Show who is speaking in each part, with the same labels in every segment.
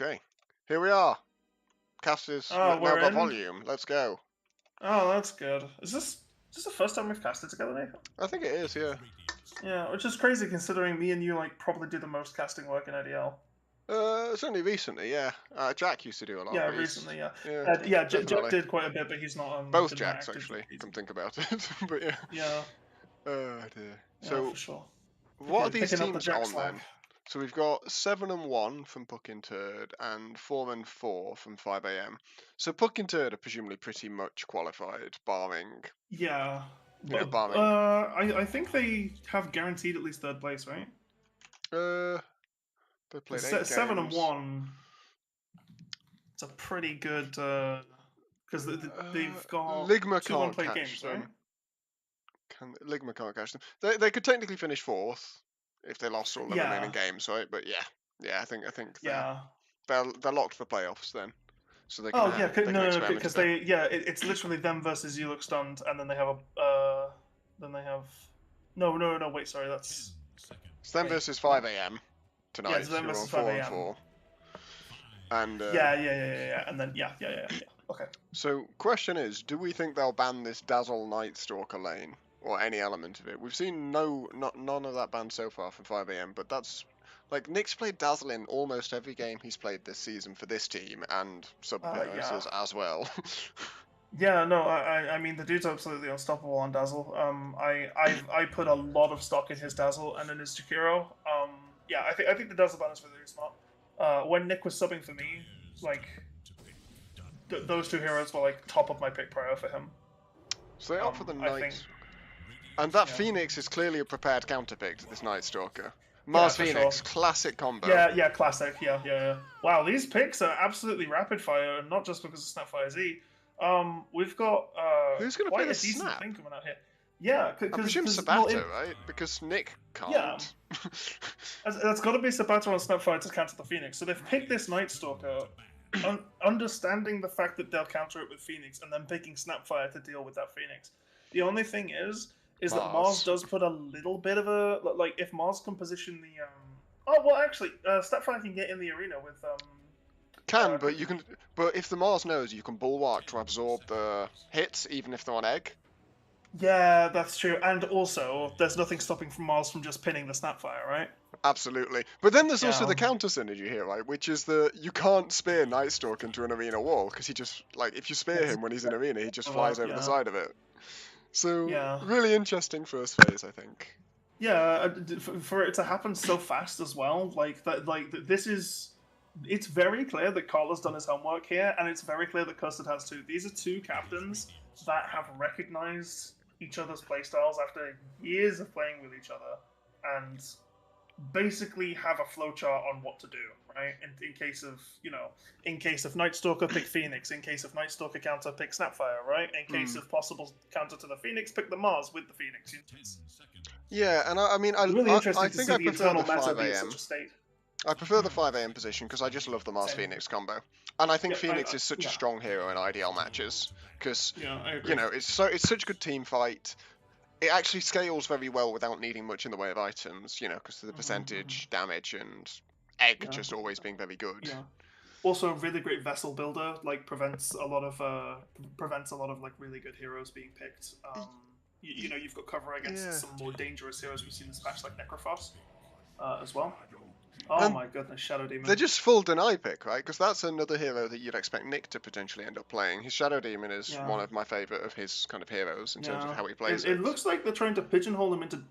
Speaker 1: Okay, here we are. Cast is
Speaker 2: Oh,
Speaker 1: now
Speaker 2: we're
Speaker 1: got
Speaker 2: in.
Speaker 1: volume. Let's go.
Speaker 2: Oh, that's good. Is this the first time we've casted together, Nathan?
Speaker 1: I think it is, yeah.
Speaker 2: Yeah, which is crazy considering me and you like probably do the most casting work in IDL.
Speaker 1: Certainly recently, yeah. Jack used to do a lot,
Speaker 2: Yeah,
Speaker 1: but he's
Speaker 2: recently, yeah.
Speaker 1: yeah,
Speaker 2: Jack
Speaker 1: definitely.
Speaker 2: did quite a bit, but he's not
Speaker 1: Both
Speaker 2: been that
Speaker 1: Jacks
Speaker 2: active
Speaker 1: actually. Come
Speaker 2: recently.
Speaker 1: think about it, but yeah.
Speaker 2: Yeah,
Speaker 1: Oh dear.
Speaker 2: yeah,
Speaker 1: So
Speaker 2: for sure.
Speaker 1: what are these
Speaker 2: Picking up the
Speaker 1: teams
Speaker 2: Jack
Speaker 1: on
Speaker 2: slack.
Speaker 1: then? So we've got 7-1 from Puckin Turd and 4-4 from 5 AM. So Puckin Turd are presumably pretty much qualified, barring
Speaker 2: Yeah, but
Speaker 1: barring.
Speaker 2: I think they have guaranteed at least third place, right?
Speaker 1: They played
Speaker 2: Because
Speaker 1: 8
Speaker 2: seven and
Speaker 1: games.
Speaker 2: one, it's a pretty good because they've got
Speaker 1: Ligma
Speaker 2: two
Speaker 1: can't
Speaker 2: unplayed
Speaker 1: catch
Speaker 2: games, right?
Speaker 1: them. Ligma can't catch them. They could technically finish fourth if they lost all the remaining
Speaker 2: Yeah,
Speaker 1: games, right? But yeah, I think
Speaker 2: yeah.
Speaker 1: they're locked for playoffs then, so they can
Speaker 2: Oh yeah,
Speaker 1: they can
Speaker 2: no,
Speaker 1: experiment a
Speaker 2: because
Speaker 1: bit.
Speaker 2: it's literally them versus You Look Stunned, and then they have then they have, no, wait, sorry, that's
Speaker 1: It's them
Speaker 2: wait,
Speaker 1: versus
Speaker 2: what?
Speaker 1: 5 AM
Speaker 2: Yeah, it's
Speaker 1: tonight,
Speaker 2: them
Speaker 1: who are on
Speaker 2: versus five
Speaker 1: 4 and
Speaker 2: a.m.
Speaker 1: 4, and
Speaker 2: Yeah, and then yeah. Okay.
Speaker 1: so question is, do we think they'll ban this Dazzle Night Stalker lane or any element of it? We've seen none of that banned so far from 5 AM, but that's like Nick's played Dazzle in almost every game he's played this season for this team and sub
Speaker 2: Yeah.
Speaker 1: appearances as well.
Speaker 2: Yeah, no, I mean the dude's absolutely unstoppable on Dazzle. I put a lot of stock in his Dazzle and in his Jakiro. Yeah, I think the Dazzle ban is really smart. When Nick was subbing for me, like those two heroes were like top of my pick prior for him.
Speaker 1: So they opt for the
Speaker 2: I think,
Speaker 1: Night, and that
Speaker 2: yeah,
Speaker 1: Phoenix is clearly a prepared counterpick to this Night Stalker.
Speaker 2: yeah,
Speaker 1: Mars
Speaker 2: for sure.
Speaker 1: Phoenix, classic combo.
Speaker 2: Yeah, classic. Yeah. Wow, these picks are absolutely rapid fire, and not just because of Snapfire Z. We've got
Speaker 1: Who's gonna play
Speaker 2: quite
Speaker 1: the
Speaker 2: a decent
Speaker 1: Snap?
Speaker 2: thing coming out here. Yeah,
Speaker 1: I
Speaker 2: because
Speaker 1: presume
Speaker 2: well,
Speaker 1: Sabato, right? Because Nick
Speaker 2: yeah,
Speaker 1: can't.
Speaker 2: that's got to be Sabato on Snapfire to counter the Phoenix. So they've picked this Night Stalker, understanding the fact that they'll counter it with Phoenix, and then picking Snapfire to deal with that Phoenix. The only thing is that Mars
Speaker 1: Mars.
Speaker 2: does put a little bit of a like if Mars can position the Oh well, actually, Snapfire can get in the arena with
Speaker 1: Can, but you
Speaker 2: Cryptic.
Speaker 1: can. But if the Mars knows, you can bulwark to absorb the hits, even if they're on egg.
Speaker 2: Yeah, that's true. And also, there's nothing stopping from Mars from just pinning the Snapfire, right?
Speaker 1: Absolutely. But then there's also
Speaker 2: Yeah.
Speaker 1: the counter synergy here, right? Which is that you can't spear Nightstalk into an arena wall because he just like if you spear him when he's in arena, he just flies over the
Speaker 2: Yeah.
Speaker 1: side of it. So
Speaker 2: Yeah.
Speaker 1: really interesting first phase, I think.
Speaker 2: Yeah. For it to happen so fast as well, like that, this is. It's very clear that Carla's done his homework here, and it's very clear that Custard has too. These are two captains that have recognized each other's playstyles after years of playing with each other, and basically have a flowchart on what to do, right? In case of, in case of Night Stalker, pick Phoenix. In case of Night Stalker counter, pick Snapfire, right? In case of possible counter to the Phoenix, pick the Mars with the Phoenix.
Speaker 1: Yeah, and I mean,
Speaker 2: It's really interesting
Speaker 1: I
Speaker 2: to
Speaker 1: think
Speaker 2: see
Speaker 1: I
Speaker 2: the
Speaker 1: prefer
Speaker 2: internal
Speaker 1: the
Speaker 2: meta
Speaker 1: 5
Speaker 2: be in
Speaker 1: AM.
Speaker 2: such a state.
Speaker 1: I prefer the 5 AM position because I just love the Mars
Speaker 2: Same.
Speaker 1: Phoenix combo, and I think
Speaker 2: Yeah,
Speaker 1: Phoenix is such a
Speaker 2: yeah,
Speaker 1: strong hero in IDL matches because
Speaker 2: I agree.
Speaker 1: it's such a good team fight. It actually scales very well without needing much in the way of items, because of the percentage damage and egg
Speaker 2: Yeah,
Speaker 1: just always being very good.
Speaker 2: yeah. Also, a really great vessel builder, like prevents a lot of like really good heroes being picked. You've got cover against some more dangerous heroes we've seen in this patch, like Necrophos, as well. Oh
Speaker 1: And
Speaker 2: my goodness, Shadow Demon.
Speaker 1: they're just full deny pick, right? Because that's another hero that you'd expect Nick to potentially end up playing. His Shadow Demon is one of my favourite of his kind of heroes in terms of how he plays
Speaker 2: it looks like they're trying to pigeonhole him into.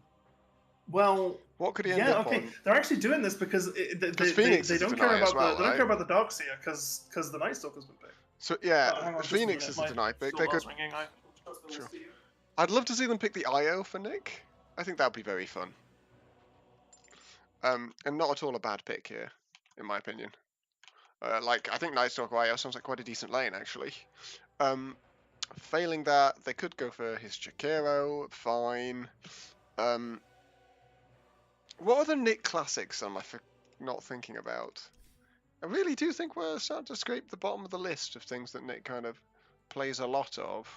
Speaker 2: Well,
Speaker 1: What could he end up
Speaker 2: okay.
Speaker 1: on?
Speaker 2: They're actually doing this because
Speaker 1: Phoenix
Speaker 2: they
Speaker 1: is a
Speaker 2: don't care
Speaker 1: deny as
Speaker 2: about
Speaker 1: well,
Speaker 2: they don't
Speaker 1: right?
Speaker 2: care about the Darkseer because the Night Stalker's been picked.
Speaker 1: So yeah,
Speaker 2: Hang on, just
Speaker 1: Phoenix
Speaker 2: a
Speaker 1: is a
Speaker 2: minute.
Speaker 1: deny pick.
Speaker 2: My
Speaker 1: They could.
Speaker 2: doorbell's ringing.
Speaker 1: Sure. I'd love to see them pick the IO for Nick. I think that'd be very fun. And not at all a bad pick here, in my opinion. I think Nightstalker IO sounds like quite a decent lane actually. Failing that, they could go for his Chakero. Fine. What other Nick classics am I not thinking about? I really do think we're starting to scrape the bottom of the list of things that Nick kind of plays a lot of.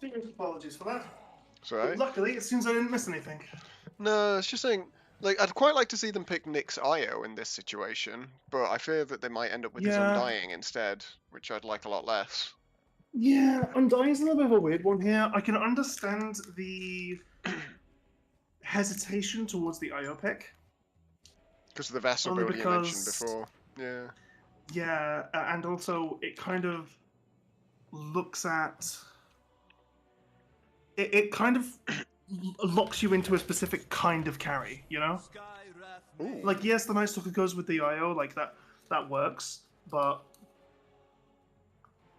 Speaker 2: Apologies for that.
Speaker 1: Sorry.
Speaker 2: But luckily, it seems I didn't miss anything.
Speaker 1: No, it's just saying. Like, I'd quite like to see them pick Nyx Io in this situation, but I fear that they might end up with his Undying instead, which I'd like a lot less.
Speaker 2: Yeah, Undying's a little bit of a weird one here. I can understand the hesitation towards the IO pick.
Speaker 1: Because of the vessel
Speaker 2: Only
Speaker 1: build you mentioned
Speaker 2: because-
Speaker 1: before. Yeah.
Speaker 2: Yeah, and also it kind of looks at... It kind of locks you into a specific kind of carry, you know?
Speaker 1: Ooh.
Speaker 2: Like, yes, the Night Stalker goes with the IO, like that works, but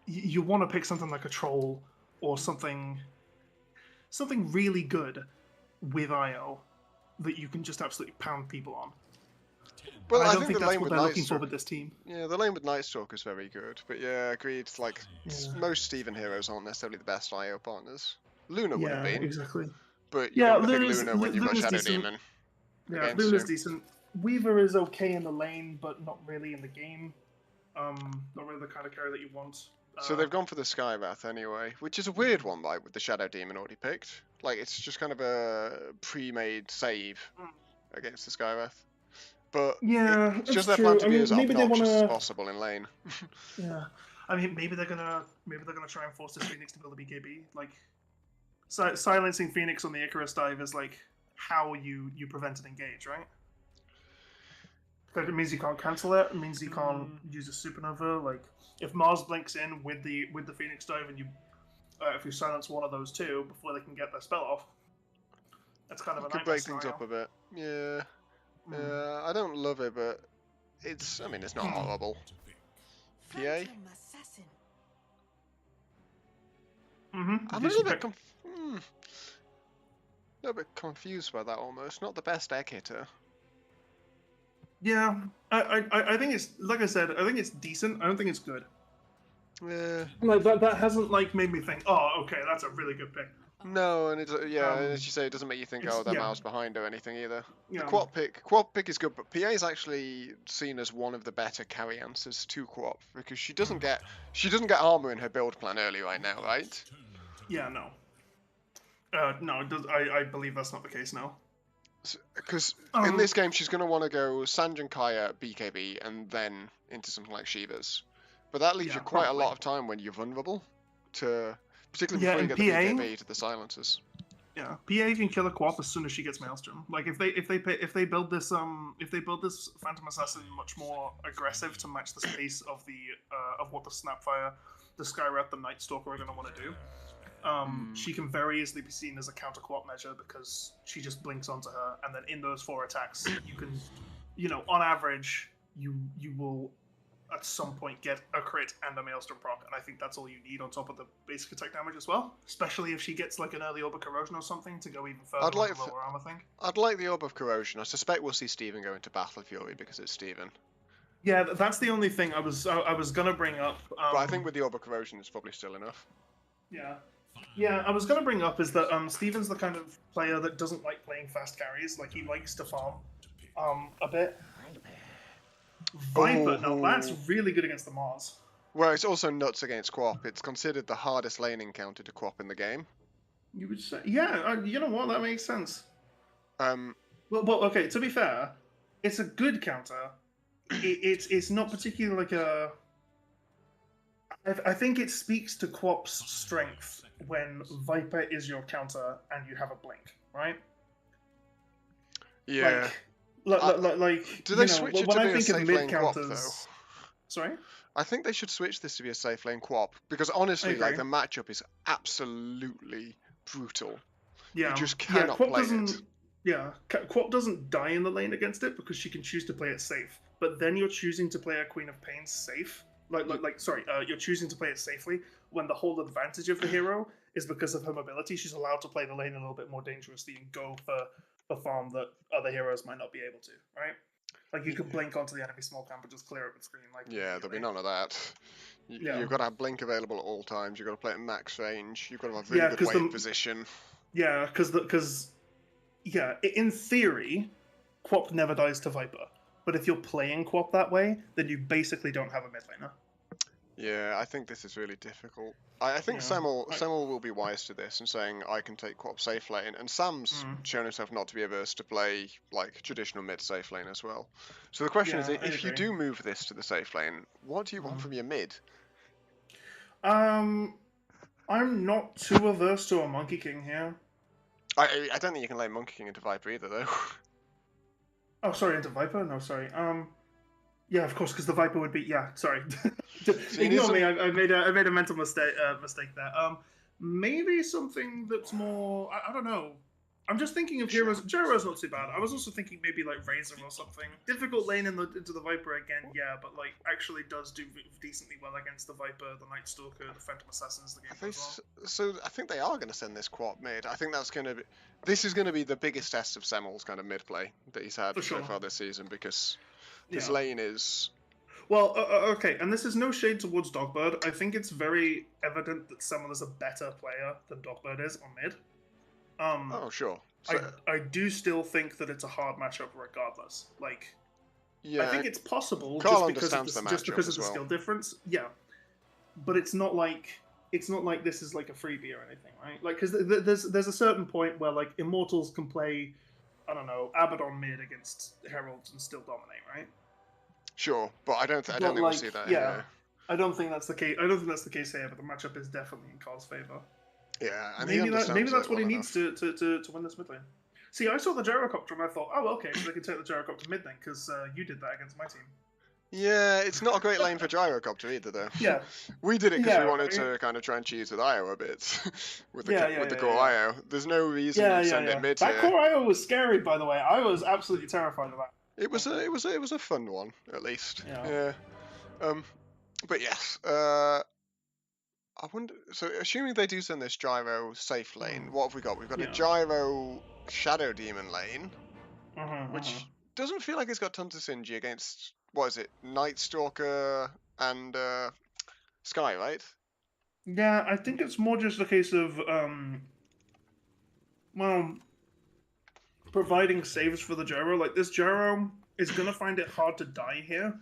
Speaker 2: you want to pick something like a troll or something really good with IO that you can just absolutely pound people on.
Speaker 1: Well,
Speaker 2: I
Speaker 1: I
Speaker 2: don't
Speaker 1: think
Speaker 2: think
Speaker 1: the
Speaker 2: that's
Speaker 1: lane
Speaker 2: what
Speaker 1: with
Speaker 2: they're looking for
Speaker 1: Nightstalker.
Speaker 2: with this team.
Speaker 1: Yeah, the lane with Nightstalker is very good, but yeah, agreed. Like,
Speaker 2: Yeah.
Speaker 1: most Steven heroes aren't necessarily the best IO partners. Luna would have been,
Speaker 2: exactly.
Speaker 1: but you don't want to pick Luna when you've got
Speaker 2: Luna's
Speaker 1: Shadow
Speaker 2: decent.
Speaker 1: Demon.
Speaker 2: Yeah, Luna's decent. Weaver is okay in the lane, but not really in the game. Not really the kind of carry that you want.
Speaker 1: So they've gone for the Skywrath anyway, which is a weird one, like, with the Shadow Demon already picked. Like, it's just kind of a pre-made save against the Skywrath. But
Speaker 2: yeah,
Speaker 1: it's just
Speaker 2: that's
Speaker 1: their plan
Speaker 2: true.
Speaker 1: to be as
Speaker 2: maybe they
Speaker 1: obnoxious
Speaker 2: wanna...
Speaker 1: as possible in lane.
Speaker 2: Yeah, I mean, maybe they're gonna try and force this Phoenix to build a BKB. Like, silencing Phoenix on the Icarus dive is like how you prevent an engage, right? Because it means you can't cancel it. It means you can't use a supernova. Like, if Mars blinks in with the Phoenix dive, and you if you silence one of those two before they can get their spell off, that's kind of a
Speaker 1: Could
Speaker 2: nightmare
Speaker 1: break things
Speaker 2: scenario.
Speaker 1: up a bit. Yeah. I don't love it, but it's. I mean, it's not horrible. PA. I'm a little bit confused by that almost. Not the best egg hitter.
Speaker 2: Yeah, I think it's, like I said, I think it's decent. I don't think it's good.
Speaker 1: Yeah.
Speaker 2: Like that hasn't like made me think, oh, okay, that's a really good pick.
Speaker 1: No, and it's as you say, it doesn't make you think, oh, they're miles behind or anything either.
Speaker 2: Yeah.
Speaker 1: The quad pick is good, but PA is actually seen as one of the better carry answers to Quap because she doesn't get armor in her build plan early right now, right?
Speaker 2: Yeah, no. No, it does, I believe that's not the case now.
Speaker 1: Because in this game, she's going to want to go Sanjin Kaya, BKB, and then into something like Shiva's. But that leaves you quite a lot of time when you're vulnerable to, particularly before you get the BKB to the silencers.
Speaker 2: Yeah, PA can kill a Quap as soon as she gets Maelstrom. Like if they build this Phantom Assassin much more aggressive to match the space of the of what the Snapfire, the Skywrath, the Night Stalker are going to want to do. She can very easily be seen as a counter Quap measure because she just blinks onto her, and then in those 4 attacks, you can, on average, you will at some point get a crit and a Maelstrom proc, and I think that's all you need on top of the basic attack damage as well. Especially if she gets like an early Orb of Corrosion or something to go even further with the lower armor thing.
Speaker 1: I'd like the Orb of Corrosion. I suspect we'll see Steven go into Battle Fury because it's Steven.
Speaker 2: Yeah, that's the only thing I was gonna bring up.
Speaker 1: But I think with the Orb of Corrosion, it's probably still enough.
Speaker 2: Yeah, I was going to bring up is that Steven's the kind of player that doesn't like playing fast carries. Like, he likes to farm a bit. Viper, now that's really good against the Mars.
Speaker 1: Well, it's also nuts against Quap. It's considered the hardest laning counter to Quap in the game.
Speaker 2: You would say, yeah, you know what, that makes sense. Well, okay, to be fair, it's a good counter. It's not particularly like a... I think it speaks to Quap's strength when Viper is your counter and you have a blink, right?
Speaker 1: Yeah.
Speaker 2: Like
Speaker 1: do they switch it to be a safe lane Quap, though?
Speaker 2: Sorry?
Speaker 1: I think they should switch this to be a safe lane Quap, because honestly, like, the matchup is absolutely brutal.
Speaker 2: Yeah.
Speaker 1: You just cannot play it.
Speaker 2: Yeah, Quap doesn't die in the lane against it because she can choose to play it safe. But then you're choosing to play a Queen of Pain safe. You're choosing to play it safely when the whole advantage of the hero is because of her mobility. She's allowed to play the lane a little bit more dangerously and go for the farm that other heroes might not be able to, right? Like, you can blink onto the enemy small camp and just clear it with screen. Like,
Speaker 1: yeah, there'll be none of that. You've got to have blink available at all times. You've got to play at max range. You've got to have really good wave position.
Speaker 2: Yeah, because in theory, Quap never dies to Viper. But if you're playing Quap that way, then you basically don't have a mid laner.
Speaker 1: Yeah, I think this is really difficult. I think
Speaker 2: Yeah.
Speaker 1: Semmel will be wise to this and saying I can take Quap safe lane, and Sam's shown himself not to be averse to play like traditional mid safe lane as well. So the question is,
Speaker 2: Yeah, I
Speaker 1: if you
Speaker 2: agree.
Speaker 1: do move this to the safe lane, what do you want from your mid?
Speaker 2: I'm not too averse to a Monkey King here.
Speaker 1: I don't think you can lay Monkey King into Viper either though.
Speaker 2: Oh, sorry, into Viper? No, sorry. Yeah, of course, because the Viper would be. Yeah, sorry.
Speaker 1: So you need
Speaker 2: Ignore me.
Speaker 1: some.
Speaker 2: I made a mental mistake there. Maybe something that's more. I don't know. I'm just thinking of heroes. Gyro's not too bad. I was also thinking maybe like Razor or something. Difficult lane into the Viper again, yeah, but like actually does do decently well against the Viper, the Night Stalker, the Phantom Assassins, the game as well.
Speaker 1: So I think they are going to send this Quap mid. I think that's going to be. This is going to be the biggest test of Semmel's kind of mid play that he's had
Speaker 2: For
Speaker 1: so
Speaker 2: sure.
Speaker 1: far this season because this
Speaker 2: Yeah.
Speaker 1: lane is.
Speaker 2: Well, okay, and this is no shade towards Dogbird. I think it's very evident that Semmel is a better player than Dogbird is on mid.
Speaker 1: Oh sure. So,
Speaker 2: I do still think that it's a hard matchup regardless. Like,
Speaker 1: yeah,
Speaker 2: I think it's possible
Speaker 1: Carl
Speaker 2: just because of the skill difference. Yeah, but it's not like this is like a freebie or anything, right? Like, because there's a certain point where like Immortals can play, I don't know, Abaddon mid against Heralds and still dominate, right?
Speaker 1: Sure, but I don't think we'll see that here.
Speaker 2: I don't think that's the case. I don't think that's the case here, but the matchup is definitely in Carl's favor.
Speaker 1: Yeah, and
Speaker 2: maybe that's what he needs to win this mid lane. See, I saw the Gyrocopter and I thought, oh, okay, so they can take the Gyrocopter mid then, because you did that against my team.
Speaker 1: Yeah, it's not a great lane for Gyrocopter either, though.
Speaker 2: Yeah.
Speaker 1: We did it because we wanted to kind of try and cheese with IO a bit, with the core IO. There's no reason to send it mid
Speaker 2: that
Speaker 1: here.
Speaker 2: core IO was scary, by the way. I was absolutely terrified of that.
Speaker 1: It was a fun one, at least.
Speaker 2: Yeah.
Speaker 1: But yes. I wonder. So, assuming they do send this Gyro safe lane, what have we got? We've got a Gyro Shadow Demon lane, which doesn't feel like it's got tons of synergy against, what is it, Night Stalker and Sky, right?
Speaker 2: Yeah, I think it's more just a case of, providing saves for the Gyro. Like, this Gyro is going to find it hard to die here,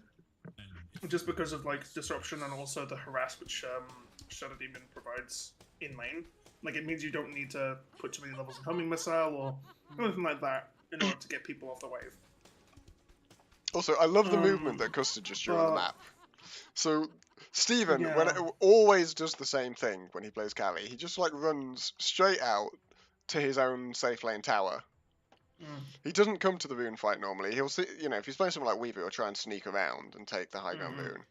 Speaker 2: just because of, like, disruption and also the harass which Shadow Demon provides in lane. Like, it means you don't need to put too many levels of homing missile or anything like that in order to get people off the wave.
Speaker 1: Also, I love the movement that Custard just drew on the map. So, Steven, always does the same thing when he plays carry. He just, like, runs straight out to his own safe lane tower. He doesn't come to the rune fight normally. He'll see, if he's playing something like Weaver, he'll try and sneak around and take the high ground rune.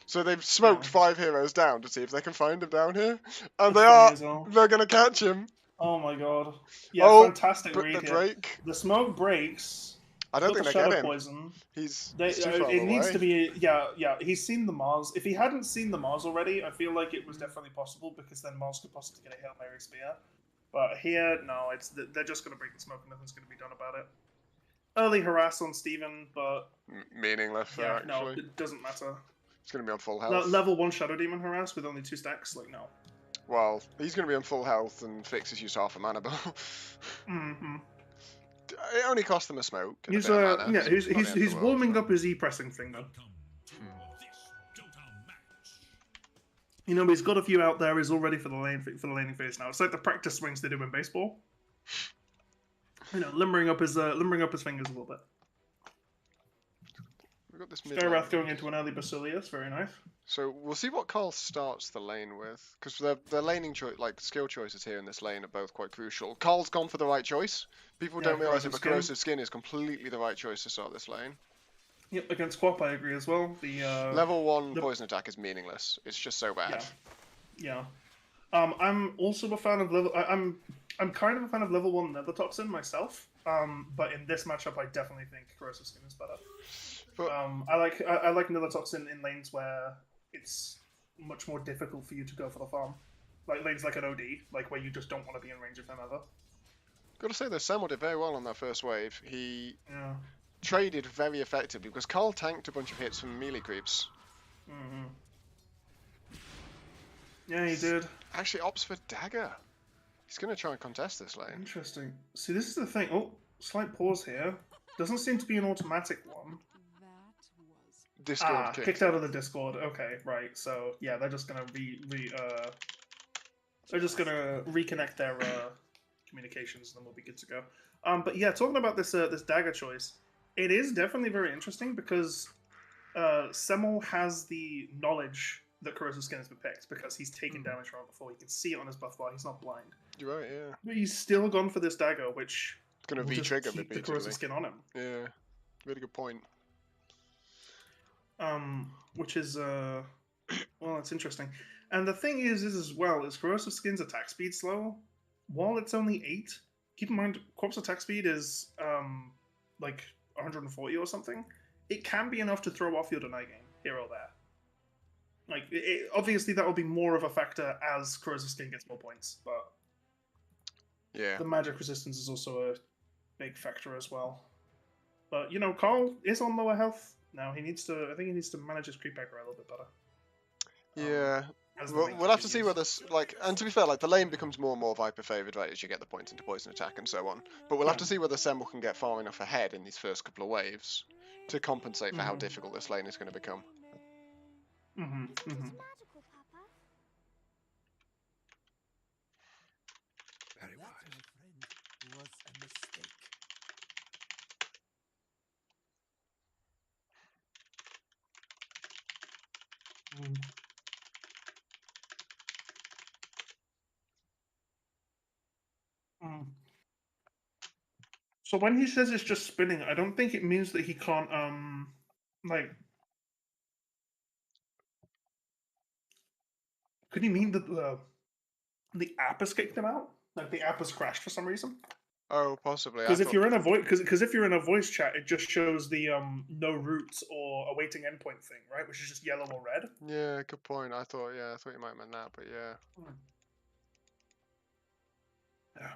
Speaker 1: So they've smoked 5 heroes down to see if they can find him down here, and they're gonna catch him.
Speaker 2: Oh my god! Yeah, fantastic read here.
Speaker 1: Break.
Speaker 2: The smoke breaks.
Speaker 1: I don't think they get him.
Speaker 2: Poison.
Speaker 1: He's too far
Speaker 2: it
Speaker 1: away.
Speaker 2: Needs to be He's seen the Mars. If he hadn't seen the Mars already, I feel like it was definitely possible because then Mars could possibly get a Hail Mary spear. But here, no, they're just gonna break the smoke and nothing's gonna be done about it. Early harass on Steven, but
Speaker 1: meaningless.
Speaker 2: Yeah, no, it doesn't matter.
Speaker 1: He's gonna be on full health.
Speaker 2: Level 1 Shadow Demon harass with only 2 stacks, like no.
Speaker 1: Well, he's gonna be on full health and Fixes use half a mana bar. It only cost them a smoke.
Speaker 2: He's warming up his E-pressing finger. But he's got a few out there. He's all ready for the laning phase now. It's like the practice swings they do in baseball. Limbering up his fingers a little bit.
Speaker 1: We've got this
Speaker 2: Skywrath going into an early Basilius, very nice.
Speaker 1: So we'll see what Carl starts the lane with, because their laning skill choices here in this lane are both quite crucial. Carl's gone for the right choice. People don't realise it, but Corrosive Skin is completely the right choice to start this lane.
Speaker 2: Yep, against Quap I agree as well. The
Speaker 1: level 1 poison attack is meaningless. It's just so bad.
Speaker 2: Yeah. I'm also a fan of level. I'm kind of a fan of level 1 Nether Toxin myself. But in this matchup, I definitely think Corrosive Skin is better. But, I like Nether Toxin in lanes where it's much more difficult for you to go for the farm. Like lanes like an OD, like where you just don't want to be in range of them ever.
Speaker 1: Gotta say though, Samuel did very well on that first wave. He traded very effectively because Carl tanked a bunch of hits from melee creeps.
Speaker 2: Yeah, he did.
Speaker 1: Actually opts for Dagger. He's gonna try and contest this lane.
Speaker 2: Interesting. See, this is the thing. Oh, slight pause here. Doesn't seem to be an automatic one.
Speaker 1: Discord
Speaker 2: kicked out of the Discord. Okay, right. So yeah, they're just gonna they're just gonna reconnect their communications, and then we'll be good to go. But yeah, talking about this dagger choice, it is definitely very interesting because Semmel has the knowledge that Corrosive Skin has been picked because he's taken damage from it before. He can see it on his buff bar. He's not blind.
Speaker 1: You're right, yeah.
Speaker 2: But he's still gone for this dagger, which
Speaker 1: It's gonna
Speaker 2: will just
Speaker 1: V-trigger
Speaker 2: keep the
Speaker 1: repeatedly.
Speaker 2: Corrosive Skin on him.
Speaker 1: Yeah, really good point.
Speaker 2: Which is well, it's interesting. And the thing is as well, is Corrosive Skin's attack speed slow. While it's only 8, keep in mind Corpse attack speed is like 140 or something. It can be enough to throw off your deny game here or there. Like, obviously that will be more of a factor as Corrosive Skin gets more points, but
Speaker 1: yeah,
Speaker 2: the magic resistance is also a big factor as well. But you know, Carl is on lower health now. He needs to. I think he needs to manage his creep aggro a little bit better.
Speaker 1: Yeah. We'll have to see whether, like, and to be fair, like, the lane becomes more and more Viper favoured, right, as you get the points into poison attack and so on. But we'll have to see whether Semmel can get far enough ahead in these first couple of waves to compensate for how difficult this lane is going to become.
Speaker 3: Very wise. It was a mistake.
Speaker 2: So when he says it's just spinning, I don't think it means that he can't like. Could he mean that the app has kicked him out? Like the app has crashed for some reason?
Speaker 1: Oh, possibly.
Speaker 2: Because if you're in a voice chat, it just shows the no roots or awaiting endpoint thing, right? Which is just yellow or red.
Speaker 1: Yeah, good point. I thought you might have meant that, but yeah.
Speaker 2: Yeah.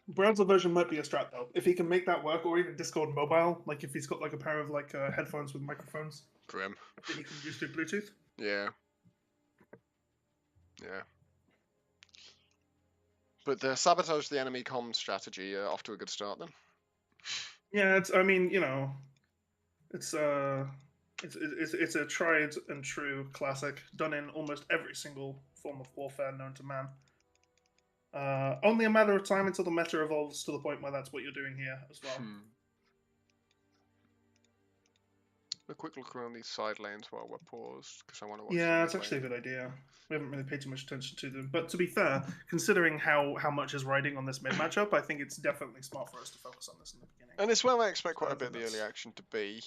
Speaker 2: Browser version might be a strat though. If he can make that work, or even Discord mobile, like if he's got like a pair of like headphones with microphones
Speaker 1: Grim.
Speaker 2: that he can use through Bluetooth.
Speaker 1: Yeah. Yeah. But the sabotage the enemy comms strategy off to a good start then.
Speaker 2: Yeah, it's. I mean, you know, it's a tried and true classic done in almost every single form of warfare known to man. Only a matter of time until the meta evolves to the point where that's what you're doing here as well.
Speaker 1: A quick look around these side lanes while we're paused, because I want to watch.
Speaker 2: Yeah, it's actually a good idea. We haven't really paid too much attention to them, but to be fair, considering how much is riding on this mid matchup, I think it's definitely smart for us to focus on this in the beginning.
Speaker 1: And it's where I expect quite a bit of the early action to be.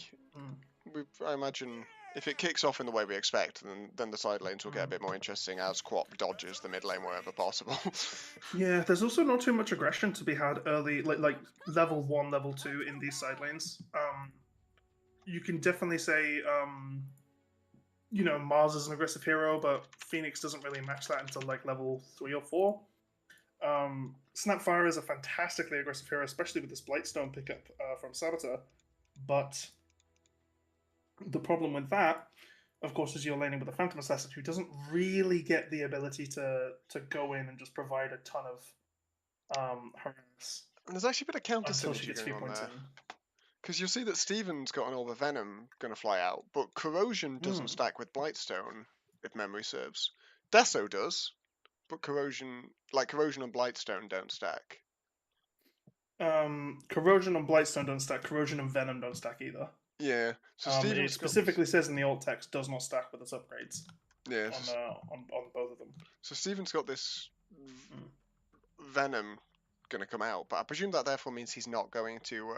Speaker 1: I imagine if it kicks off in the way we expect, then the side lanes will get a bit more interesting as Quap dodges the mid lane wherever possible.
Speaker 2: Yeah, there's also not too much aggression to be had early, like level 1, level 2 in these side lanes. You can definitely say, you know, Mars is an aggressive hero, but Phoenix doesn't really match that until like level 3 or 4. Snapfire is a fantastically aggressive hero, especially with this Blightstone pickup from Saboteur. But the problem with that, of course, is you're laning with a Phantom Assassin who doesn't really get the ability to go in and just provide a ton of harass.
Speaker 1: And there's actually a bit of counter synergy
Speaker 2: going
Speaker 1: on there. Because you'll see that Steven's got an Orb of Venom going to fly out, but Corrosion doesn't stack with Blightstone, if memory serves. Deso does, but Corrosion and Blightstone don't stack.
Speaker 2: Corrosion and Blightstone don't stack. Corrosion and Venom don't stack either.
Speaker 1: Yeah. So
Speaker 2: it specifically says in the alt text does not stack with its upgrades.
Speaker 1: Yeah.
Speaker 2: On both of them.
Speaker 1: So Steven's got this Venom going to come out, but I presume that therefore means he's not going to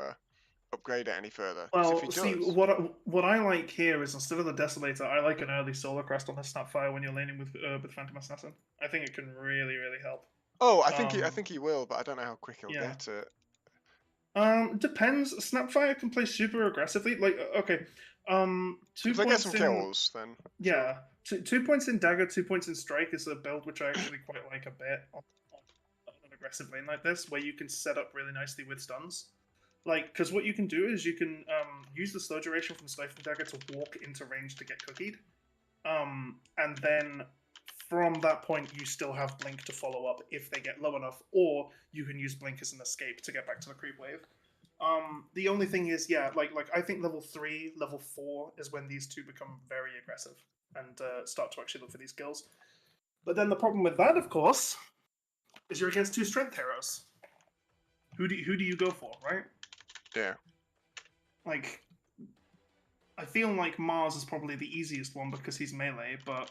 Speaker 1: upgrade it any further.
Speaker 2: Well, see, what I like here is instead of the Desolator, I like an early Solar Crest on the Snapfire when you're laning with Phantom Assassin. I think it can really, really help.
Speaker 1: Oh, I think he will, but I don't know how quick he'll get it.
Speaker 2: Depends. Snapfire can play super aggressively. Like, okay, 2
Speaker 1: points. If they get some kills, then
Speaker 2: yeah, 2 points in Dagger, 2 points in Strike is a build which I actually quite like a bit on an aggressive lane like this, where you can set up really nicely with stuns. Like, because what you can do is you can use the slow duration from Stifling Dagger to walk into range to get cookied, and then from that point you still have Blink to follow up if they get low enough, or you can use Blink as an escape to get back to the creep wave. The only thing is, yeah, like I think level 3, level 4 is when these two become very aggressive and start to actually look for these kills. But then the problem with that, of course, is you're against two strength heroes. Who do you go for, right?
Speaker 1: Yeah.
Speaker 2: Like, I feel like Mars is probably the easiest one because he's melee, but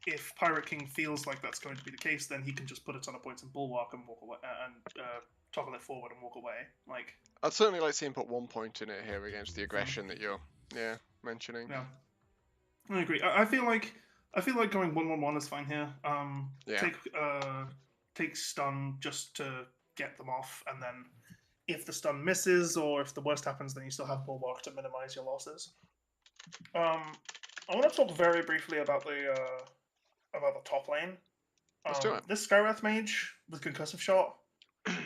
Speaker 2: if Pirate King feels like that's going to be the case, then he can just put a ton of points in Bulwark and walk away, and toggle it forward and walk away. Like,
Speaker 1: I'd certainly like to see him put 1 point in it here against the aggression that you're mentioning.
Speaker 2: yeah, I agree. I feel like going 1-1-1 is fine here.
Speaker 1: Yeah.
Speaker 2: Take stun just to get them off, and then if the stun misses or if the worst happens, then you still have Bulwark to minimize your losses. I want to talk very briefly about the top lane.
Speaker 1: Let's do it.
Speaker 2: This Skywrath Mage with Concussive Shot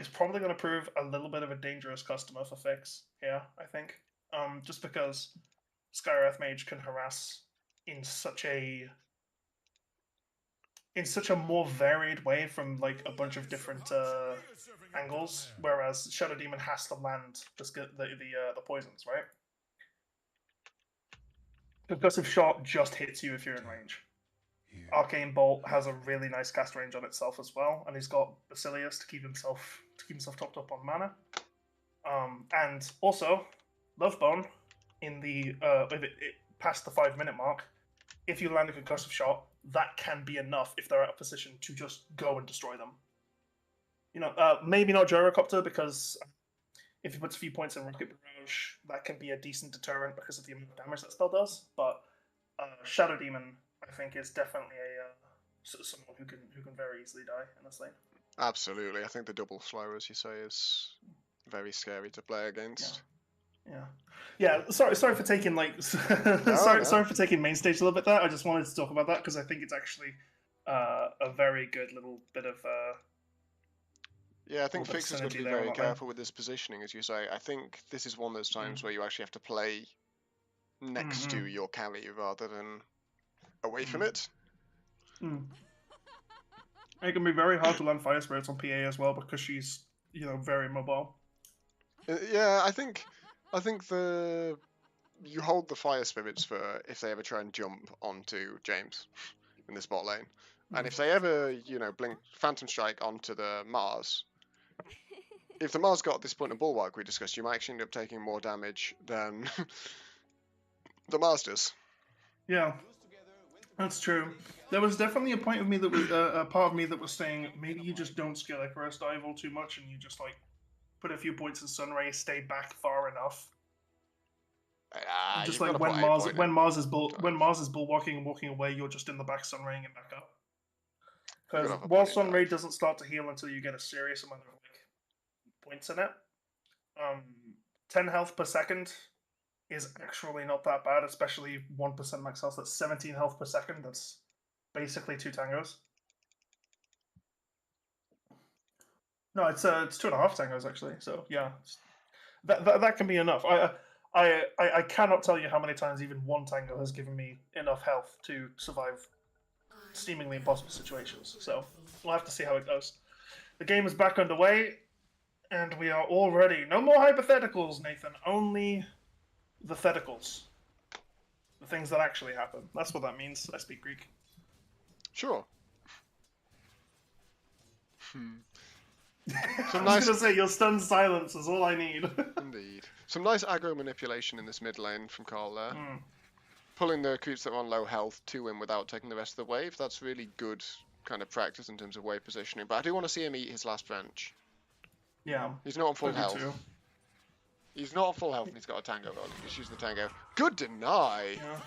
Speaker 2: is probably going to prove a little bit of a dangerous customer for Fix here, I think. Just because Skywrath Mage can harass in such a more varied way from like a bunch of different angles, whereas Shadow Demon has to land the poisons, right? Concussive Shot just hits you if you're in range. Arcane Bolt has a really nice cast range on itself as well, and he's got Basilius to keep himself topped up on mana. And also, Lovebone in the if it past the 5-minute mark, if you land a concussive shot, that can be enough if they're out of position to just go and destroy them. You know, maybe not Gyrocopter, because if he puts a few points in Rocket Barrage, that can be a decent deterrent because of the amount of damage that spell does. But Shadow Demon, I think, is definitely someone who can very easily die in this lane.
Speaker 1: Absolutely. I think the double slow, as you say, is very scary to play against.
Speaker 2: Yeah. Sorry for taking sorry for taking main stage a little bit there. I just wanted to talk about that because I think it's actually a very good little bit of.
Speaker 1: Yeah, I think Fix is going to be very careful with this positioning, as you say. I think this is one of those times where you actually have to play next to your carry rather than away from it.
Speaker 2: It can be very hard to land Fire Spirits on PA as well because she's very mobile.
Speaker 1: Yeah, I think you hold the Fire Spirits for if they ever try and jump onto James in the spot lane, and if they ever blink Phantom Strike onto the Mars. If the Mars got this point of Bulwark we discussed, you might actually end up taking more damage than the Mars does.
Speaker 2: Yeah, that's true. There was definitely a point of me that was a part of me that was saying maybe you just don't scale Icarus dive all too much and you just put a few points in Sunray, stay back far enough. Just like when Mars is bulwarking and walking away, you're just in the back Sunraying it back up. Because while Sunray doesn't start to heal until you get a serious amount of points in it, 10 health per second is actually not that bad, especially 1% max health. That's 17 health per second. That's basically 2 tangos. No, it's 2.5 tangos actually. So yeah, that can be enough. I cannot tell you how many times even 1 tango has given me enough health to survive seemingly impossible situations. So we'll have to see how it goes. The game is back underway, and we are all ready. No more hypotheticals, Nathan. Only the theticals. The things that actually happen. That's what that means. I speak Greek.
Speaker 1: Sure.
Speaker 2: I was going to say, your stunned silence is all I need.
Speaker 1: Indeed. Some nice aggro manipulation in this mid lane from Carl there. Pulling the creeps that are on low health to him without taking the rest of the wave. That's really good kind of practice in terms of wave positioning. But I do want to see him eat his last branch.
Speaker 2: Yeah.
Speaker 1: He's not on full health. He's not on full health and he's got a tango rolling. Just use the tango. Good deny!
Speaker 2: Yeah.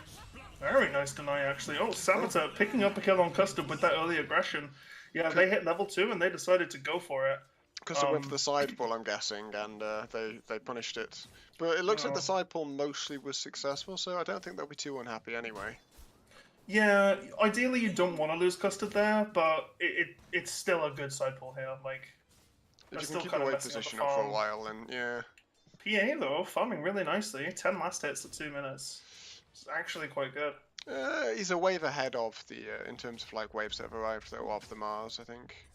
Speaker 2: Very nice deny, actually. Oh, Saboteur picking up a kill on Custom with that early aggression. Yeah, they hit level 2 and they decided to go for it.
Speaker 1: Because they went for the side pull, I'm guessing, and they punished it. But it looks like the side pull mostly was successful, so I don't think they'll be too unhappy anyway.
Speaker 2: Yeah, ideally you don't want to lose Custard there, but it's still a good side pull here. Like,
Speaker 1: if you can keep the wave position up for a while, then yeah.
Speaker 2: PA though, farming really nicely. 10 last hits at 2 minutes. It's actually quite good.
Speaker 1: He's a wave ahead of the in terms of like waves that have arrived though of the Mars, I think.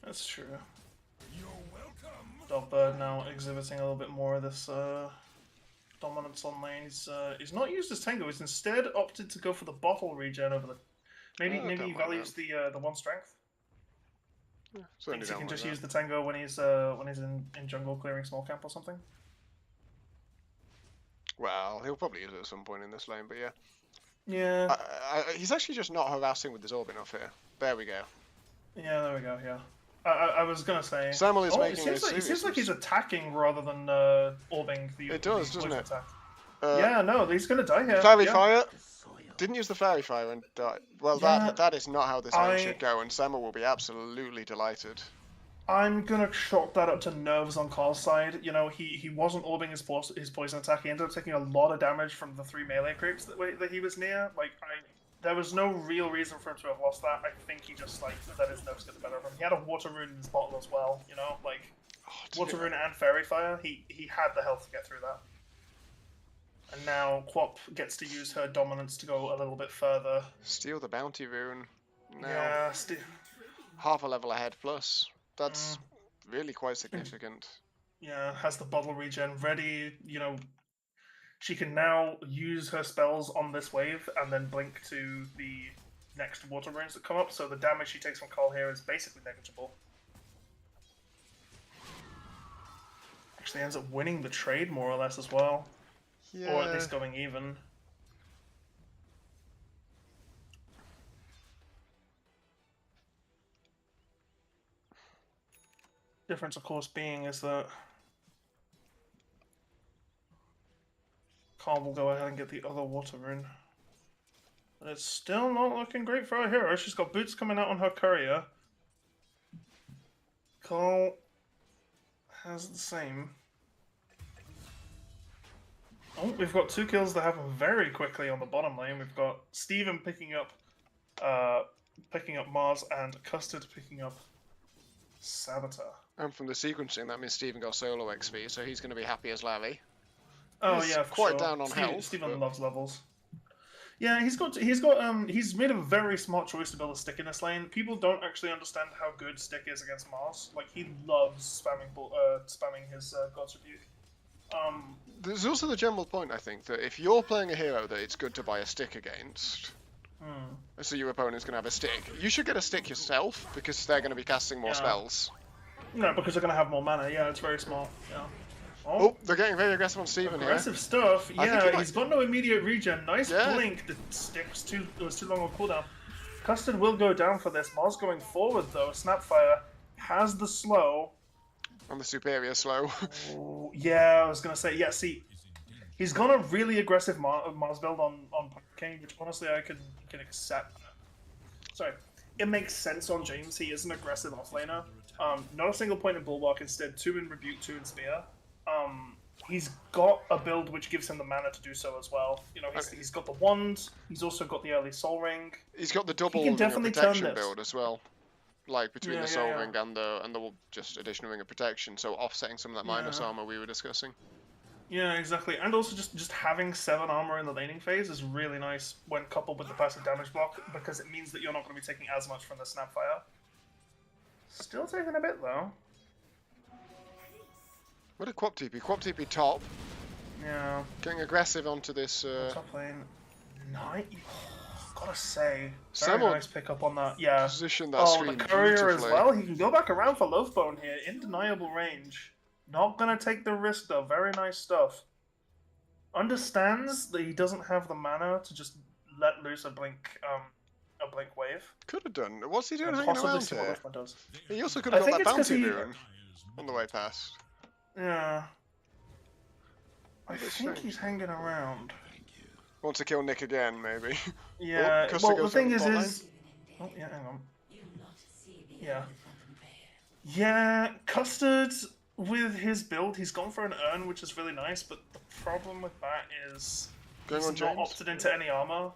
Speaker 2: That's true.
Speaker 3: You're welcome.
Speaker 2: Dogbird now exhibiting a little bit more of this dominance on lane. He's not used his Tango. He's instead opted to go for the bottle regen over the. Maybe
Speaker 1: don't
Speaker 2: he
Speaker 1: mind
Speaker 2: values the one strength.
Speaker 1: Certainly
Speaker 2: Thinks he
Speaker 1: don't
Speaker 2: can
Speaker 1: like
Speaker 2: just
Speaker 1: that.
Speaker 2: use the Tango when he's in jungle clearing small camp or something.
Speaker 1: Well, he'll probably use it at some point in this lane, but yeah.
Speaker 2: Yeah.
Speaker 1: He's actually just not harassing with his orb enough here. There we go.
Speaker 2: Yeah, there we go. Yeah. I was gonna say.
Speaker 1: Samuel is making
Speaker 2: it seems like he's attacking rather than orbing the.
Speaker 1: It does,
Speaker 2: the
Speaker 1: doesn't it?
Speaker 2: attack.
Speaker 1: Uh,
Speaker 2: Yeah, no, he's gonna die here.
Speaker 1: Fairy
Speaker 2: yeah.
Speaker 1: Fire. Didn't use the Fairy Fire and died. Well,
Speaker 2: Yeah,
Speaker 1: that is not how this lane should go, and Samuel will be absolutely delighted.
Speaker 2: I'm gonna chalk that up to nerves on Carl's side. You know, he wasn't orbing his poison attack. He ended up taking a lot of damage from the 3 melee creeps that he was near. Like, there was no real reason for him to have lost that. I think he just let his nerves get the better of him. He had a water rune in his bottle as well. You know, like water rune and fairy fire. He had the health to get through that. And now Quap gets to use her dominance to go a little bit further.
Speaker 1: Steal the bounty rune. Now,
Speaker 2: Yeah,
Speaker 1: half a level ahead plus. That's really quite significant.
Speaker 2: Yeah, has the bottle regen ready. You know, she can now use her spells on this wave and then blink to the next water runes that come up. So the damage she takes from Carl here is basically negligible. Actually ends up winning the trade more or less as well.
Speaker 1: Yeah.
Speaker 2: Or at least going even. Difference, of course, being is that Carl will go ahead and get the other water rune. But it's still not looking great for our hero. She's got boots coming out on her courier. Carl has the same. Oh, we've got 2 kills that happen very quickly on the bottom lane. We've got Steven picking up Mars and Custard picking up Saboteur.
Speaker 1: And from the sequencing, that means Steven got solo XP, so he's going to be happy as Larry.
Speaker 2: Oh
Speaker 1: He's
Speaker 2: yeah, for
Speaker 1: quite
Speaker 2: sure.
Speaker 1: down on health.
Speaker 2: Steven
Speaker 1: but-
Speaker 2: loves levels. Yeah, he's made a very smart choice to build a stick in this lane. People don't actually understand how good stick is against Mars. Like, he loves spamming his God's Rebuke.
Speaker 1: There's also the general point, I think, that if you're playing a hero that it's good to buy a stick against, so your opponent's going to have a stick, you should get a stick yourself, because they're going to be casting more spells.
Speaker 2: No, because they're going to have more mana. Yeah, it's very smart. Yeah.
Speaker 1: Oh, they're getting very aggressive on Steven here.
Speaker 2: Aggressive stuff.
Speaker 1: I think
Speaker 2: Yeah,
Speaker 1: he
Speaker 2: he's got no immediate regen. Nice blink. The stick was too long on cooldown. Custard will go down for this. Mars going forward though. Snapfire has the slow.
Speaker 1: On the superior slow.
Speaker 2: Oh, yeah, I was gonna say. Yeah, see, he's gone a really aggressive Mars build on Puckin, which honestly I can accept. Sorry, it makes sense on James. He is an aggressive offlaner. Not a single point in Bulwark. Instead, 2 in Rebuke, 2 in Spear. He's got a build which gives him the mana to do so as well. You know, he's got the wand. He's also got the early Soul Ring.
Speaker 1: He's got the double
Speaker 2: He can
Speaker 1: ring of
Speaker 2: definitely turn
Speaker 1: protection
Speaker 2: this.
Speaker 1: build as well. Like between
Speaker 2: Yeah,
Speaker 1: the Soul
Speaker 2: yeah.
Speaker 1: Ring and the just additional ring of protection, so offsetting some of that minus armor we were discussing.
Speaker 2: Yeah, exactly. And also just having 7 armor in the laning phase is really nice when coupled with the passive damage block, because it means that you're not going to be taking as much from the Snapfire. Still taking a bit though.
Speaker 1: What a Quap TP? Quap TP top.
Speaker 2: Yeah.
Speaker 1: Getting aggressive onto this.
Speaker 2: Top lane. Gotta say, very
Speaker 1: Samuel
Speaker 2: nice pickup on that. Yeah.
Speaker 1: Position that
Speaker 2: Oh,
Speaker 1: screen
Speaker 2: the courier as
Speaker 1: beautifully.
Speaker 2: well. He can go back around for Loafbone here. Undeniable range. Not gonna take the risk though. Very nice stuff. Understands that he doesn't have the mana to just let loose a blink wave.
Speaker 1: Could have done. What's he doing
Speaker 2: And
Speaker 1: hanging
Speaker 2: possibly
Speaker 1: around
Speaker 2: see what
Speaker 1: here?
Speaker 2: Loafbone does.
Speaker 1: He also could
Speaker 2: I
Speaker 1: have got
Speaker 2: think
Speaker 1: that
Speaker 2: it's 'cause
Speaker 1: bounty
Speaker 2: he-
Speaker 1: rune on the way past.
Speaker 2: Yeah. I
Speaker 1: That's
Speaker 2: think
Speaker 1: strange.
Speaker 2: he's hanging around.
Speaker 1: Wants to kill Nick again, maybe.
Speaker 2: Yeah.
Speaker 1: Custer
Speaker 2: Well, the
Speaker 1: goes
Speaker 2: thing
Speaker 1: down
Speaker 2: is,
Speaker 1: the bot
Speaker 2: is. Oh yeah, hang on. Yeah. Yeah, Custard with his build, he's gone for an urn, which is really nice. But the problem with that is
Speaker 1: Going
Speaker 2: he's
Speaker 1: on
Speaker 2: not
Speaker 1: James.
Speaker 2: opted into any armor,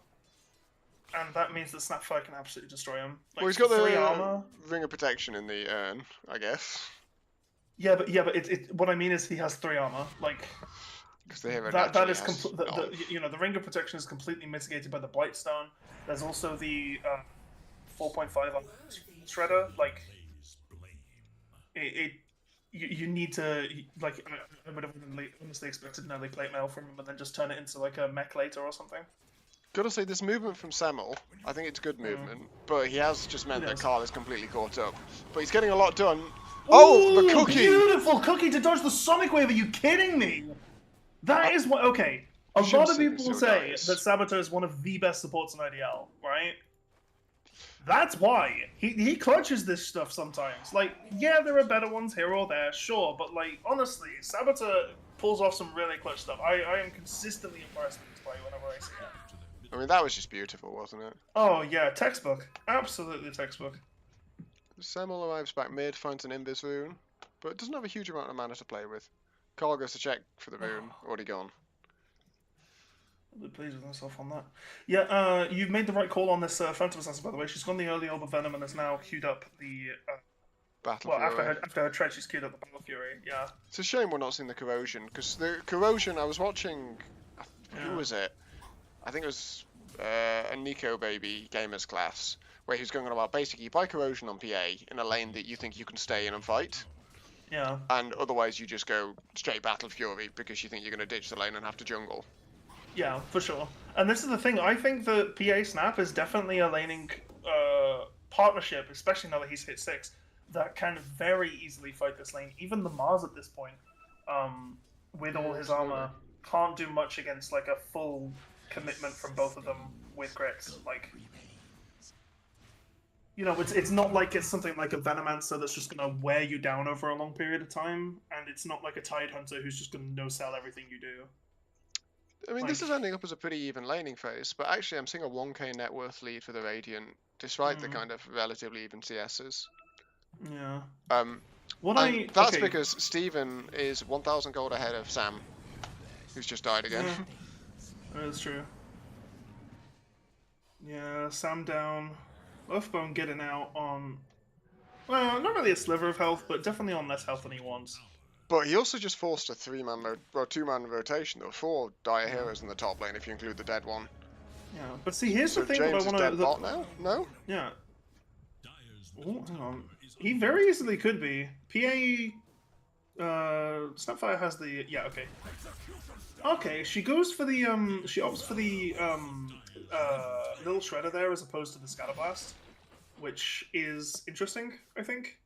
Speaker 2: and that means that Snapfire can absolutely destroy him. Like,
Speaker 1: Well, he's got
Speaker 2: 3
Speaker 1: the
Speaker 2: armor.
Speaker 1: ring of protection in the urn, I guess.
Speaker 2: Yeah, but what I mean is he has 3 armor. Like
Speaker 1: Because the hero
Speaker 2: that
Speaker 1: naturally
Speaker 2: is
Speaker 1: has none.
Speaker 2: the ring of protection is completely mitigated by the Blightstone. There's also the 4.5 on Shredder. Like you need to like. I would have honestly expected an early plate mail from him, and then just turn it into like a mech later or something.
Speaker 1: Gotta say, this movement from Semmel, I think it's good movement, but he has just meant
Speaker 2: It
Speaker 1: that
Speaker 2: is.
Speaker 1: Carl is completely caught up. But he's getting a lot done. Oh, the
Speaker 2: Ooh,
Speaker 1: cookie!
Speaker 2: Beautiful cookie to dodge the Sonic Wave. Are you kidding me? That is what. Okay, a
Speaker 1: You shouldn't
Speaker 2: lot of
Speaker 1: see this
Speaker 2: people
Speaker 1: so
Speaker 2: say
Speaker 1: nice.
Speaker 2: that Saboteur is one of the best supports in IDL, right? That's why he clutches this stuff sometimes. Like, yeah, there are better ones here or there, sure, but like honestly, Saboteur pulls off some really clutch stuff. I am consistently impressed with this play whenever I see it.
Speaker 1: I mean, that was just beautiful, wasn't it?
Speaker 2: Oh yeah, textbook, absolutely textbook.
Speaker 1: Semmel arrives back mid, finds an Invis rune, but doesn't have a huge amount of mana to play with. Carl goes to check for the rune, already gone.
Speaker 2: I'll be pleased with myself on that. Yeah, you've made the right call on this Phantom Assassin, by the way. She's gone the early Orb of Venom and has now queued up the.
Speaker 1: Battle
Speaker 2: Well,
Speaker 1: Fury.
Speaker 2: after her tread, she's queued up the Battle Fury. Yeah.
Speaker 1: It's a shame we're not seeing the Corrosion, because the Corrosion, I was watching. Who was it? I think it was a Nico Baby Gamers class, where he was going on about basically you buy Corrosion on PA in a lane that you think you can stay in and fight,
Speaker 2: Yeah.
Speaker 1: and otherwise you just go straight Battle Fury because you think you're going to ditch the lane and have to jungle.
Speaker 2: Yeah, for sure. And this is the thing. I think the PA Snap is definitely a laning partnership, especially now that he's hit 6, that can very easily fight this lane. Even the Mars at this point, with all his armor, can't do much against like a full commitment from both of them with crits. Like, you know, it's not like it's something like a Venomancer that's just gonna wear you down over a long period of time, and it's not like a Tide Hunter who's just gonna no-sell everything you do.
Speaker 1: I mean, this is ending up as a pretty even laning phase, but actually I'm seeing a 1k net worth lead for the Radiant, despite the kind of relatively even CSs.
Speaker 2: Yeah.
Speaker 1: That's because Steven is 1,000 gold ahead of Sam, who's just died again.
Speaker 2: Yeah, that's true. Yeah, Sam down. Earthbone getting out on, well, not really a sliver of health, but definitely on less health than he wants.
Speaker 1: But he also just forced a 2-man rotation. There were 4 dire heroes in the top lane if you include the dead one.
Speaker 2: Yeah, but see, here's
Speaker 1: So
Speaker 2: the thing
Speaker 1: James
Speaker 2: that I
Speaker 1: is
Speaker 2: want
Speaker 1: dead bot now? No?
Speaker 2: Yeah. Oh, hang on. He very easily could be. Snapfire has the, yeah, okay. Okay, she goes for the, she opts for the, little shredder there as opposed to the scatterblast, which is interesting, I think.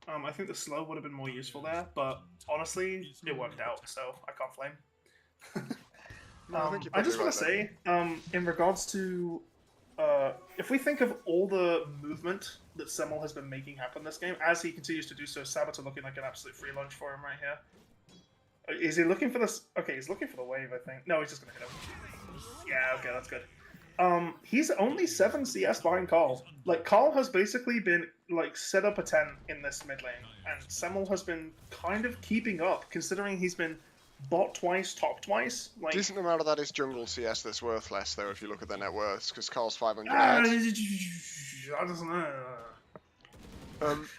Speaker 2: I think the slow would have been more useful there, but honestly, it worked out, so I can't flame.
Speaker 1: No,
Speaker 2: I just want to say, in regards to, if we think of all the movement that Semmel has been making happen this game, as he continues to do so, Saboteur looking like an absolute free lunch for him right here. Is he looking for this? Okay, he's looking for the wave, I think. No, he's just going to hit him. Yeah, okay, that's good. He's only 7 CS behind Carl. Like, Carl has basically been, like, set up a 10 in this mid lane, and Semmel has been kind of keeping up, considering he's been bot twice, top twice. Like,
Speaker 1: decent amount of that is jungle CS that's worth less, though, if you look at their net worths, because Carl's 500
Speaker 2: I
Speaker 1: head.
Speaker 2: don't know.
Speaker 1: Um,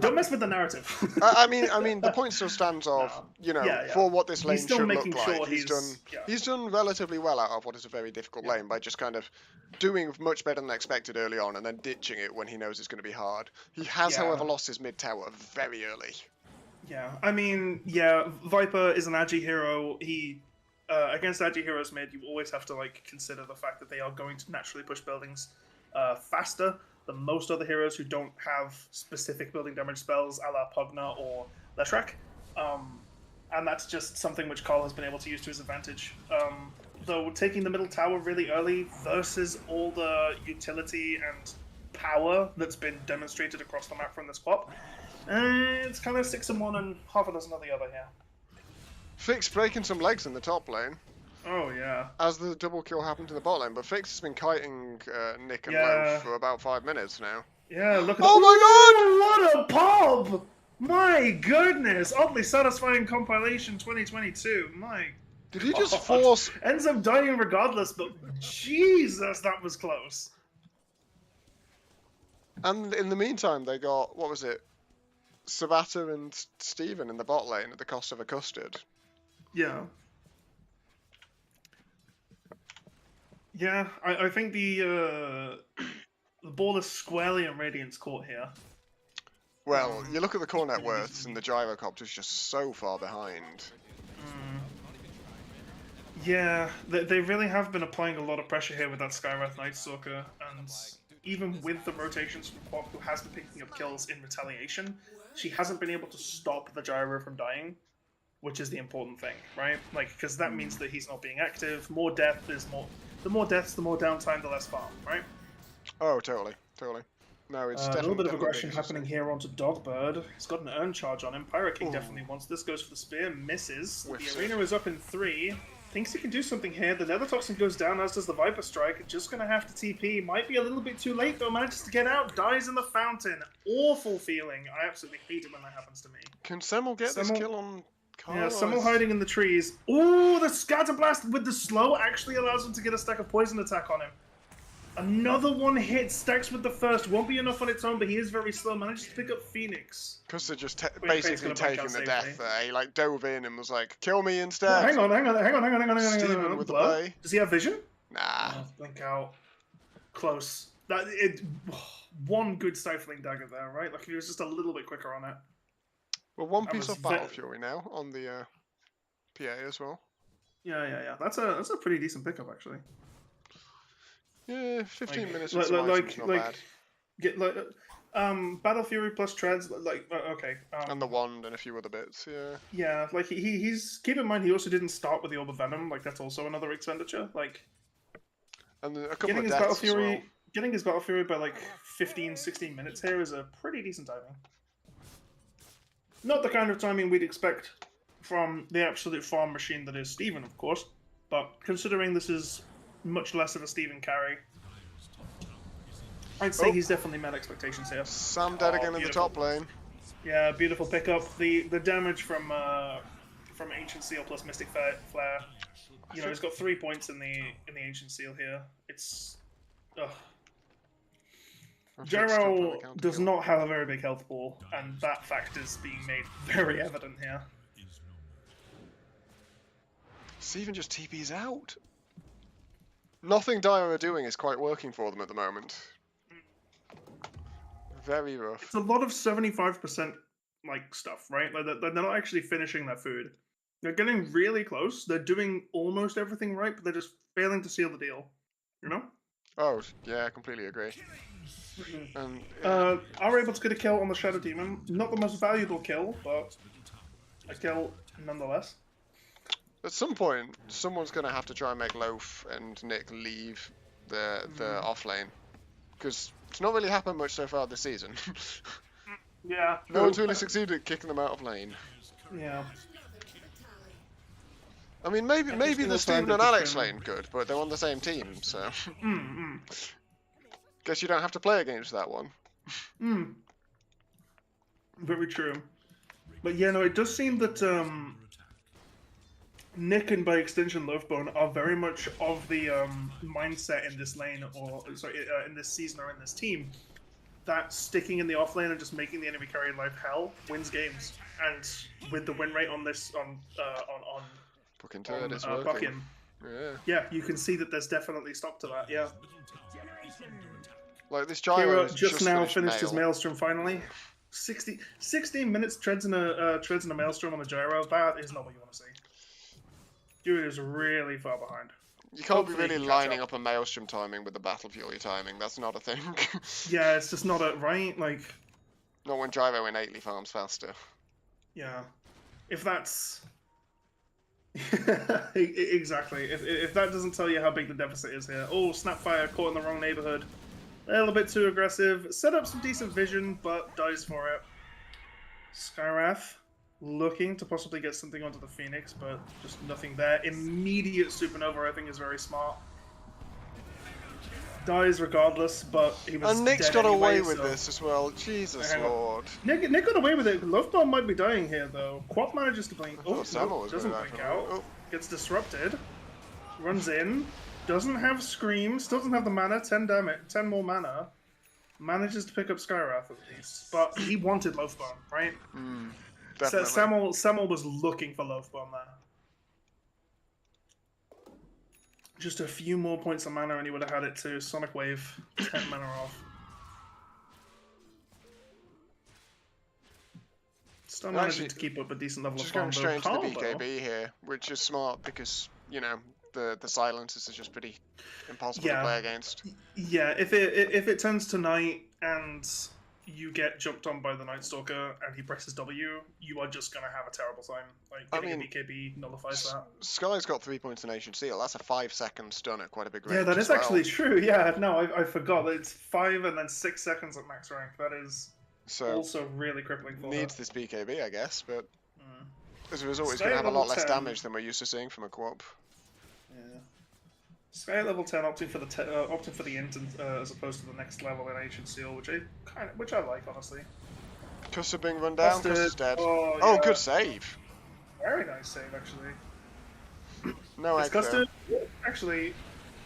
Speaker 2: Don't mess with the narrative.
Speaker 1: I mean, the point still stands of, you know, for what this lane
Speaker 2: still
Speaker 1: should
Speaker 2: making
Speaker 1: look
Speaker 2: sure
Speaker 1: like, he's done relatively well out of what is a very difficult lane by just kind of doing much better than expected early on and then ditching it when he knows it's going to be hard. He has, however, lost his mid tower very early.
Speaker 2: Yeah, I mean, yeah, Viper is an agi hero. He against agi heroes mid, you always have to like consider the fact that they are going to naturally push buildings faster than most other heroes who don't have specific building damage spells, a la Pugna or Leshrac. And that's just something which Carl has been able to use to his advantage. Though taking the middle tower really early versus all the utility and power that's been demonstrated across the map from this swap, it's kind of 6-1 and half a dozen of the other here.
Speaker 1: Fix breaking some legs in the top lane.
Speaker 2: Oh, yeah.
Speaker 1: As the double kill happened in the bot lane, but Fix has been kiting Nick and Loaf for about 5 minutes now.
Speaker 2: Yeah, look at
Speaker 1: Oh
Speaker 2: my god! What a pub! My goodness! Oddly satisfying compilation 2022. My
Speaker 1: Did he just force...
Speaker 2: Ends up dying regardless, but Jesus, that was close.
Speaker 1: And in the meantime, they got, what was it? Sabata and Steven in the bot lane at the cost of a custard.
Speaker 2: Yeah. Yeah, I think the ball is squarely in Radiant's court here.
Speaker 1: Well, you look at the core net worths, and the gyrocopter's just so far behind.
Speaker 2: Yeah, they really have been applying a lot of pressure here with that Skywrath Night Stalker, and even with the rotations from Quap, who has been picking up kills in retaliation, she hasn't been able to stop the gyro from dying, which is the important thing, right? Like, because that means that he's not being active. More death is more. The more deaths, the more downtime, the less farm, right?
Speaker 1: Oh, totally. No, it's
Speaker 2: A
Speaker 1: definitely
Speaker 2: little bit of
Speaker 1: definitely
Speaker 2: aggression
Speaker 1: big
Speaker 2: happening
Speaker 1: system.
Speaker 2: here onto Dogbird. He's got an Urn Charge on him. Pyro King
Speaker 1: Ooh.
Speaker 2: definitely wants this. Goes for the spear, misses.
Speaker 1: Whiffs
Speaker 2: The
Speaker 1: it.
Speaker 2: arena is up in 3. Thinks he can do something here. The Nether Toxin goes down, as does the Viper Strike. Just gonna have to TP. Might be a little bit too late though. Manages to get out. Dies in the fountain. Awful feeling. I absolutely hate it when that happens to me.
Speaker 1: Can Semmel get this
Speaker 2: Semmel-
Speaker 1: kill on Carl?
Speaker 2: Yeah, Semmel hiding in the trees. Ooh, the Scatter Blast with the slow actually allows him to get a stack of poison attack on him. Another one hit, stacks with the first. Won't be enough on its own, but he is very slow. Manages to pick up Phoenix.
Speaker 1: Because they're just
Speaker 2: Fate's
Speaker 1: basically
Speaker 2: gonna back
Speaker 1: taking
Speaker 2: out
Speaker 1: the
Speaker 2: safely.
Speaker 1: death there. He like dove in and was like, kill me instead.
Speaker 2: Oh, hang on.
Speaker 1: Steven with the
Speaker 2: Blur?
Speaker 1: play.
Speaker 2: Does he have vision?
Speaker 1: Nah.
Speaker 2: Oh, blink out. Close. One good stifling dagger there, right? Like if he was just a little bit quicker on it.
Speaker 1: Well, one
Speaker 2: That
Speaker 1: piece
Speaker 2: was
Speaker 1: of Battle Fury now on the PA as well.
Speaker 2: Yeah. That's a pretty decent pickup actually.
Speaker 1: Yeah, 15
Speaker 2: Like-
Speaker 1: minutes
Speaker 2: like-
Speaker 1: with some
Speaker 2: like-
Speaker 1: items, not
Speaker 2: like-
Speaker 1: bad.
Speaker 2: Get like Battle Fury plus treads, like okay.
Speaker 1: And the wand and a few other bits, yeah.
Speaker 2: Yeah, like he's keep in mind he also didn't start with the Orb of Venom, like that's also another expenditure. Like
Speaker 1: And a couple
Speaker 2: getting
Speaker 1: of
Speaker 2: his
Speaker 1: deaths
Speaker 2: Battle
Speaker 1: as
Speaker 2: Fury
Speaker 1: well.
Speaker 2: getting his Battle Fury by like 15, 16 minutes here is a pretty decent timing. Not the kind of timing we'd expect from the absolute farm machine that is Steven, of course, but considering this is much less of a Steven carry, I'd say he's definitely met expectations here.
Speaker 1: Sam dead again in the
Speaker 2: beautiful.
Speaker 1: top lane.
Speaker 2: Yeah, beautiful pickup. The damage from Ancient Seal plus Mystic Flare. You know, he's got 3 points in the Ancient Seal here. It's Gyro does not have a very big health pool, and that fact is being made very evident here.
Speaker 1: Steven just TP's out. Nothing Dire are doing is quite working for them at the moment. Very rough.
Speaker 2: It's a lot of 75% like stuff, right? Like they're not actually finishing their food. They're getting really close. They're doing almost everything right, but they're just failing to seal the deal. You know?
Speaker 1: Oh, yeah, I completely agree. And
Speaker 2: Are able to get a kill on the Shadow Demon. Not the most valuable kill, but a kill nonetheless.
Speaker 1: at some point, someone's going to have to try and make Loaf and Nick leave the off lane. Because it's not really happened much so far this season.
Speaker 2: Yeah.
Speaker 1: No one's really succeeded at kicking them out of lane.
Speaker 2: Yeah.
Speaker 1: I mean, maybe
Speaker 2: just
Speaker 1: the
Speaker 2: gonna
Speaker 1: Steven
Speaker 2: find
Speaker 1: and
Speaker 2: a
Speaker 1: Alex
Speaker 2: different-
Speaker 1: lane could, but they're on the same team, so
Speaker 2: Mm.
Speaker 1: guess you don't have to play against that one.
Speaker 2: Very true. But yeah, no, it does seem that Nick and by extension Loafbone are very much of the mindset in this lane, or sorry, in this season or in this team, that sticking in the off lane and just making the enemy carry life hell wins games. And with the win rate on this on
Speaker 1: Puckin turd is working.
Speaker 2: Puckin,
Speaker 1: Yeah.
Speaker 2: you can see that there's definitely stop to that. Yeah.
Speaker 1: Like this gyro
Speaker 2: Hero
Speaker 1: has
Speaker 2: just now finished his
Speaker 1: Mael.
Speaker 2: Maelstrom finally. 16 minutes treads in a Maelstrom on the gyro. That is not what you want to see. Dude is really far behind.
Speaker 1: You can't
Speaker 2: Hopefully
Speaker 1: be
Speaker 2: he
Speaker 1: really
Speaker 2: can catch
Speaker 1: lining
Speaker 2: up.
Speaker 1: up a Maelstrom timing with the Battle Fury timing. That's not a thing.
Speaker 2: Yeah, it's just not a right. Like,
Speaker 1: Not when gyro innately farms faster.
Speaker 2: yeah, if that's exactly if that doesn't tell you how big the deficit is here. Oh, Snapfire caught in the wrong neighborhood. A little bit too aggressive. Set up some decent vision, but dies for it. Skywrath looking to possibly get something onto the Phoenix, but just nothing there. Immediate Supernova, I think, is very smart. Dies regardless, but he was
Speaker 1: And Nick's
Speaker 2: dead
Speaker 1: got
Speaker 2: anyway,
Speaker 1: away with
Speaker 2: so-
Speaker 1: this as well. Jesus
Speaker 2: Hang on.
Speaker 1: Lord.
Speaker 2: Nick got away with it. Lovebomb might be dying here, though. Quap manages to blink.
Speaker 1: I
Speaker 2: Oh,
Speaker 1: thought Samuel
Speaker 2: nope,
Speaker 1: was
Speaker 2: doesn't
Speaker 1: gonna die
Speaker 2: blink
Speaker 1: for
Speaker 2: out.
Speaker 1: that. Oh.
Speaker 2: Gets disrupted. Runs in. Doesn't have Scream. Still doesn't have the mana. 10 damage. 10 more mana. Manages to pick up Skywrath at least. But he wanted Loafbomb, right? So
Speaker 1: Definitely.
Speaker 2: Samuel was looking for Loafbomb there. Just a few more points of mana and he would have had it too. Sonic Wave. 10 mana off. Still
Speaker 1: Well,
Speaker 2: managing
Speaker 1: actually,
Speaker 2: to keep up a decent level of
Speaker 1: just
Speaker 2: farm.
Speaker 1: going straight into the
Speaker 2: Carl, though,
Speaker 1: BKB here, which is smart because, you know, the silences are just pretty impossible to play against.
Speaker 2: Yeah, if it turns to night and you get jumped on by the Night Stalker and he presses W, you are just gonna have a terrible time. Like getting a BKB nullifies that.
Speaker 1: Sky's got 3 points in Ancient Seal. That's a 5-second stun at quite a big range.
Speaker 2: Yeah, that
Speaker 1: as
Speaker 2: is
Speaker 1: well.
Speaker 2: actually true. Yeah, no, I forgot that it's 5 and then 6 seconds at max rank. That is also really crippling for
Speaker 1: needs
Speaker 2: her.
Speaker 1: this BKB, I guess, but as a result, he's
Speaker 2: Stay
Speaker 1: going to
Speaker 2: at
Speaker 1: have a lot
Speaker 2: level
Speaker 1: less
Speaker 2: 10.
Speaker 1: damage than we're used to seeing from a co-op.
Speaker 2: Yeah. Sky at level 10, opting for the int as opposed to the next level in Ancient Seal, which I like, honestly.
Speaker 1: Custard being run down. Custard's dead.
Speaker 2: Oh,
Speaker 1: Oh,
Speaker 2: yeah.
Speaker 1: good save.
Speaker 2: Very nice save, actually.
Speaker 1: No egg,
Speaker 2: Custard, actually,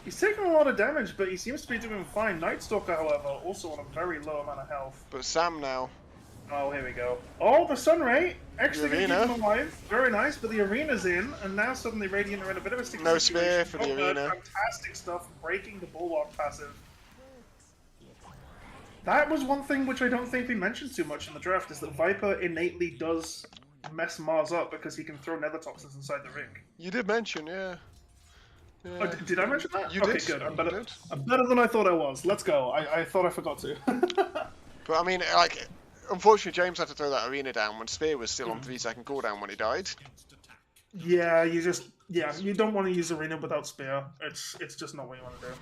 Speaker 2: he's taking a lot of damage, but he seems to be doing fine. Night Stalker, however, also on a very low amount of health.
Speaker 1: But Sam now.
Speaker 2: Oh, here we go. Oh, the Sunray! Actually
Speaker 1: The
Speaker 2: going to
Speaker 1: arena.
Speaker 2: keep him alive. Very nice, but the arena's in, and now suddenly Radiant are in a bit of a sticky
Speaker 1: No
Speaker 2: situation.
Speaker 1: spear for the arena.
Speaker 2: Fantastic stuff, breaking the Bulwark passive. That was one thing which I don't think we mentioned too much in the draft, is that Viper innately does mess Mars up because he can throw nether toxins inside the ring.
Speaker 1: You did mention, yeah.
Speaker 2: Oh, did I mention that?
Speaker 1: You
Speaker 2: okay,
Speaker 1: did.
Speaker 2: good. I'm
Speaker 1: You did.
Speaker 2: better than I thought I was. Let's go. I thought I forgot to.
Speaker 1: But I mean, like, unfortunately, James had to throw that arena down when Spear was still on 3-second cooldown when he died.
Speaker 2: Yeah, you don't want to use arena without spear. It's just not what you want to do.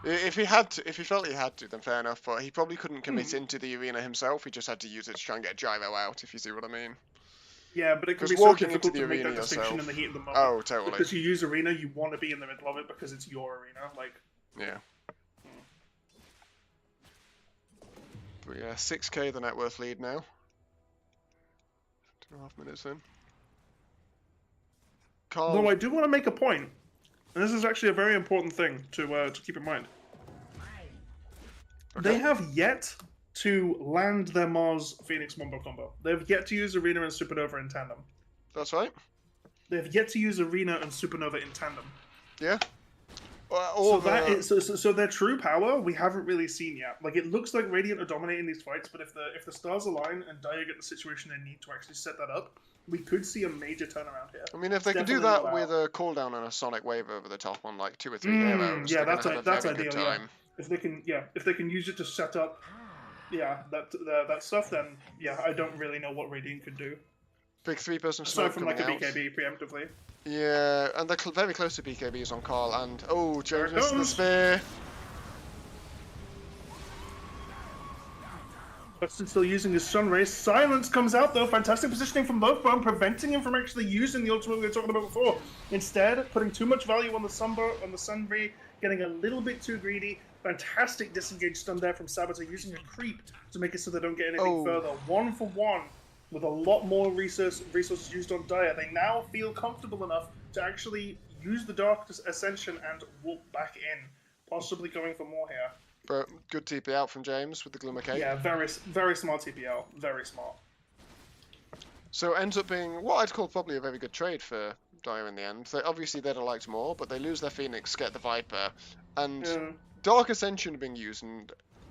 Speaker 1: If he had to, if he felt he had to, then fair enough. But he probably couldn't commit into the arena himself. He just had to use it to try and get gyro out. If you see what I mean.
Speaker 2: Yeah, but it can be
Speaker 1: Because
Speaker 2: so
Speaker 1: walking into
Speaker 2: difficult
Speaker 1: the
Speaker 2: to make
Speaker 1: arena
Speaker 2: that distinction in
Speaker 1: yourself.
Speaker 2: the heat of the moment.
Speaker 1: Oh, totally.
Speaker 2: Because you use arena, you want to be in the middle of it because it's your arena. Like.
Speaker 1: Yeah. But yeah, 6k the net worth lead now. 2.5 minutes in. Carl.
Speaker 2: Though I do want to make a point, and this is actually a very important thing to keep in mind.
Speaker 1: Okay.
Speaker 2: They have yet to land their Mars Phoenix Wombo combo. They have yet to use Arena and Supernova in tandem.
Speaker 1: That's right.
Speaker 2: They have yet to use Arena and Supernova in tandem.
Speaker 1: Yeah.
Speaker 2: So their true power we haven't really seen yet. Like it looks like Radiant are dominating these fights, but if the stars align and Dire get the situation they need to actually set that up, we could see a major turnaround here.
Speaker 1: I mean, if they can do that with a cooldown and a Sonic Wave over the top on like 2 or 3 heroes,
Speaker 2: yeah,
Speaker 1: they're
Speaker 2: that's
Speaker 1: gonna have a very
Speaker 2: ideal.
Speaker 1: good time.
Speaker 2: Yeah. If they can use it to set up, that stuff, then yeah, I don't really know what Radiant could do.
Speaker 1: Big 3-person
Speaker 2: Aside
Speaker 1: smoke
Speaker 2: from like a
Speaker 1: coming out.
Speaker 2: BKB preemptively.
Speaker 1: Yeah, and they're very close to BKBs on Carl, and oh, James missed the
Speaker 2: comes.
Speaker 1: spear.
Speaker 2: Buxton still using his Sun Ray. Silence comes out though. Fantastic positioning from Loafbone, preventing him from actually using the ultimate we were talking about before. Instead, putting too much value on the Sun Ray, getting a little bit too greedy. Fantastic disengage stun there from Saboteur, using a creep to make it so they don't get anything further. 1 for 1. With a lot more resources used on Dire, they now feel comfortable enough to actually use the Dark Ascension and whoop back in, possibly going for more here.
Speaker 1: But good TP out from James with the Glimmer Cape.
Speaker 2: Yeah, very smart TPL, very smart.
Speaker 1: So it ends up being what I'd call probably a very good trade for Dire in the end. Obviously they'd have liked more, but they lose their Phoenix, get the Viper, and Dark Ascension being used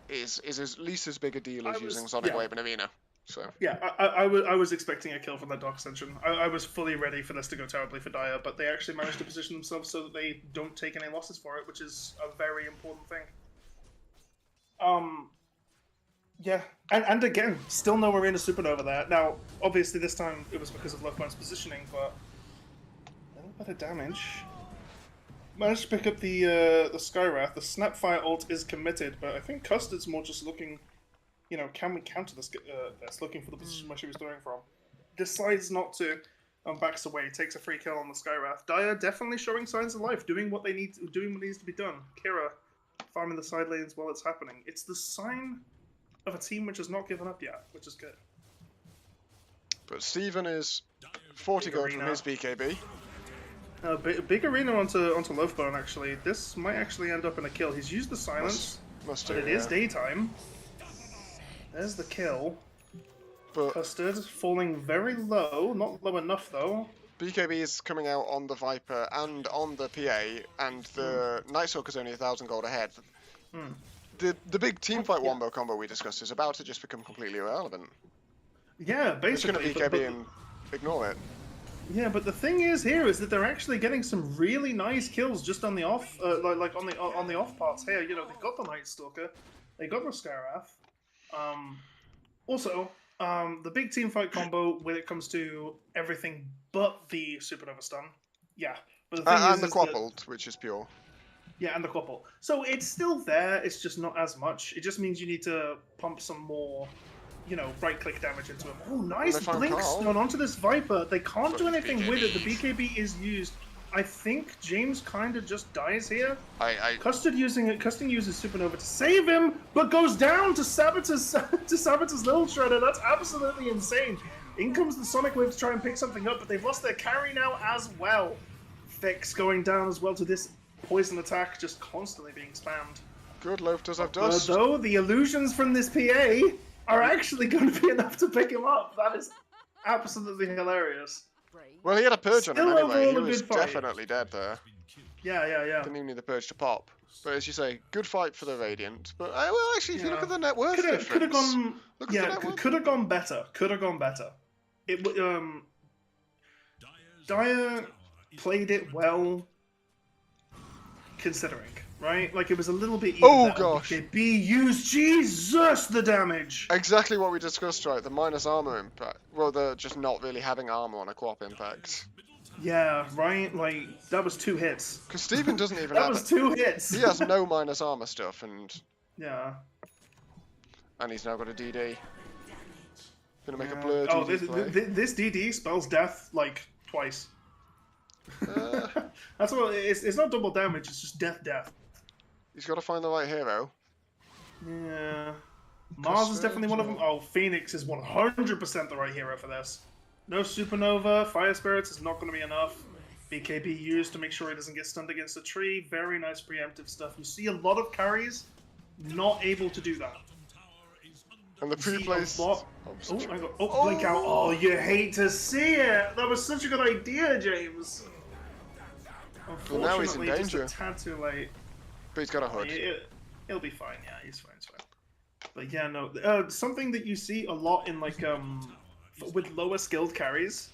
Speaker 1: is at least as big a deal as using Sonic Wave in Arena. So
Speaker 2: yeah, I was expecting a kill from that Dark Ascension. I was fully ready for this to go terribly for Dire, but they actually managed to position themselves so that they don't take any losses for it, which is a very important thing. Yeah, and again, still no Arena Supernova there. Now, obviously this time it was because of Loafbone's positioning, but a little bit of damage. Managed to pick up the Skywrath. The Snapfire ult is committed, but I think Custard's more just looking, you know, can we counter this? Looking for the position where she was throwing from. Decides not to, and backs away. Takes a free kill on the Skywrath. Dire definitely showing signs of life, doing what needs to be done. Kira farming the side lanes while it's happening. It's the sign of a team which has not given up yet, which is good.
Speaker 1: But Steven is 40 gold from his BKB.
Speaker 2: Big arena onto Loafbone actually. This might actually end up in a kill. He's used the silence,
Speaker 1: Must
Speaker 2: but
Speaker 1: do,
Speaker 2: it is daytime. There's the kill.
Speaker 1: But
Speaker 2: Custard falling very low, not low enough though.
Speaker 1: BKB is coming out on the Viper and on the PA, and the Night Stalker's only 1,000 gold ahead. The big teamfight wombo combo we discussed is about to just become completely irrelevant.
Speaker 2: Yeah,
Speaker 1: It's going
Speaker 2: basically.
Speaker 1: to BKB and ignore it.
Speaker 2: Yeah, but the thing is here is that they're actually getting some really nice kills just on the off, like on the off parts here. You know, they got the Night Stalker, they got the Skyrath. Also, the big team fight combo when it comes to everything but the Supernova stun. Yeah, but the thing
Speaker 1: And the
Speaker 2: is
Speaker 1: Quappled, which is pure.
Speaker 2: yeah, and the couple. So it's still there. It's just not as much. It just means you need to pump some more, you know, right-click damage into him. Oh, nice
Speaker 1: they found
Speaker 2: blink
Speaker 1: Carl.
Speaker 2: stun onto this Viper. They can't do
Speaker 1: But
Speaker 2: anything with it. The
Speaker 1: BKBs.
Speaker 2: BKB is used. I think James kind of just dies here.
Speaker 1: I
Speaker 2: Custard uses Supernova to save him, but goes down to Saboteur's little shredder. That's absolutely insane. In comes the Sonic Wave to try and pick something up, but they've lost their carry now as well. Fix going down as well to this poison attack just constantly being spammed.
Speaker 1: Good, Loaf does have dust.
Speaker 2: Though the illusions from this PA are actually going to be enough to pick him up. That is absolutely hilarious.
Speaker 1: Well, he had a purge on him
Speaker 2: Still
Speaker 1: anyway. He
Speaker 2: overall a
Speaker 1: was
Speaker 2: good fight.
Speaker 1: definitely dead there.
Speaker 2: Yeah.
Speaker 1: Didn't even need the purge to pop. But as you say, good fight for the Radiant. But well, actually, if you look at the net worth difference,
Speaker 2: Could have gone.
Speaker 1: look at the
Speaker 2: Yeah,
Speaker 1: net worth.
Speaker 2: could have gone better. Could have gone better. It Dyer played it well, considering, right? Like it was a little bit.
Speaker 1: Oh gosh!
Speaker 2: B used Jesus the damage.
Speaker 1: Exactly what we discussed, right? The minus armor impact. Well, the just not really having armor on a Quap impact.
Speaker 2: Yeah, right. Like that was 2 hits.
Speaker 1: Because Steven doesn't even
Speaker 2: That
Speaker 1: have
Speaker 2: was
Speaker 1: it.
Speaker 2: 2 hits.
Speaker 1: He has no minus armor stuff, and
Speaker 2: Yeah.
Speaker 1: he's now got a DD. Gonna make a
Speaker 2: Yeah.
Speaker 1: blur
Speaker 2: Oh,
Speaker 1: DD play.
Speaker 2: this DD spells death like twice. That's what it's not double damage. It's just death.
Speaker 1: He's got to find the right hero.
Speaker 2: Yeah. Mars is definitely one of them. Oh, Phoenix is 100% the right hero for this. No Supernova, Fire Spirits is not going to be enough. BKB used to make sure he doesn't get stunned against a tree. Very nice preemptive stuff. You see a lot of carries not able to do that.
Speaker 1: And the
Speaker 2: You see
Speaker 1: pre-plays.
Speaker 2: a lot- Oh, blink out. Oh, you hate to see it. That was such a good idea, James.
Speaker 1: Well, now he's in
Speaker 2: Unfortunately,
Speaker 1: danger.
Speaker 2: just a tad too late.
Speaker 1: But he's got a hood.
Speaker 2: He'll be fine. Yeah, he's fine. But yeah, no. Something that you see a lot in like with lower skilled carries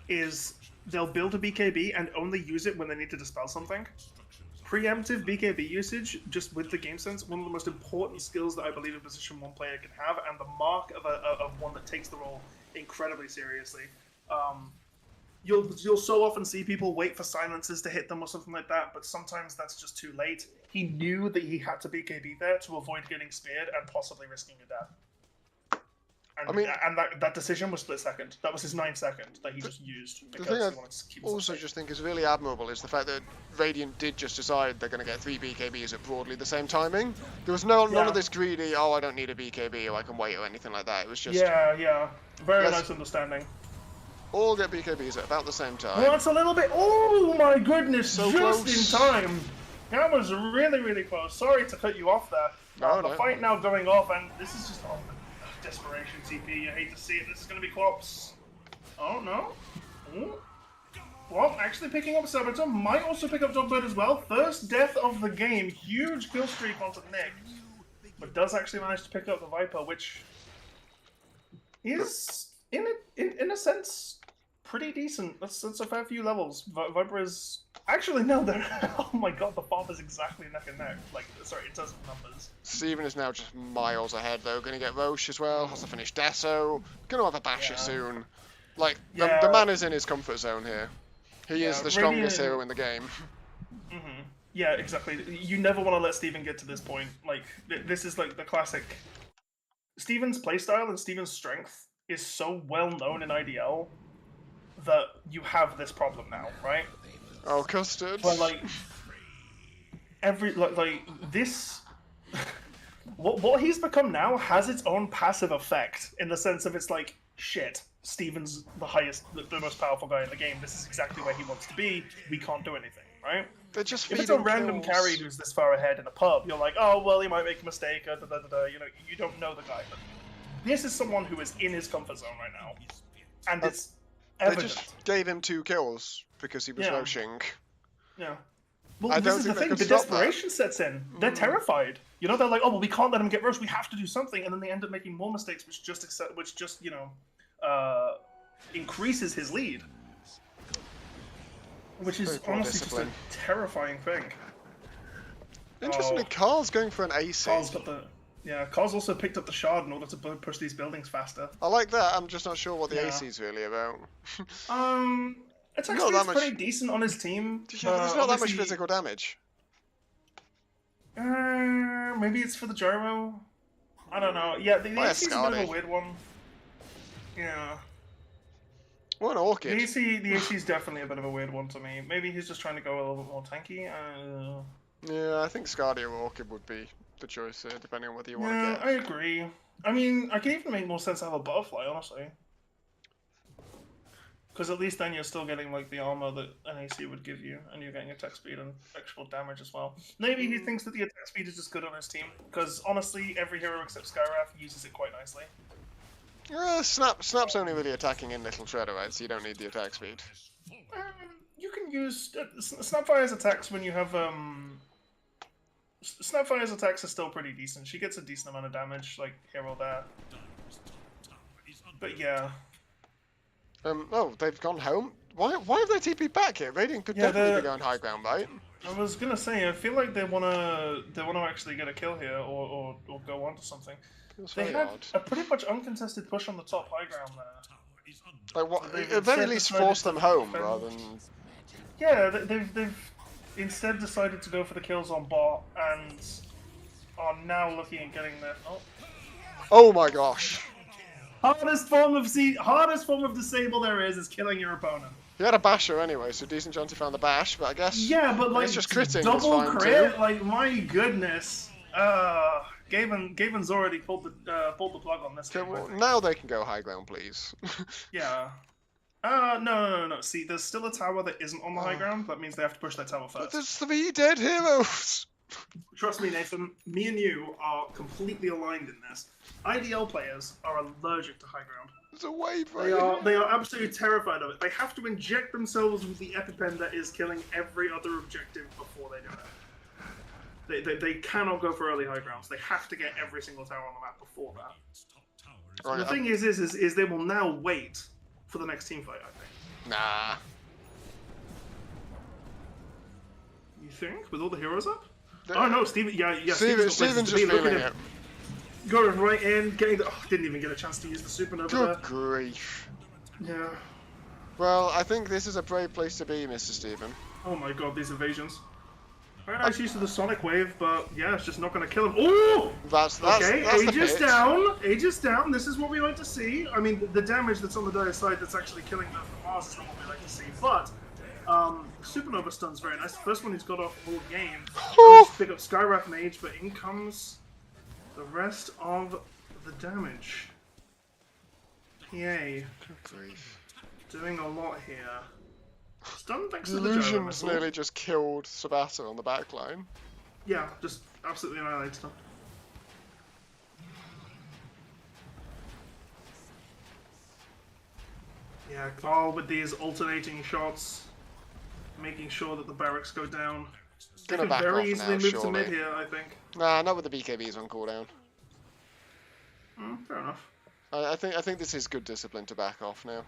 Speaker 2: is they'll build a BKB and only use it when they need to dispel something. Preemptive BKB usage, just with the game sense, one of the most important skills that I believe a position 1 player can have, and the mark of one that takes the role incredibly seriously. You'll so often see people wait for silences to hit them or something like that, but sometimes that's just too late. He knew that he had to BKB there to avoid getting speared and possibly risking a death. And that decision was split second. That was his 9 second that he just used because
Speaker 1: The thing
Speaker 2: he wanted to keep
Speaker 1: I also just think is really admirable is the fact that Radiant did just decide they're going to get 3 BKBs at broadly the same timing. There was none of this greedy, oh, I don't need a BKB or I can wait or anything like that. It was just
Speaker 2: very
Speaker 1: let's-
Speaker 2: nice understanding.
Speaker 1: all get BKBs at about the same time.
Speaker 2: Well, that's a little bit. Oh my goodness!
Speaker 1: So
Speaker 2: just
Speaker 1: close.
Speaker 2: in time. That was really close. Sorry to cut you off there.
Speaker 1: No,
Speaker 2: The
Speaker 1: no.
Speaker 2: fight now going off, and this is just desperation TP. You hate to see it. This is going to be Corpse. Oh no. Ooh. Well, actually picking up Saboteur might also pick up Dogbird as well. First death of the game. Huge kill streak onto Nick, but does actually manage to pick up the Viper, which is in a sense pretty decent. That's a fair few levels. Viper is actually no. They're oh my god, the farm is exactly neck and neck. Like sorry, in terms of numbers.
Speaker 1: Steven is now just miles ahead though. Going to get Roche as well. Has to finish Deso. Going to have a Basher soon. Like the man is in his comfort zone here. He is the strongest hero in the game.
Speaker 2: Mm-hmm. Yeah, exactly. You never want to let Steven get to this point. Like this is like the classic. Steven's playstyle and Steven's strength is so well known in IDL that you have this problem now, right?
Speaker 1: Oh, Custard.
Speaker 2: But like this, what he's become now has its own passive effect in the sense of it's like shit. Steven's the most powerful guy in the game. This is exactly where he wants to be. We can't do anything, right?
Speaker 1: They're just
Speaker 2: If it's a random carry who's this far ahead in a pub, you're like, oh well, he might make a mistake. You know, you don't know the guy. But this is someone who is in his comfort zone right now, and it's
Speaker 1: They
Speaker 2: evident.
Speaker 1: just gave him 2 kills because he was roaching.
Speaker 2: Yeah. Well,
Speaker 1: I
Speaker 2: this
Speaker 1: don't
Speaker 2: is the
Speaker 1: think they
Speaker 2: thing.
Speaker 1: could
Speaker 2: The
Speaker 1: stop that.
Speaker 2: desperation sets in. They're terrified. You know, they're like, oh well, we can't let him get rushed. We have to do something, and then they end up making more mistakes, which just increases his lead, which is
Speaker 1: Very poor
Speaker 2: honestly
Speaker 1: discipline.
Speaker 2: just a terrifying thing.
Speaker 1: Interestingly,
Speaker 2: Oh.
Speaker 1: Carl's going for an AC.
Speaker 2: Carl's got the Carl's also picked up the shard in order to push these buildings faster.
Speaker 1: I like that. I'm just not sure what the
Speaker 2: Yeah.
Speaker 1: AC is really about.
Speaker 2: Attack
Speaker 1: Not
Speaker 2: speed's
Speaker 1: that much-
Speaker 2: pretty decent on his team.
Speaker 1: Yeah, but there's not that much
Speaker 2: obviously-
Speaker 1: physical damage.
Speaker 2: Maybe it's for the gyro. I don't know. Yeah, the
Speaker 1: Why a
Speaker 2: AC is a bit of a
Speaker 1: Scotty?
Speaker 2: weird one. Yeah.
Speaker 1: What an
Speaker 2: The
Speaker 1: orchid.
Speaker 2: AC is definitely a bit of a weird one to me. Maybe he's just trying to go a little bit more tanky.
Speaker 1: Yeah, I think Scardia or Orchid would be the choice here, depending on whether you want to
Speaker 2: Yeah,
Speaker 1: get.
Speaker 2: I agree. I mean, I can even make more sense to have a butterfly, honestly. Because at least then you're still getting like the armor that an AC would give you, and you're getting attack speed and extra damage as well. Maybe he thinks that the attack speed is just good on his team, because honestly, every hero except Skywrath uses it quite nicely.
Speaker 1: Snap's only really attacking in Little Shredder, right? So you don't need the attack speed.
Speaker 2: You can use Snapfire's attacks when you have Snapfire's attacks are still pretty decent. She gets a decent amount of damage, like here or there. But yeah.
Speaker 1: Oh, they've gone home? Why have they TP'd back here? Radiant could
Speaker 2: Yeah,
Speaker 1: definitely
Speaker 2: they're-
Speaker 1: be going high ground, right?
Speaker 2: I was gonna say, I feel like they wanna actually get a kill here, or go on to something.
Speaker 1: It's
Speaker 2: They
Speaker 1: very
Speaker 2: had
Speaker 1: odd.
Speaker 2: a pretty much uncontested push on the top high ground there.
Speaker 1: Like, what?
Speaker 2: they've
Speaker 1: At the very
Speaker 2: instead
Speaker 1: least,
Speaker 2: decided
Speaker 1: force
Speaker 2: to
Speaker 1: them home
Speaker 2: defend.
Speaker 1: rather than.
Speaker 2: Yeah, they've instead decided to go for the kills on bot and are now looking at getting their
Speaker 1: Oh my gosh!
Speaker 2: hardest form of disable there is killing your opponent.
Speaker 1: He had a basher anyway, so decent chance he found the bash, but I guess.
Speaker 2: Yeah, but like
Speaker 1: it's just critting is
Speaker 2: double
Speaker 1: fine
Speaker 2: crit,
Speaker 1: too.
Speaker 2: like my goodness. Gaven's already pulled the plug on this.
Speaker 1: Okay,
Speaker 2: game, I
Speaker 1: well,
Speaker 2: think.
Speaker 1: now they can go high ground, please.
Speaker 2: Yeah. No. See, there's still a tower that isn't on the high ground. That means they have to push that tower
Speaker 1: But
Speaker 2: first.
Speaker 1: there's 3 dead heroes!
Speaker 2: Trust me, Nathan. Me and you are completely aligned in this. IDL players are allergic to high ground.
Speaker 1: There's a wave right
Speaker 2: They
Speaker 1: here.
Speaker 2: are. They are absolutely terrified of it. They have to inject themselves with the EpiPen that is killing every other objective before they do it. They cannot go for early high grounds. They have to get every single tower on the map before that.
Speaker 1: Right,
Speaker 2: The thing is they will now wait for the next team fight, I think.
Speaker 1: Nah.
Speaker 2: You think? With all the heroes up?
Speaker 1: The-
Speaker 2: Oh no, Steven. Yeah.
Speaker 1: Steven's just feeling it.
Speaker 2: Going right in, getting the. Oh, didn't even get a chance to use the supernova
Speaker 1: Good
Speaker 2: there.
Speaker 1: grief.
Speaker 2: Yeah.
Speaker 1: Well, I think this is a brave place to be, Mr. Steven.
Speaker 2: Oh my god, these evasions. Very nice use of the sonic wave, but yeah, it's just not going to kill him. Ooh!
Speaker 1: That's
Speaker 2: Okay,
Speaker 1: the
Speaker 2: Aegis
Speaker 1: pitch.
Speaker 2: down. Aegis down. This is what we like to see. I mean, the damage that's on the Dire side that's actually killing the Mars is not what we like to see. But supernova stun's very nice. The first one he's got off all game. Managed to pick up Skywrath Mage, but in comes the rest of the damage. PA
Speaker 1: Good grief.
Speaker 2: doing a lot here. Stun thanks to the gyro
Speaker 1: Illusions
Speaker 2: missile.
Speaker 1: nearly just killed Sabata on the back line.
Speaker 2: Yeah, just absolutely annihilates them. Yeah, Carl with these alternating shots, making sure that the barracks go down. They
Speaker 1: Gonna
Speaker 2: could
Speaker 1: back
Speaker 2: very
Speaker 1: off
Speaker 2: easily
Speaker 1: now,
Speaker 2: move to
Speaker 1: surely.
Speaker 2: mid here, I think.
Speaker 1: Nah, not with the BKBs on cooldown.
Speaker 2: Fair enough.
Speaker 1: I think this is good discipline to back off now.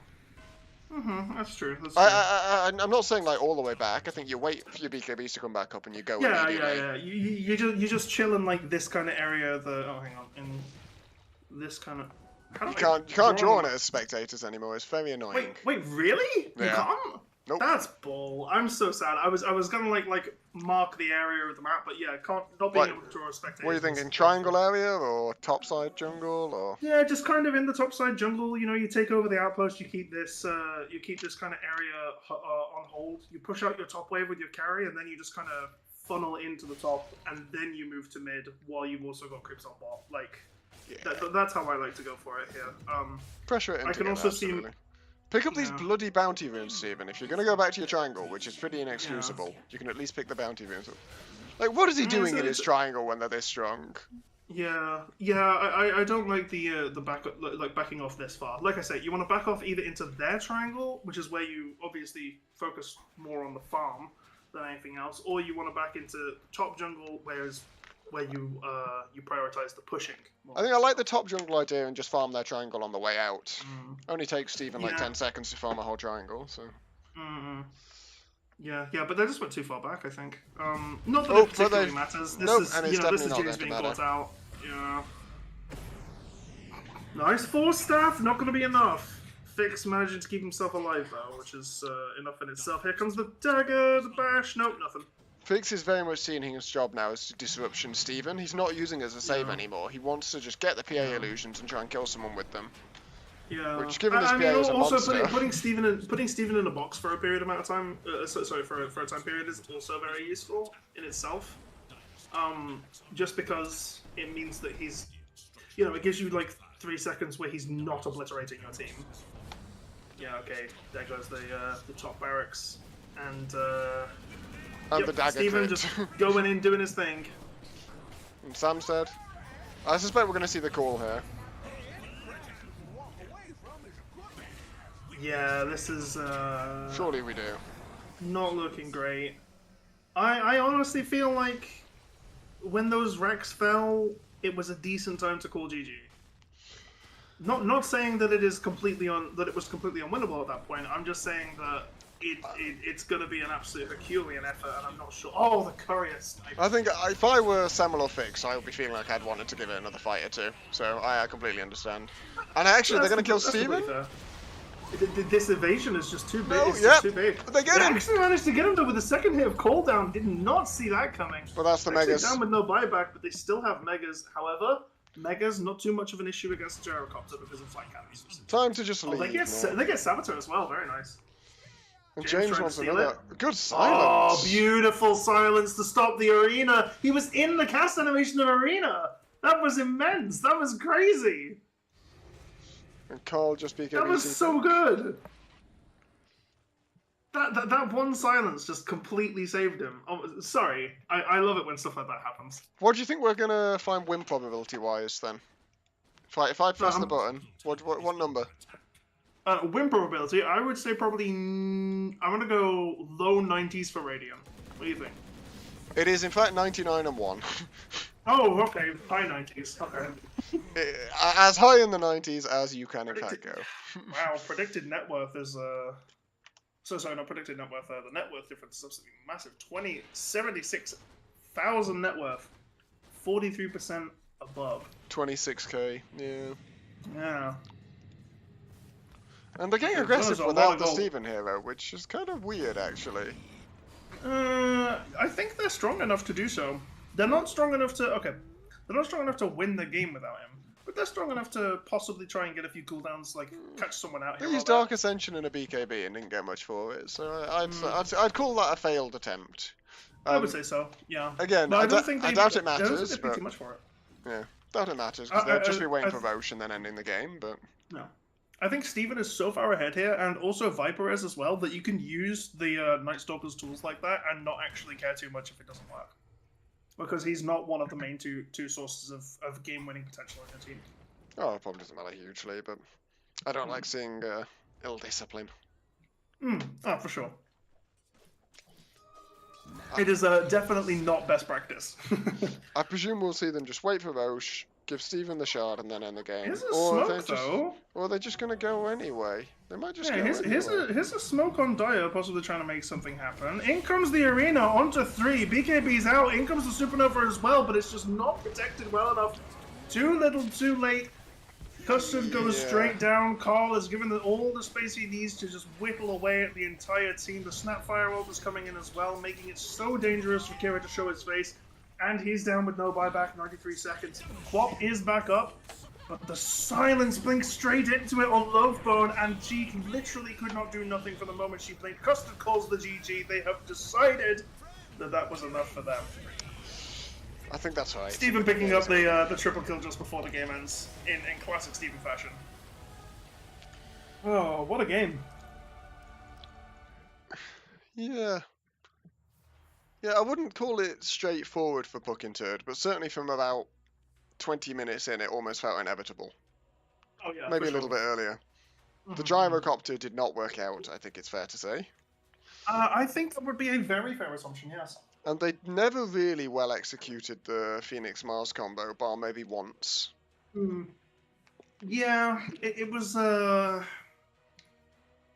Speaker 2: That's true. That's true.
Speaker 1: I'm not saying like all the way back. I think you wait for your BKBs to come back up and you go
Speaker 2: Yeah.
Speaker 1: immediately.
Speaker 2: You just chill in like this kind of area. Hang on, in this kind of. How do
Speaker 1: You can't draw on
Speaker 2: them?
Speaker 1: it as spectators anymore. It's very annoying.
Speaker 2: Wait, really? You
Speaker 1: Yeah.
Speaker 2: can't?
Speaker 1: Nope.
Speaker 2: That's bull. I'm so sad. I was gonna like mark the area of the map, but yeah, can't not being
Speaker 1: What-
Speaker 2: able to draw a spectator.
Speaker 1: What are you thinking? Triangle area or topside jungle or?
Speaker 2: Yeah, just kind of in the topside jungle. You know, you take over the outpost. You keep this kind of area on hold. You push out your top wave with your carry, and then you just kind of funnel into the top, and then you move to mid while you've also got creeps on bot. Like
Speaker 1: Yeah.
Speaker 2: that's how I like to go for it here.
Speaker 1: Pressure it in
Speaker 2: I can
Speaker 1: together,
Speaker 2: also see-
Speaker 1: absolutely. Pick up these
Speaker 2: Yeah.
Speaker 1: bloody bounty runes, Stephen. If you're going to go back to your triangle, which is pretty inexcusable, you can at least pick the bounty runes up. Like, what is he doing in his triangle when they're this strong?
Speaker 2: Yeah. I don't like the back like backing off this far. Like I said, you want to back off either into their triangle, which is where you obviously focus more on the farm than anything else, or you want to back into top jungle, whereas where you prioritize the pushing.
Speaker 1: I think I like the top jungle idea and just farm their triangle on the way out.
Speaker 2: Mm.
Speaker 1: Only takes Steven like
Speaker 2: Yeah.
Speaker 1: 10 seconds to farm a whole triangle, so.
Speaker 2: Yeah, but they just went too far back, I think. Not that
Speaker 1: Oh,
Speaker 2: it particularly
Speaker 1: but
Speaker 2: matters. This
Speaker 1: nope,
Speaker 2: is,
Speaker 1: and it's
Speaker 2: this
Speaker 1: definitely
Speaker 2: is
Speaker 1: not
Speaker 2: James
Speaker 1: going to
Speaker 2: being
Speaker 1: matter.
Speaker 2: brought out. Yeah. Nice force staff, not going to be enough. Fix managing to keep himself alive though, which is enough in itself. Here comes the dagger, the bash. Nope, nothing.
Speaker 1: Fix is very much seeing his job now as disruption Steven. He's not using it as a save
Speaker 2: Yeah.
Speaker 1: anymore. He wants to just get the PA illusions and try and kill someone with them.
Speaker 2: Yeah.
Speaker 1: Which, given his
Speaker 2: I
Speaker 1: PA
Speaker 2: mean,
Speaker 1: is a
Speaker 2: also
Speaker 1: monster.
Speaker 2: putting Steven in a box for a period amount of time. Sorry, for a time period is also very useful in itself. Just because it means that he's, it gives you like 3 seconds where he's not obliterating your team. Yeah. Okay. There goes the top barracks and.
Speaker 1: And the dagger
Speaker 2: Steven
Speaker 1: crit.
Speaker 2: just going in, doing his thing.
Speaker 1: And Sam's dead. I suspect we're going to see the call here.
Speaker 2: Yeah, this is
Speaker 1: Surely we do.
Speaker 2: not looking great. I honestly feel like when those wrecks fell, it was a decent time to call GG. Not saying that it was completely unwinnable at that point. I'm just saying that it's going to be an absolute Herculean effort, and I'm not sure. Oh, the courier sniper.
Speaker 1: I think if I were Samuel or Fix, I would be feeling like I'd wanted to give it another fight or two. So I completely understand. And actually, they're going to kill Steven?
Speaker 2: This evasion is just too big.
Speaker 1: No,
Speaker 2: It's
Speaker 1: yep.
Speaker 2: just too big.
Speaker 1: They get him!
Speaker 2: actually managed to get him though with a second hit of cooldown. Did not see that coming.
Speaker 1: But that's the
Speaker 2: Actually
Speaker 1: Megas.
Speaker 2: down with no buyback, but they still have Megas. However, Megas not too much of an issue against Gyrocopter because of flight cannons.
Speaker 1: Time to just
Speaker 2: Oh,
Speaker 1: leave.
Speaker 2: they get Saboteur as well. Very nice.
Speaker 1: And
Speaker 2: James
Speaker 1: James
Speaker 2: trying to
Speaker 1: wants
Speaker 2: steal
Speaker 1: another. Good
Speaker 2: Oh,
Speaker 1: silence.
Speaker 2: beautiful silence to stop the arena. He was in the cast animation of arena. That was immense. That was crazy.
Speaker 1: And Carl just became
Speaker 2: That was
Speaker 1: easy.
Speaker 2: so good. That one silence just completely saved him. Oh, sorry, I love it when stuff like that happens.
Speaker 1: What do you think we're gonna find win probability wise then? If I press the button, what number?
Speaker 2: Win probability, I would say probably. I'm gonna go low 90s for Radiant. What do you think?
Speaker 1: It is in fact 99 and 1.
Speaker 2: Oh, okay, high 90s. Okay.
Speaker 1: As high in the 90s as you can in fact go.
Speaker 2: Wow, predicted net worth is sorry, not predicted net worth. The net worth difference is absolutely massive. 76,000 net worth, 43% above.
Speaker 1: 26k, yeah.
Speaker 2: Yeah.
Speaker 1: And they're getting
Speaker 2: Those
Speaker 1: aggressive
Speaker 2: are a lot
Speaker 1: without
Speaker 2: of
Speaker 1: the
Speaker 2: gold.
Speaker 1: Steven hero, which is kind of weird actually.
Speaker 2: I think they're strong enough to do so. They're not strong enough to. Okay, they're not strong enough to win the game without him. But they're strong enough to possibly try and get a few cooldowns, like catch someone out
Speaker 1: They
Speaker 2: here.
Speaker 1: used Dark Ascension and a BKB and didn't get much for it, so I'd call that a failed attempt.
Speaker 2: I would say so. Yeah.
Speaker 1: Again,
Speaker 2: No,
Speaker 1: I
Speaker 2: don't think
Speaker 1: I
Speaker 2: they-
Speaker 1: doubt it
Speaker 2: I don't think
Speaker 1: matters,
Speaker 2: they paid
Speaker 1: but
Speaker 2: too much for it.
Speaker 1: yeah, doubt it matters because they'll just be waiting for
Speaker 2: I-
Speaker 1: Roche and then ending the game. But
Speaker 2: No. I think Steven is so far ahead here, and also Viper is as well, that you can use the Night Stalker's tools like that and not actually care too much if it doesn't work. Because he's not one of the main two sources of game-winning potential in your team.
Speaker 1: oh, it probably doesn't matter hugely. But I don't like seeing ill discipline.
Speaker 2: Oh, for sure. It is definitely not best practice.
Speaker 1: I presume we'll see them just wait for Roche, give Steven the shard, and then end the game.
Speaker 2: Here's a
Speaker 1: or
Speaker 2: smoke, though.
Speaker 1: Or they're just gonna go anyway. They might just
Speaker 2: Yeah,
Speaker 1: go
Speaker 2: here's
Speaker 1: anyway.
Speaker 2: a smoke on Dyer, possibly trying to make something happen. In comes the arena, onto 3. BKB's out. In comes the Supernova as well, but it's just not protected well enough. Too little, too late. Custard goes
Speaker 1: Yeah.
Speaker 2: straight down. Carl is given all the space he needs to just whittle away at the entire team. The Snapfire Orb is coming in as well, making it so dangerous for Kira to show his face. And he's down with no buyback, 93 seconds. Quap is back up, but the silence blinks straight into it on Loafbone, and she literally could not do nothing for the moment she blinked. Custard calls the GG. They have decided that was enough for them.
Speaker 1: I think that's right.
Speaker 2: Steven picking up the triple kill just before the game ends, in classic Steven fashion. Oh, what a game.
Speaker 1: Yeah. Yeah, I wouldn't call it straightforward for Puckin Turd, but certainly from about 20 minutes in, it almost felt inevitable.
Speaker 2: Oh yeah,
Speaker 1: Maybe
Speaker 2: for
Speaker 1: a little
Speaker 2: sure.
Speaker 1: bit earlier. The gyrocopter did not work out, I think it's fair to say.
Speaker 2: I think that would be a very fair assumption, yes.
Speaker 1: And they never really well executed the Phoenix Mars combo, bar maybe once.
Speaker 2: Hmm. Yeah, it was. I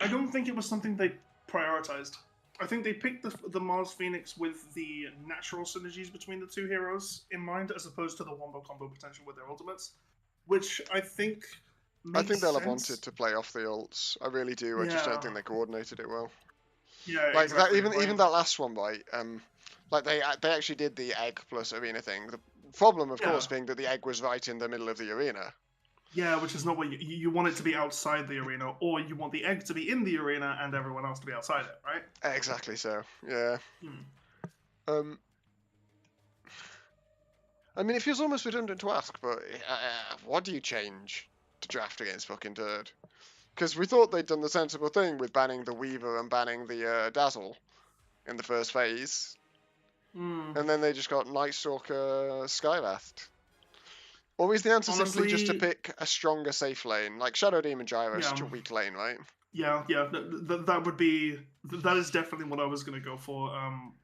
Speaker 2: don't think it was something they prioritized. I think they picked the Mars Phoenix with the natural synergies between the two heroes in mind, as opposed to the wombo combo potential with their ultimates, which I think
Speaker 1: I
Speaker 2: makes
Speaker 1: think they'll have wanted
Speaker 2: sense.
Speaker 1: to play off the ults. I really do. I just don't
Speaker 2: Yeah,
Speaker 1: think they coordinated it well.
Speaker 2: yeah,
Speaker 1: Like that,
Speaker 2: exactly.
Speaker 1: even
Speaker 2: Like,
Speaker 1: that last one, right? Like they actually did the egg plus arena thing. The problem, of
Speaker 2: yeah,
Speaker 1: course, being that the egg was right in the middle of the arena.
Speaker 2: yeah, which is not what you want it to be outside the arena, or you want the egg to be in the arena and everyone else to be outside it, right?
Speaker 1: Exactly so. Yeah.
Speaker 2: Hmm.
Speaker 1: Um. I mean, it feels almost redundant to ask, but what do you change to draft against fucking Turd? Because we thought they'd done the sensible thing with banning the Weaver and banning the Dazzle in the first phase,
Speaker 2: Hmm.
Speaker 1: and then they just got Night Stalker Skylathed. Or is the answer simply just to
Speaker 2: Honestly,
Speaker 1: pick a stronger safe lane? Like Shadow Demon Gyro is such
Speaker 2: yeah.
Speaker 1: a weak lane, right?
Speaker 2: Yeah. That would be that is definitely what I was gonna go for.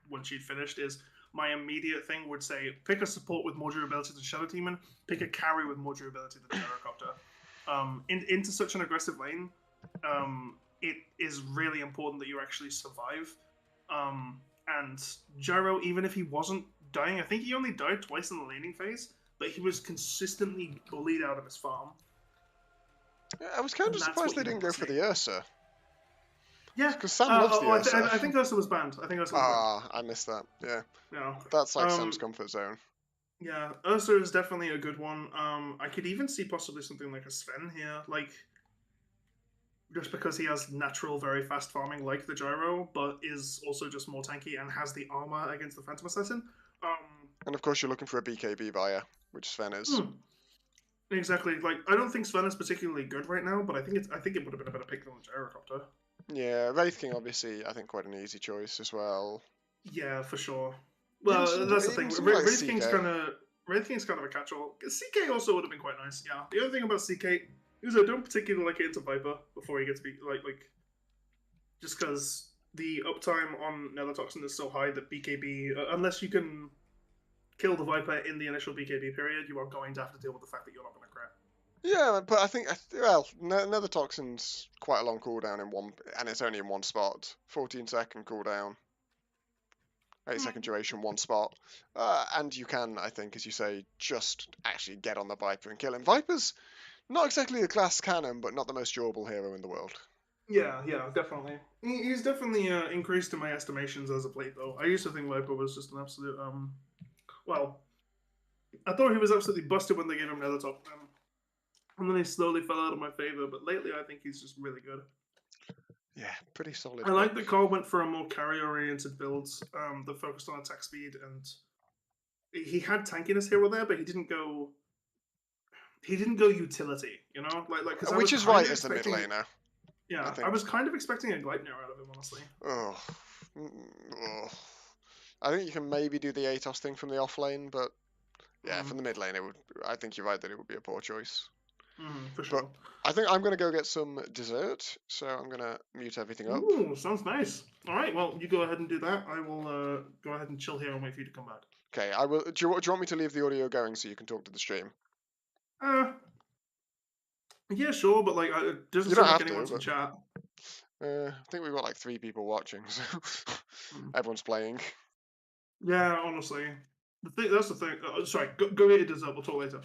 Speaker 2: When she'd finished, is my immediate thing would say pick a support with more durability than Shadow Demon, pick a carry with more durability than Gyrocopter. Into such an aggressive lane, it is really important that you actually survive. And Gyro, even if he wasn't dying, I think he only died twice in the laning phase, but he was consistently bullied out of his farm,
Speaker 1: I was kind
Speaker 2: and
Speaker 1: of
Speaker 2: that's
Speaker 1: surprised
Speaker 2: what
Speaker 1: they
Speaker 2: you
Speaker 1: didn't
Speaker 2: want to
Speaker 1: go for
Speaker 2: see.
Speaker 1: the Ursa.
Speaker 2: Yeah.
Speaker 1: Because Sam loves the Ursa.
Speaker 2: I think Ursa was banned. I think Ursa was banned.
Speaker 1: Ah, I missed that. Yeah,
Speaker 2: Yeah.
Speaker 1: that's like Sam's comfort zone.
Speaker 2: Yeah. Ursa is definitely a good one. I could even see possibly something like a Sven here, like just because he has natural, very fast farming like the Gyro, but is also just more tanky and has the armor against the Phantom Assassin.
Speaker 1: And of course, you're looking for a BKB buyer, which Sven is.
Speaker 2: Hmm, exactly. Like I don't think Sven is particularly good right now, but I think it would have been a better pick than the Gyrocopter.
Speaker 1: Yeah, Wraith King obviously, I think quite an easy choice as well.
Speaker 2: Yeah, for sure.
Speaker 1: Even
Speaker 2: Well, that's the thing.
Speaker 1: something like
Speaker 2: Wraith King's kind of a catch-all. CK also would have been quite nice. Yeah. The other thing about CK is I don't particularly like it into Viper before he gets to be like just because the uptime on Nether Toxin is so high that BKB, unless you can kill the Viper in the initial BKB period, you are going to have to deal with the fact that you're not going to crit.
Speaker 1: Yeah, but I think Nether Toxin's quite a long cooldown in one, and it's only in one spot. 14-second cooldown, 8-second duration, one spot, and you can, I think, as you say, just actually get on the Viper and kill him. Viper's not exactly a class cannon, but not the most durable hero in the world.
Speaker 2: Yeah, definitely. He's definitely increased in my estimations as of late, though. I used to think Viper was just an absolute well, I thought he was absolutely busted when they gave him Nether Top, and then he slowly fell out of my favor. But lately, I think he's just really good.
Speaker 1: Yeah, pretty solid.
Speaker 2: I like that Cole went for a more carry-oriented build that focused on attack speed, and he had tankiness here or there, but he didn't go. He didn't go utility, you know, like because I was
Speaker 1: Which is
Speaker 2: kind
Speaker 1: right
Speaker 2: of
Speaker 1: as the mid
Speaker 2: expecting.
Speaker 1: laner, I
Speaker 2: Yeah, I
Speaker 1: think.
Speaker 2: was kind of expecting a Gleipnir out of him, honestly.
Speaker 1: Oh, oh. I think you can maybe do the Atos thing from the off lane, but yeah,
Speaker 2: Mm,
Speaker 1: from the mid lane, it would. I think you're right that it would be a poor choice.
Speaker 2: for
Speaker 1: But
Speaker 2: sure.
Speaker 1: I think I'm gonna go get some dessert, so I'm gonna mute everything up.
Speaker 2: Ooh, sounds nice. All right, well, you go ahead and do that. I will go ahead and chill here and wait for you to come back.
Speaker 1: Okay, I will. Do you want me to leave the audio going so you can talk to the stream?
Speaker 2: Uh, yeah, sure, but like, it doesn't
Speaker 1: You don't
Speaker 2: seem like
Speaker 1: have to,
Speaker 2: anyone's in
Speaker 1: but
Speaker 2: chat.
Speaker 1: I think we've got like 3 people watching, so
Speaker 2: Hmm.
Speaker 1: everyone's playing.
Speaker 2: Yeah, honestly, that's the thing. Sorry, go get your dessert. We'll talk later.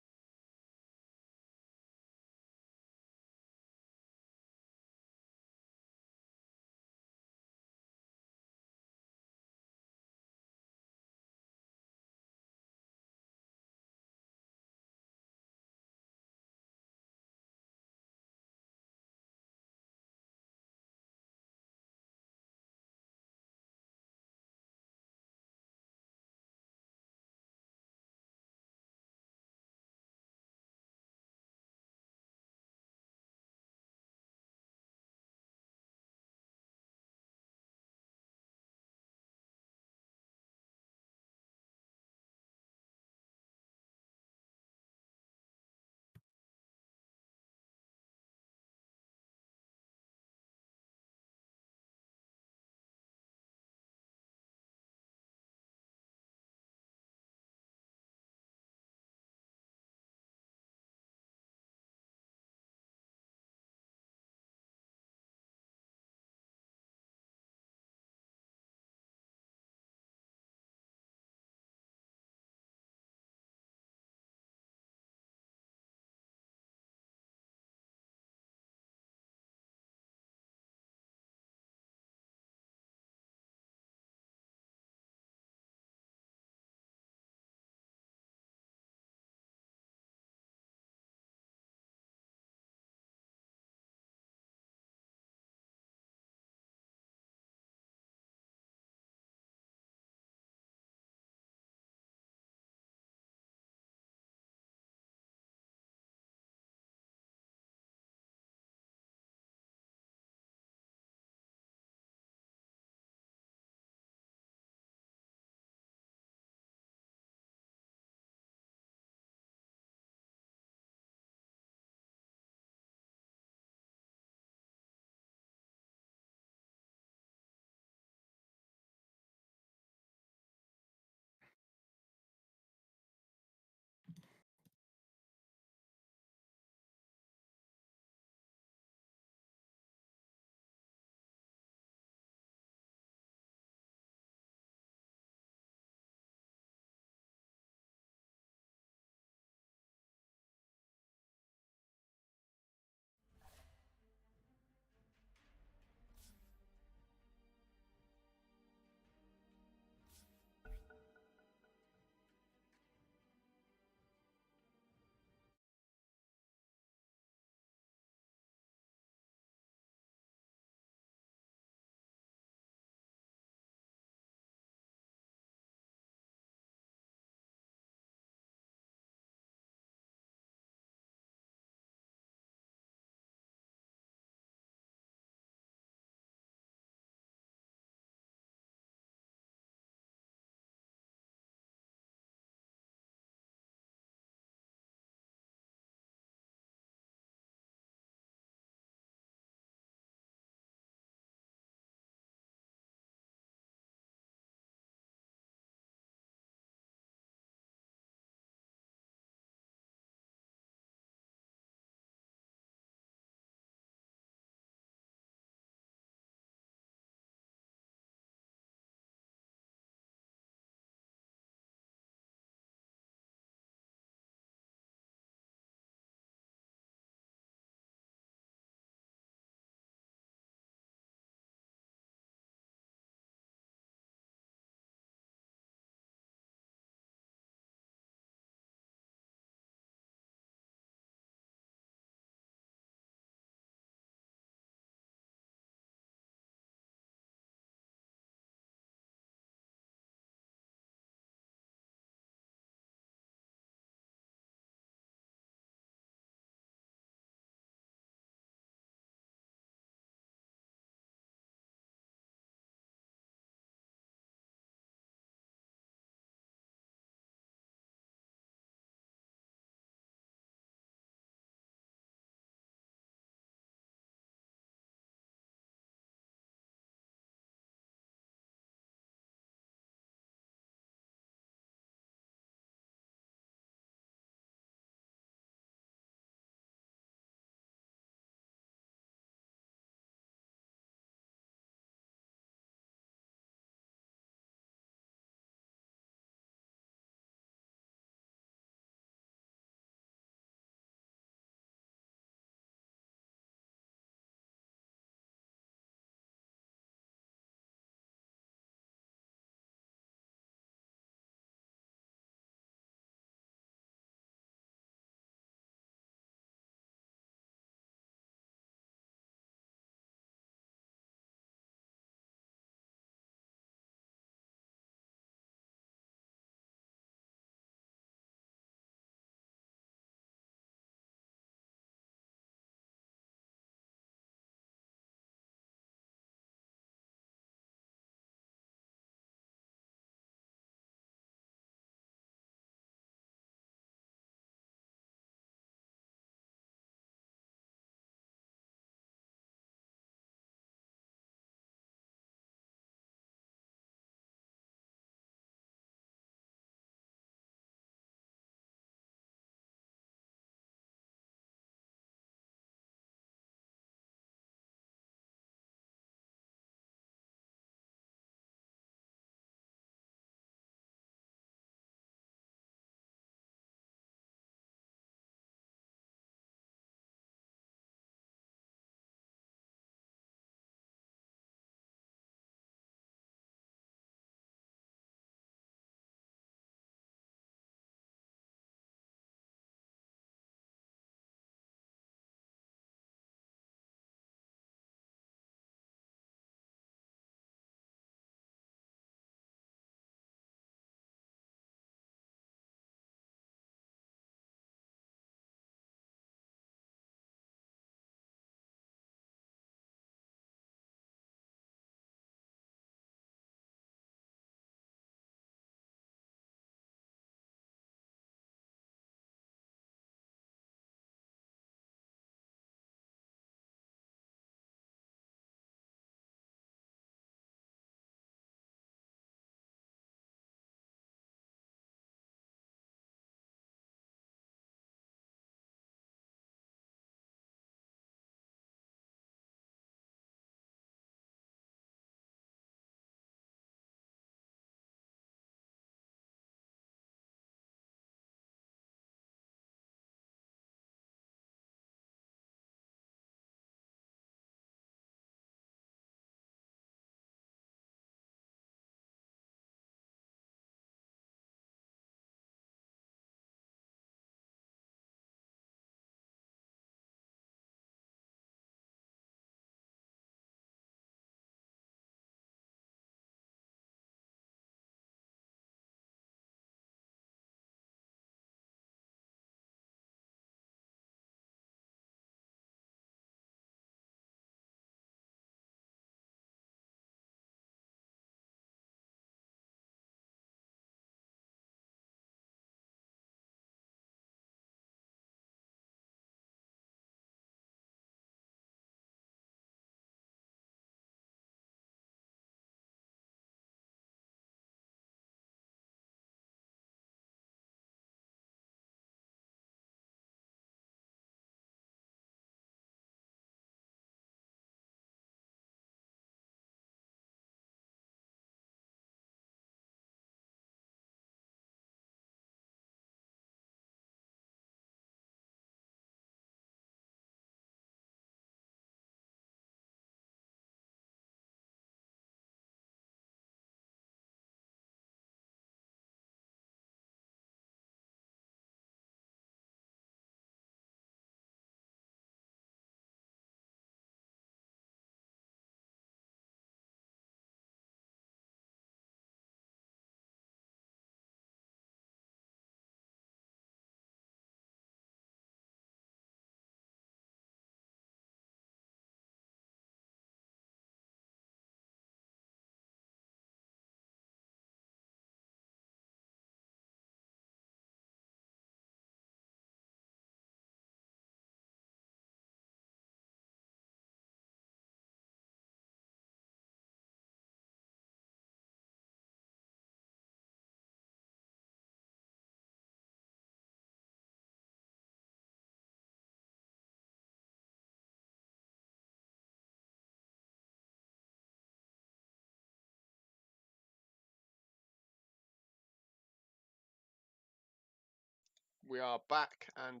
Speaker 1: we are back, and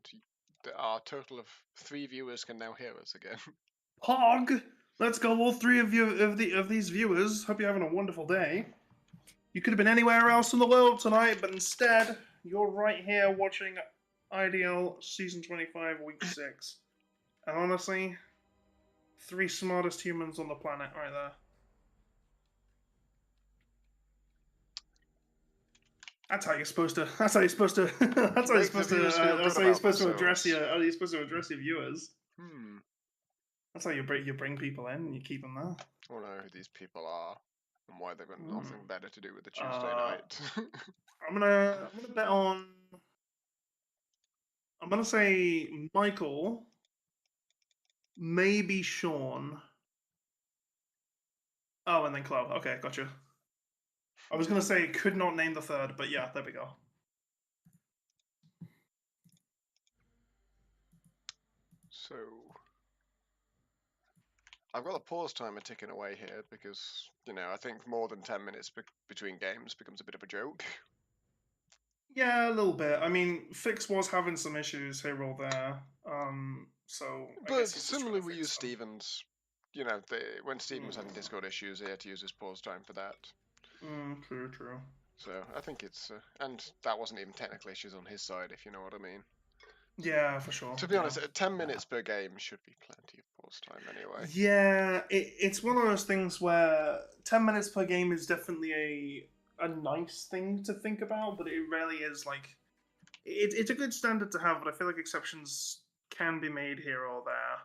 Speaker 1: our total of 3 viewers can now hear us again.
Speaker 2: Pog! Let's go, all three of you of these viewers. Hope you're having a wonderful day. You could have been anywhere else in the world tonight, but instead, you're right here watching IDL Season 25, Week 6. And honestly, 3 smartest humans on the planet right there. That's how you're supposed to. That's how you're supposed to. That's how you're supposed to. That's how you're supposed to address your. How you're supposed to address your viewers. That's how you bring people in and you keep them there.
Speaker 1: I want to know who these people are and why they've got nothing better to do with the Tuesday night.
Speaker 2: I'm gonna bet on. I'm gonna say Michael. Maybe Sean. Oh, and then Chloe. Okay, gotcha. I was gonna say could not name the third, but yeah, there we go.
Speaker 1: So I've got a pause timer ticking away here because, you know, I think more than 10 minutes between games becomes a bit of a joke.
Speaker 2: Yeah, a little bit. I mean, Fix was having some issues here or there. So.
Speaker 1: But similarly, we use Stevens. You know, when Steven was having Discord issues, he had to use his pause time for that.
Speaker 2: True.
Speaker 1: So I think it's, and that wasn't even technical issues on his side, if you know what I mean.
Speaker 2: Yeah, for sure.
Speaker 1: To be honest, 10 minutes per game should be plenty of pause time anyway.
Speaker 2: Yeah, it's one of those things where 10 minutes per game is definitely a nice thing to think about, but it really is like it's a good standard to have, but I feel like exceptions can be made here or there.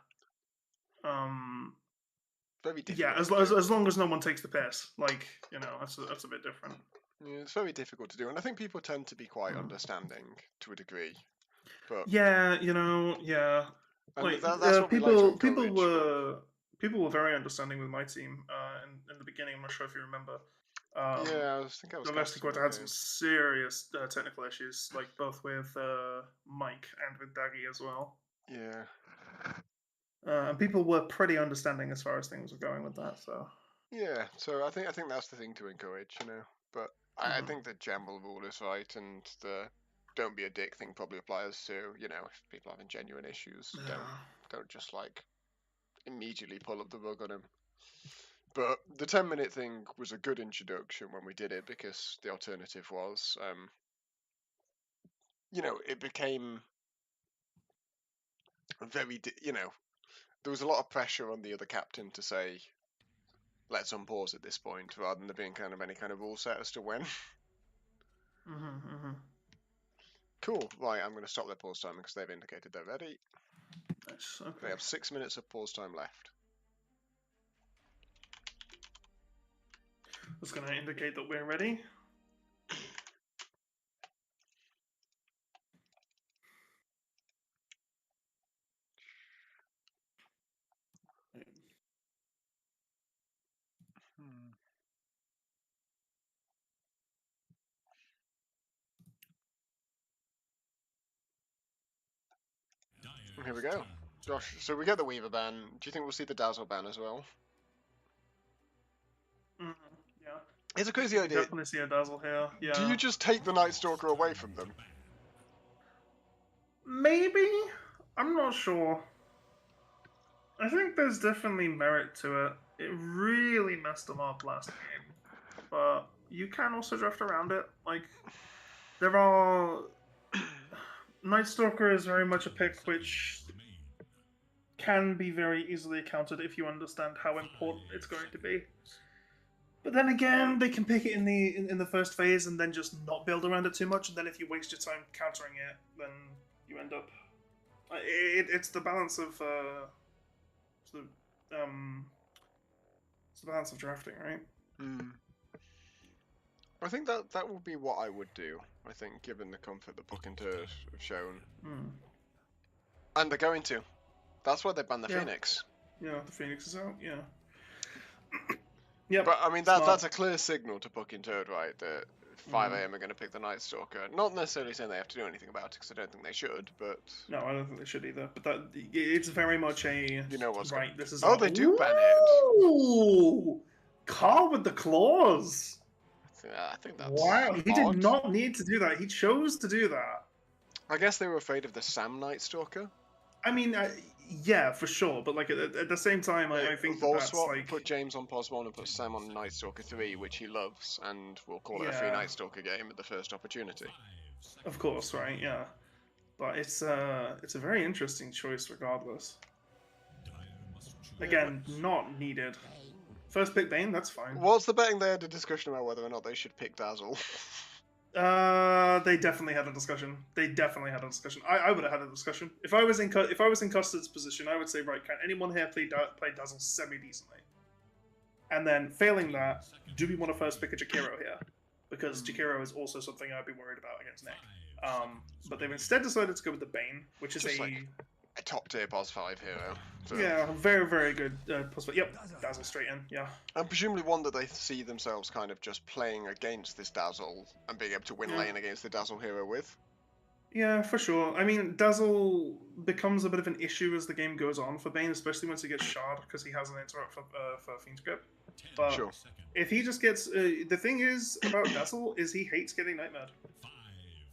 Speaker 1: Very difficult.
Speaker 2: Yeah, as long as no one takes the piss, like, you know, that's a bit different.
Speaker 1: Yeah, it's very difficult to do, and I think people tend to be quite understanding to a degree. But
Speaker 2: yeah, you know, yeah. Like
Speaker 1: that's what
Speaker 2: people were very understanding with my team in the beginning. I'm not sure if you remember.
Speaker 1: Yeah, I think I was.
Speaker 2: Domestic Quarter had some serious technical issues, like both with Mike and with Daggy as well.
Speaker 1: Yeah.
Speaker 2: And people were pretty understanding as far as things were going with that. So.
Speaker 1: Yeah, so I think that's the thing to encourage, you know. But I think the general rule is right, and the don't be a dick thing probably applies to, you know, if people are having genuine issues, don't just like immediately pull up the rug on them. But the 10-minute thing was a good introduction when we did it, because the alternative was, you know, it became very, you know, there was a lot of pressure on the other captain to say, let's unpause at this point, rather than there being kind of any kind of rule set as to when. Cool. Right, I'm going to stop their pause time because they've indicated they're ready.
Speaker 2: Nice. Okay.
Speaker 1: They have 6 minutes of pause time left.
Speaker 2: That's going to indicate that we're ready.
Speaker 1: Here we go. Josh, so we get the Weaver ban. Do you think we'll see the Dazzle ban as well?
Speaker 2: Yeah.
Speaker 1: It's a crazy idea.
Speaker 2: Definitely see a Dazzle here. Yeah.
Speaker 1: Do you just take the Night Stalker away from them?
Speaker 2: Maybe? I'm not sure. I think there's definitely merit to it. It really messed them up last game. But you can also draft around it. Like, there are... Night Stalker is very much a pick which can be very easily countered if you understand how important it's going to be. But then again, they can pick it in the first phase and then just not build around it too much, and then if you waste your time countering it, then you end up... It's the balance of... It's the balance of drafting, right?
Speaker 1: I think that would be what I would do. I think, given the comfort that Puckin Turds have shown. And they're going to. That's why they banned the Phoenix.
Speaker 2: Yeah, the Phoenix is out, yeah. Yeah.
Speaker 1: But, I mean, that's a clear signal to Puckin Turd, right? That 5 AM are going to pick the Night Stalker. Not necessarily saying they have to do anything about it, because I don't think they should, but...
Speaker 2: No, I don't think they should either. But it's very much a...
Speaker 1: You know what's
Speaker 2: right, this is...
Speaker 1: Oh, they do ban it!
Speaker 2: Ooh! Carl with the claws!
Speaker 1: Yeah, I think that's
Speaker 2: wow, he
Speaker 1: odd.
Speaker 2: did not need to do that. He chose to do that.
Speaker 1: I guess they were afraid of the Sam Night Stalker.
Speaker 2: I mean, yeah, for sure. But like at the same time, I think that's
Speaker 1: Swap,
Speaker 2: like
Speaker 1: put James on Pos 1 and put Sam on Night Stalker 3, which he loves, and we'll call it a free
Speaker 2: Yeah.
Speaker 1: Night Stalker game at the first opportunity.
Speaker 2: Of course, right? Yeah, but it's a very interesting choice regardless. Again, not needed. First pick Bane, that's fine.
Speaker 1: What's the betting they had a discussion about whether or not they should pick Dazzle?
Speaker 2: They definitely had a discussion. They definitely had a discussion. I would have had a discussion if I was in Custard's position. I would say, right, can anyone here play Dazzle semi decently? And then failing that, do we want to first pick a Jakiro here? Because Jakiro is also something I'd be worried about against Nick. But they've instead decided to go with the Bane, which is
Speaker 1: Just
Speaker 2: a
Speaker 1: like a top tier Pos 5 hero. So.
Speaker 2: yeah, very very good possible. Yep, Dazzle straight in. Yeah.
Speaker 1: And presumably one that they see themselves kind of just playing against this Dazzle and being able to win lane against the Dazzle hero with.
Speaker 2: Yeah, for sure. I mean, Dazzle becomes a bit of an issue as the game goes on for Bane, especially once he gets shard because he has an interrupt for Fiend's Grip. But
Speaker 1: Sure.
Speaker 2: if he just gets the thing is about Dazzle is he hates getting nightmared.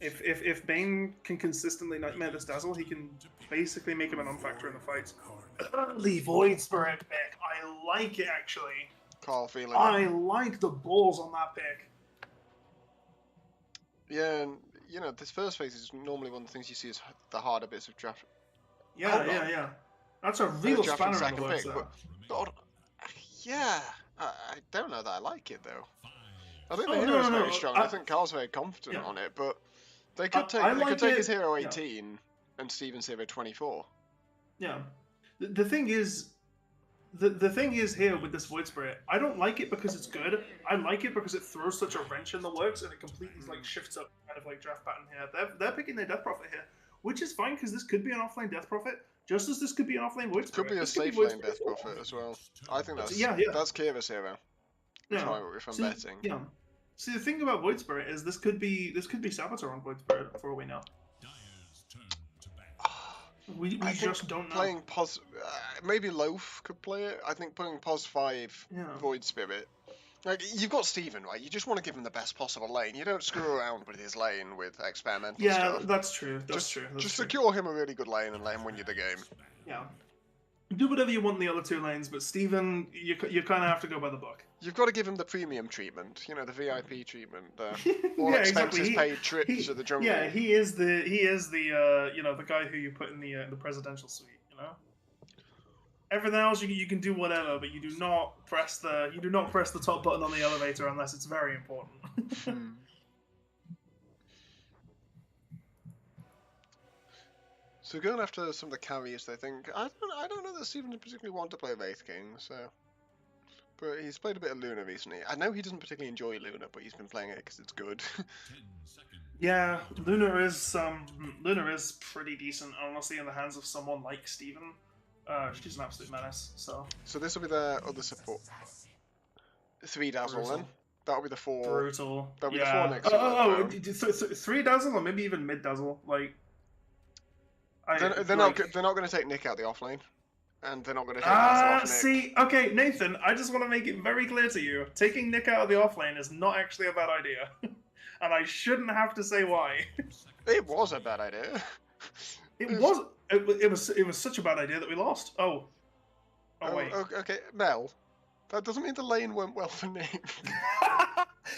Speaker 2: If Bane can consistently nightmare this Dazzle, he can basically make him a non-factor in the fight. Early Void Spirit pick. I like it actually.
Speaker 1: Carl feeling.
Speaker 2: I like the balls on that pick.
Speaker 1: Yeah, and you know, this first phase is normally one of the things you see as the harder bits of draft.
Speaker 2: Yeah,
Speaker 1: Hold on.
Speaker 2: yeah. That's a real
Speaker 1: draft
Speaker 2: spanner in
Speaker 1: second
Speaker 2: the works
Speaker 1: pick,
Speaker 2: there.
Speaker 1: but yeah, I don't know that I like it though. I think
Speaker 2: Oh,
Speaker 1: the
Speaker 2: no,
Speaker 1: hero's
Speaker 2: no,
Speaker 1: very
Speaker 2: no,
Speaker 1: strong.
Speaker 2: I-
Speaker 1: I think Carl's very confident
Speaker 2: Yeah.
Speaker 1: on it, but they could take
Speaker 2: I
Speaker 1: they
Speaker 2: like
Speaker 1: could take
Speaker 2: it-
Speaker 1: his hero
Speaker 2: yeah.
Speaker 1: 18 and Steven's hero 24.
Speaker 2: Yeah. The thing is, the thing is here with this Void Spirit, I don't like it because it's good. I like it because it throws such a wrench in the works and it completely like shifts up kind of like draft pattern here. They're picking their Death Prophet here, which is fine because this could be an offlane Death Prophet, just as this could be an offlane Void Spirit.
Speaker 1: Could be a
Speaker 2: This
Speaker 1: safe
Speaker 2: Void
Speaker 1: lane
Speaker 2: Spirit
Speaker 1: Death Prophet as well. I think that's
Speaker 2: Yeah.
Speaker 1: that's Kira's hero. If I'm
Speaker 2: See,
Speaker 1: betting.
Speaker 2: Yeah. See, the thing about Void Spirit is this could be Saboteur on Void Spirit for all we know. We
Speaker 1: I
Speaker 2: just
Speaker 1: think
Speaker 2: don't know.
Speaker 1: playing Pos, maybe Loaf could play it. I think putting Pos 5
Speaker 2: Yeah.
Speaker 1: Void Spirit. Like you've got Steven, right? You just want to give him the best possible lane. You don't screw around with his lane with experimental
Speaker 2: Yeah,
Speaker 1: stuff.
Speaker 2: that's true. That's
Speaker 1: Just
Speaker 2: true. That's
Speaker 1: just
Speaker 2: true.
Speaker 1: secure him a really good lane and let him win you the game.
Speaker 2: Yeah. Do whatever you want in the other two lanes, but Steven, you kind of have to go by the book.
Speaker 1: You've got to give him the premium treatment, you know, the VIP treatment, the all
Speaker 2: Yeah,
Speaker 1: expenses
Speaker 2: exactly.
Speaker 1: paid trip to the jungle.
Speaker 2: Yeah, he is the you know, the guy who you put in the presidential suite. You know. Everything else you can do whatever, but you do not press the top button on the elevator unless it's very important.
Speaker 1: Hmm. So going after some of the carries, I think I don't know that Steven particularly want to play Wraith King, so. But he's played a bit of Luna recently. I know he doesn't particularly enjoy Luna, but he's been playing it because it's good.
Speaker 2: Yeah, Luna is pretty decent, honestly, in the hands of someone like Steven. She's an absolute menace. So
Speaker 1: So this will be their other support. 3 Dazzle then. That'll be the 4.
Speaker 2: brutal.
Speaker 1: That'll be the
Speaker 2: Yeah.
Speaker 1: 4 next
Speaker 2: Oh,
Speaker 1: to
Speaker 2: 3 Dazzle or maybe even mid Dazzle. Like,
Speaker 1: They're not going to take Nick out the offlane, and they're not going to take Dazzle off Nick.
Speaker 2: See, okay, Nathan, I just want to make it very clear to you: taking Nick out of the offlane is not actually a bad idea, and I shouldn't have to say why.
Speaker 1: It was a bad idea.
Speaker 2: It was such a bad idea that we lost. Oh wait.
Speaker 1: Okay, Mel. That doesn't mean the lane went well for Nick.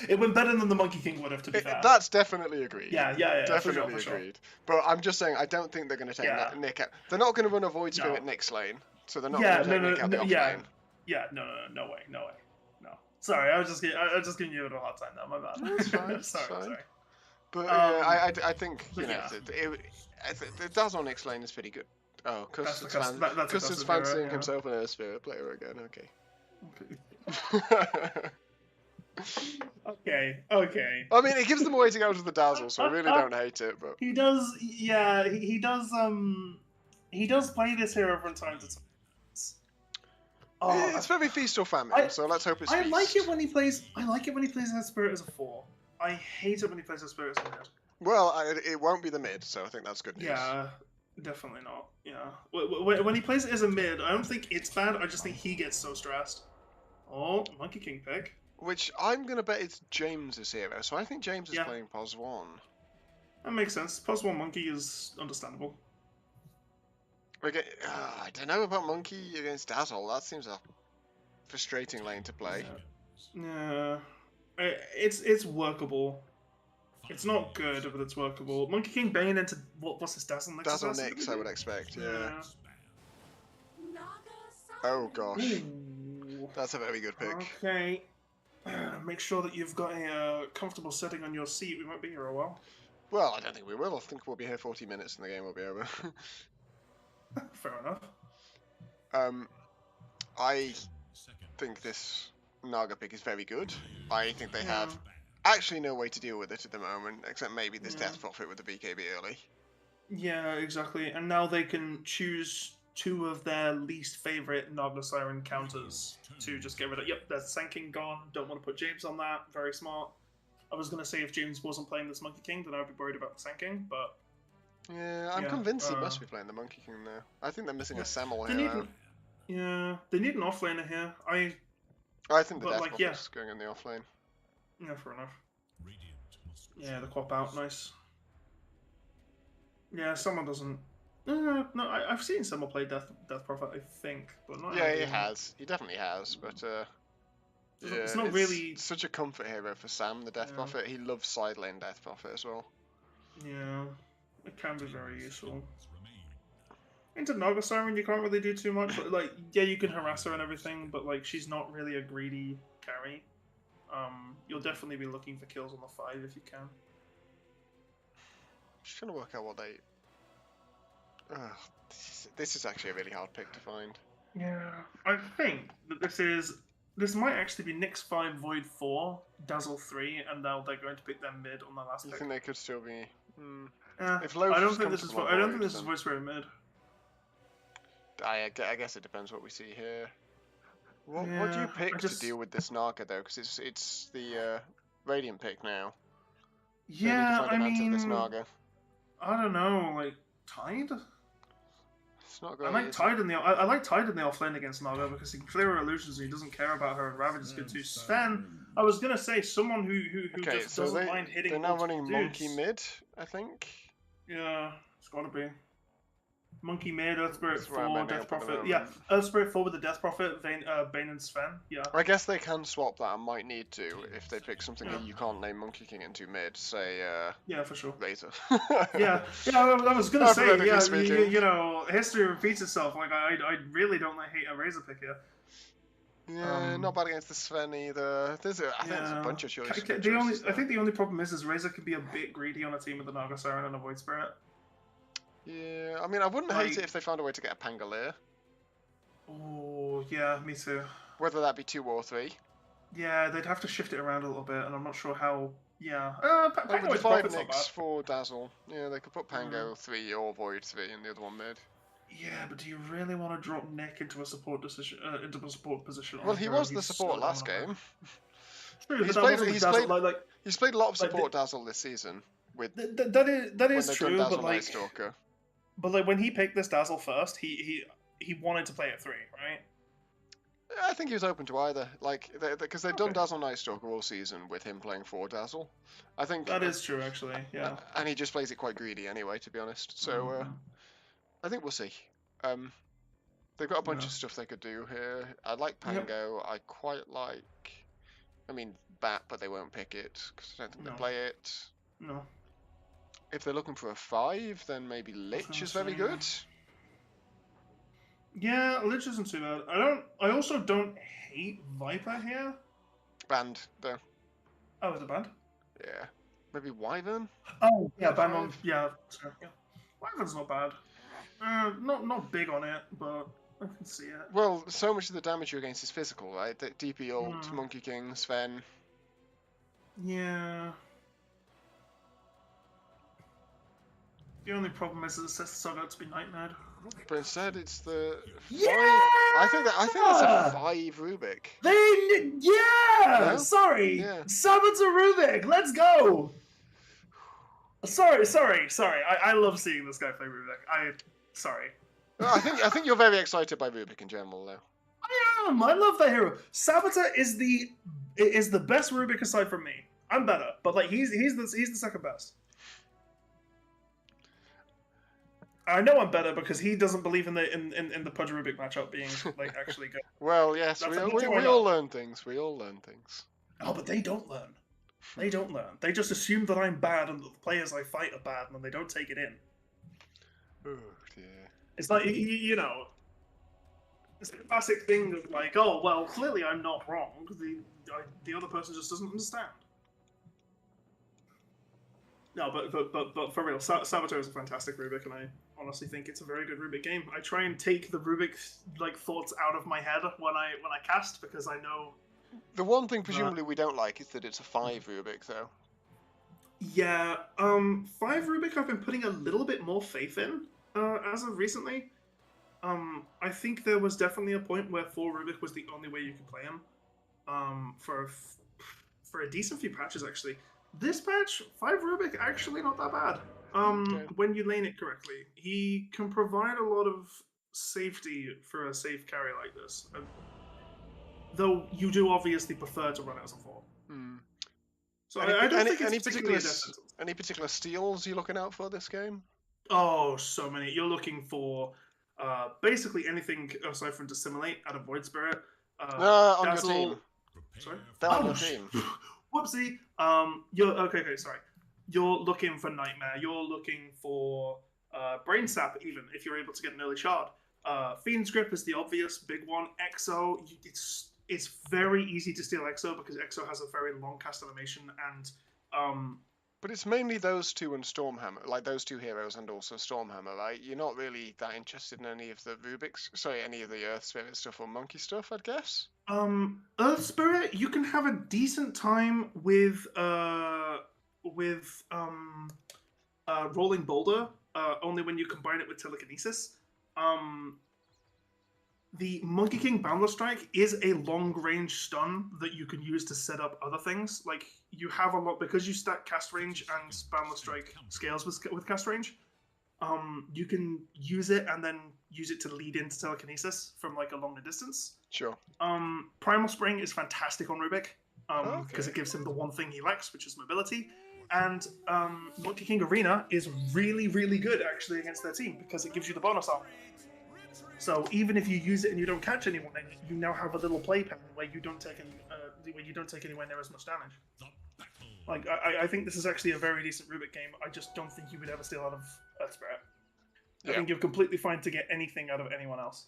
Speaker 2: It went better than the Monkey King would have, to be fair.
Speaker 1: That's definitely agreed.
Speaker 2: Yeah,
Speaker 1: Definitely
Speaker 2: for sure.
Speaker 1: agreed. But I'm just saying, I don't think they're going to take
Speaker 2: Yeah.
Speaker 1: Nick out. They're not going to run a Void Spirit
Speaker 2: No.
Speaker 1: Nick's lane, so they're not
Speaker 2: Yeah,
Speaker 1: going to take Nick out the off
Speaker 2: yeah.
Speaker 1: lane.
Speaker 2: Yeah, no way. No. Sorry, I was just giving you a hard time now. My bad.
Speaker 1: No, it's fine, it's
Speaker 2: sorry,
Speaker 1: fine.
Speaker 2: sorry.
Speaker 1: But I think, you
Speaker 2: but
Speaker 1: know,
Speaker 2: yeah.
Speaker 1: the Dazzle Nick's lane is pretty good. Oh,
Speaker 2: That's the
Speaker 1: Custard's
Speaker 2: that's a custom
Speaker 1: fancying
Speaker 2: hero, yeah.
Speaker 1: himself an Earth Spirit player again, okay.
Speaker 2: Okay.
Speaker 1: I mean, it gives them a way to go to the Dazzle, so I really don't hate it, but...
Speaker 2: He does, yeah. He does. He does play this hero from time to time. Oh,
Speaker 1: It's very feast or famine, so let's hope it's
Speaker 2: I
Speaker 1: feast.
Speaker 2: like it when he plays. I like it when he plays that spirit as a 4. I hate it when he plays that spirit as a mid.
Speaker 1: Well, it won't be the mid, so I think that's good news.
Speaker 2: Yeah, definitely not. Yeah, when he plays it as a mid, I don't think it's bad. I just think he gets so stressed. Oh, Monkey King pick.
Speaker 1: Which I'm going to bet it's James's hero, so I think James is
Speaker 2: Yeah.
Speaker 1: playing Pos 1.
Speaker 2: That makes sense. +1 monkey is understandable.
Speaker 1: I don't know about Monkey against Dazzle. That seems a frustrating lane to play.
Speaker 2: Yeah, it's workable. It's not good, but it's workable. Monkey King Bane into what's his Dazzle Nix?
Speaker 1: Dazzle Nix, I would expect. Yeah.
Speaker 2: Yeah.
Speaker 1: Oh gosh,
Speaker 2: Ooh.
Speaker 1: that's a very good pick.
Speaker 2: Okay. Make sure that you've got a comfortable setting on your seat. We won't be here a while.
Speaker 1: Well, I don't think we will. I think we'll be here 40 minutes and the game will be over.
Speaker 2: Fair enough.
Speaker 1: I think this Naga pick is very good. I think they have actually no way to deal with it at the moment, except maybe this Death Prophet with the BKB early.
Speaker 2: Yeah, exactly. And now they can choose 2 of their least favorite Naga Siren counters to just get rid of. Yep, there's Sanking gone. Don't want to put James on that. Very smart. I was going to say if James wasn't playing this Monkey King, then I'd be worried about the Sanking, but...
Speaker 1: Yeah, I'm convinced he must be playing the Monkey King now. I think they're missing a Semel here.
Speaker 2: Yeah, they need an offlaner here. I
Speaker 1: think the Death Prophet's going in the offlane.
Speaker 2: Yeah, fair enough. Yeah, the Quap out, nice. Yeah, someone doesn't... no, I've seen someone play Death Prophet, I think, but not...
Speaker 1: Yeah, he has. He definitely has, but... yeah,
Speaker 2: it's not really...
Speaker 1: such a comfort hero for Sam, the Death Prophet. He loves side lane Death Prophet as well.
Speaker 2: Yeah, it can be very useful. Into Naga Siren, you can't really do too much. Like, yeah, you can harass her and everything, but like, she's not really a greedy carry. You'll definitely be looking for kills on the 5 if you can.
Speaker 1: Just trying to work out what they... this is actually a really hard pick to find.
Speaker 2: Yeah, I think that this might actually be Nyx 5, Void 4, Dazzle 3, and now they're going to pick their mid on their last pick.
Speaker 1: You think they could still be...
Speaker 2: If I don't think this is Void Spirit mid.
Speaker 1: I guess it depends what we see here. What do you pick to deal with this Naga though? Because it's the Radiant pick now.
Speaker 2: Yeah,
Speaker 1: I mean, this Naga.
Speaker 2: I don't know, like Tide.
Speaker 1: It's not great.
Speaker 2: I like Tide in the offlane against Naga because he can clear her illusions and he doesn't care about her. And Ravage is good too. Sven, I was gonna say someone who just doesn't mind hitting.
Speaker 1: They're now running Monkey mid, I think.
Speaker 2: Yeah, it's gotta be. Monkey mid, Earth Spirit 4, Death Prophet.
Speaker 1: Yeah,
Speaker 2: Earth Spirit 4 with the Death Prophet, Bane and Sven. Yeah.
Speaker 1: I guess they can swap that and might need to if they pick something that you can't name Monkey King into mid, say,
Speaker 2: yeah, for sure.
Speaker 1: Razor.
Speaker 2: yeah, I was gonna say, you know, history repeats itself. Like, I really don't hate a Razor pick here.
Speaker 1: Yeah, not bad against the Sven either. I think there's a bunch of choices.
Speaker 2: I think the only problem is Razor can be a bit greedy on a team with a Naga Siren and a Void Spirit.
Speaker 1: Yeah, I mean, I wouldn't hate it if they found a way to get a Pangolier.
Speaker 2: Oh, yeah, me too.
Speaker 1: Whether that be 2 or 3.
Speaker 2: Yeah, they'd have to shift it around a little bit, and I'm not sure how. Yeah,
Speaker 1: Pango 5 Nyx for Dazzle. Yeah, they could put Pango 3 or Void 3 and the other one mid.
Speaker 2: Yeah, but do you really want to drop Nick into a support position?
Speaker 1: Well, he was the support last game.
Speaker 2: True,
Speaker 1: he's played a lot of support Dazzle this season. With
Speaker 2: that is true, but like.
Speaker 1: Stalker.
Speaker 2: But like when he picked this Dazzle first, he wanted to play at 3, right?
Speaker 1: I think he was open to either, like because they've done Dazzle Night Stalker all season with him playing 4 Dazzle. I think
Speaker 2: that is true, actually. Yeah,
Speaker 1: and he just plays it quite greedy anyway, to be honest. So I think we'll see. They've got a bunch of stuff they could do here. I like Pango. Yep. I quite like. I mean Bat, but they won't pick it because I don't think they play it.
Speaker 2: No.
Speaker 1: If they're looking for a 5, then maybe Lich is very good.
Speaker 2: Yeah, Lich isn't too bad. I also don't hate Viper here.
Speaker 1: Banned though.
Speaker 2: Oh, is it banned?
Speaker 1: Yeah. Maybe Wyvern?
Speaker 2: Oh, yeah, banned on. Yeah, sure. Yeah. Wyvern's not bad. Not big on it, but I can see it.
Speaker 1: Well, so much of the damage you're against is physical, right? The DP ult, Monkey King, Sven.
Speaker 2: Yeah. The only problem is that it sets the song out to be Nightmare.
Speaker 1: But instead, it's the 5.
Speaker 2: Yeah!
Speaker 1: I think that's a 5 Rubik.
Speaker 2: No? Sorry. Yeah. Summon to Rubik. Let's go. Sorry. I love seeing this guy play Rubik. Sorry.
Speaker 1: I think you're very excited by Rubik in general, though.
Speaker 2: I am. I love that hero. Saboteur is the best Rubik aside from me. I'm better, but like he's the second best. I know I'm better because he doesn't believe in the Pudge Rubik matchup being like actually good.
Speaker 1: Well, yes,
Speaker 2: That's
Speaker 1: we,
Speaker 2: that's
Speaker 1: we,
Speaker 2: how I
Speaker 1: we
Speaker 2: know.
Speaker 1: all learn things. We all learn things.
Speaker 2: Oh, but they don't learn. They don't learn. They just assume that I'm bad and that the players I fight are bad, and they don't take it in.
Speaker 1: Oh dear.
Speaker 2: It's like you know, it's a classic thing of like, oh well, clearly I'm not wrong. The other person just doesn't understand. No, but for real, Saboteur is a fantastic Rubik, and I honestly think it's a very good Rubik game. I try and take the Rubik like thoughts out of my head when I cast because I know.
Speaker 1: The one thing presumably we don't like is that it's a 5 Rubik, though.
Speaker 2: Yeah, 5 Rubik I've been putting a little bit more faith in as of recently. I think there was definitely a point where 4 Rubik was the only way you could play him. For a decent few patches actually. This patch, 5 Rubik, actually not that bad.
Speaker 1: Okay.
Speaker 2: When you lane it correctly, he can provide a lot of safety for a safe carry like this. Though you do obviously prefer to run it as a 4.
Speaker 1: Hmm.
Speaker 2: So I don't think it's
Speaker 1: any
Speaker 2: particularly
Speaker 1: particular any particular steals you're looking out for this game?
Speaker 2: Oh, so many. You're looking for basically anything aside from Dissimulate out of Void Spirit.
Speaker 1: On
Speaker 2: Dazzle...
Speaker 1: your team.
Speaker 2: Sorry?
Speaker 1: They're on your team.
Speaker 2: Whoopsie. You're okay, sorry. You're looking for Nightmare. You're looking for Brain Sap, even if you're able to get an early shard. Fiend's Grip is the obvious big one. Exo, it's very easy to steal Exo because Exo has a very long cast animation and
Speaker 1: But it's mainly those two and Stormhammer, like those two heroes and also Stormhammer, right? You're not really that interested in any of the any of the Earth Spirit stuff or Monkey stuff, I'd guess.
Speaker 2: Earth Spirit, you can have a decent time with Rolling Boulder, only when you combine it with Telekinesis. The Monkey King Boundless Strike is a long-range stun that you can use to set up other things. Like, you have a lot, because you stack cast range and Boundless Strike scales with cast range, you can use it and then use it to lead into Telekinesis from, like, a longer distance.
Speaker 1: Sure.
Speaker 2: Primal Spring is fantastic on Rubik, because
Speaker 1: Okay.
Speaker 2: it gives him the one thing he lacks, which is mobility. And Monkey King Arena is really, really good, actually, against their team, because it gives you the bonus arm. So even if you use it and you don't catch anyone, then you now have a little playpen where you don't take anywhere near as much damage. Like I think this is actually a very decent Rubik game. I just don't think you would ever steal out of Earth Spirit. I think you're completely fine to get anything out of anyone else,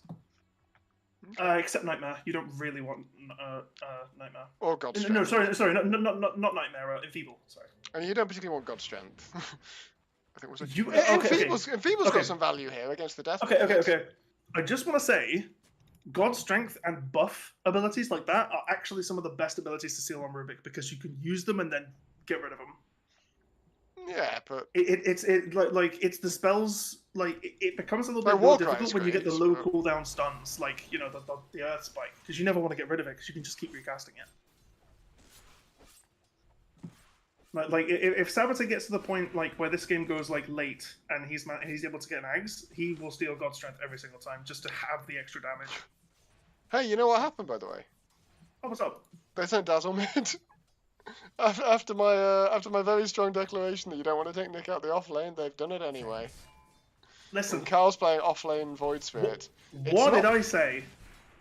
Speaker 2: except Nightmare. You don't really want Nightmare.
Speaker 1: Or God Strength.
Speaker 2: No, sorry, not Nightmare. Enfeeble. Sorry.
Speaker 1: And you don't particularly want God Strength. I think it was like...
Speaker 2: You-
Speaker 1: Enfeeble's
Speaker 2: Okay.
Speaker 1: got some value here against the Death.
Speaker 2: Okay. I just want to say, God Strength and buff abilities like that are actually some of the best abilities to steal on Rubik because you can use them and then get rid of them.
Speaker 1: Yeah, but
Speaker 2: It's it's the spells, like it becomes a little
Speaker 1: Like
Speaker 2: bit more
Speaker 1: Warcry
Speaker 2: difficult
Speaker 1: is
Speaker 2: when you get the
Speaker 1: great,
Speaker 2: low
Speaker 1: but-
Speaker 2: cooldown stuns, like, you know, the Earth Spike, because you never want to get rid of it because you can just keep recasting it. Like if Saboteur gets to the point like where this game goes like late and he's able to get an Ags, he will steal God Strength every single time just to have the extra damage.
Speaker 1: hey, you know what happened, by the way?
Speaker 2: Oh, what's up?
Speaker 1: They sent Dazzle mid. After my very strong declaration that you don't want to take Nick out the off lane, they've done it anyway.
Speaker 2: Listen,
Speaker 1: And Carl's playing off lane Void Spirit.
Speaker 2: what did I say?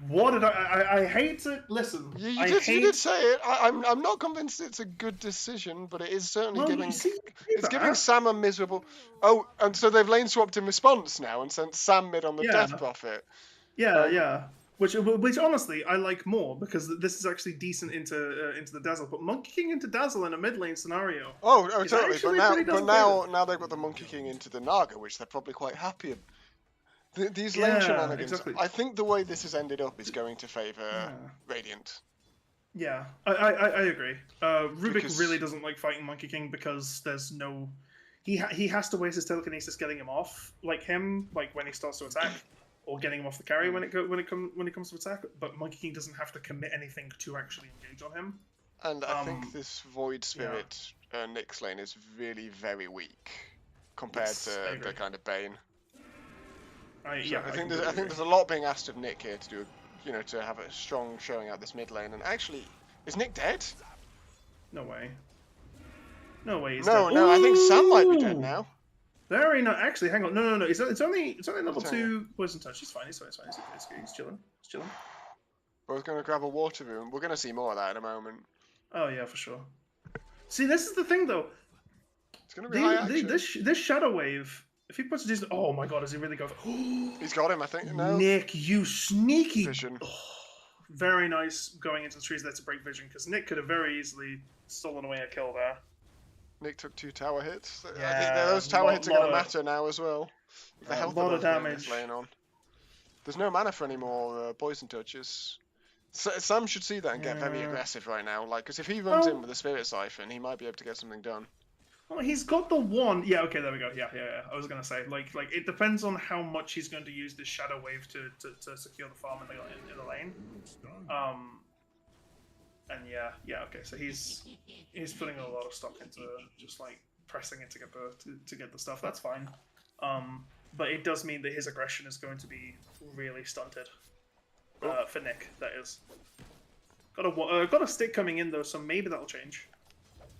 Speaker 2: What did I hate to listen.
Speaker 1: You did say it. I'm not convinced it's a good decision, but it is certainly
Speaker 2: Well,
Speaker 1: giving
Speaker 2: you see,
Speaker 1: it's giving Sam a miserable. Oh, and so they've lane swapped in response now and sent Sam mid on the
Speaker 2: Yeah.
Speaker 1: Death Prophet.
Speaker 2: Yeah. Which honestly I like more because this is actually decent into the Dazzle. But Monkey King into Dazzle in a mid lane scenario.
Speaker 1: Oh,
Speaker 2: It's
Speaker 1: totally.
Speaker 2: actually
Speaker 1: But
Speaker 2: pretty
Speaker 1: now they've got the Monkey King into the Naga, which they're probably quite happy about. These lane
Speaker 2: Yeah,
Speaker 1: shenanigans.
Speaker 2: exactly.
Speaker 1: I think the way this has ended up is going to favour Radiant.
Speaker 2: Yeah, I agree. Rubik
Speaker 1: Because-
Speaker 2: really doesn't like fighting Monkey King because there's no. He has to waste his telekinesis getting him off, like when he starts to attack, or getting him off the carry when it comes to attack. But Monkey King doesn't have to commit anything to actually engage on him.
Speaker 1: And I think this Void Spirit Nyx lane is really very weak compared
Speaker 2: Yes, I
Speaker 1: to
Speaker 2: agree.
Speaker 1: the kind of Bane.
Speaker 2: I
Speaker 1: think
Speaker 2: completely agree.
Speaker 1: there's a lot being asked of Nick here to do, to have a strong showing out this mid lane. And actually, is Nick dead?
Speaker 2: No way. No way. He's
Speaker 1: No,
Speaker 2: dead.
Speaker 1: no, I think Sam might be
Speaker 2: Ooh!
Speaker 1: dead now.
Speaker 2: Very nice. Actually, hang on. No. It's only level
Speaker 1: It's
Speaker 2: 2 poison touch. He's fine. He's fine. He's chilling. He's chilling.
Speaker 1: We're going to grab a water room. We're going to see more of that in a moment.
Speaker 2: Oh yeah, for sure. See, this is the thing though.
Speaker 1: It's going to be high action.
Speaker 2: This Shadow Wave, if he puts it in... Oh my god, is he really going for...
Speaker 1: He's got him, I think. No.
Speaker 2: Nick, you sneaky...
Speaker 1: Vision.
Speaker 2: Oh, very nice going into the trees there to break vision, because Nick could have very easily stolen away a kill there.
Speaker 1: Nick took 2 tower hits. I
Speaker 2: Yeah,
Speaker 1: think those tower hits are going to
Speaker 2: lot
Speaker 1: matter now as well. With the health
Speaker 2: lot
Speaker 1: of
Speaker 2: of damage.
Speaker 1: laying on. There's no mana for any more poison touches. Sam should see that and get very aggressive right now. Like, because if he runs in with a Spirit Siphon, he might be able to get something done.
Speaker 2: Well, he's got the one. Yeah, okay, there we go. Yeah. I was gonna say, like it depends on how much he's going to use this Shadow Wave to secure the farm in the lane. And yeah, okay. So he's putting a lot of stock into just like pressing it to get the stuff. That's fine. But it does mean that his aggression is going to be really stunted. For Nick, that is. Got a stick coming in though, so maybe that'll change.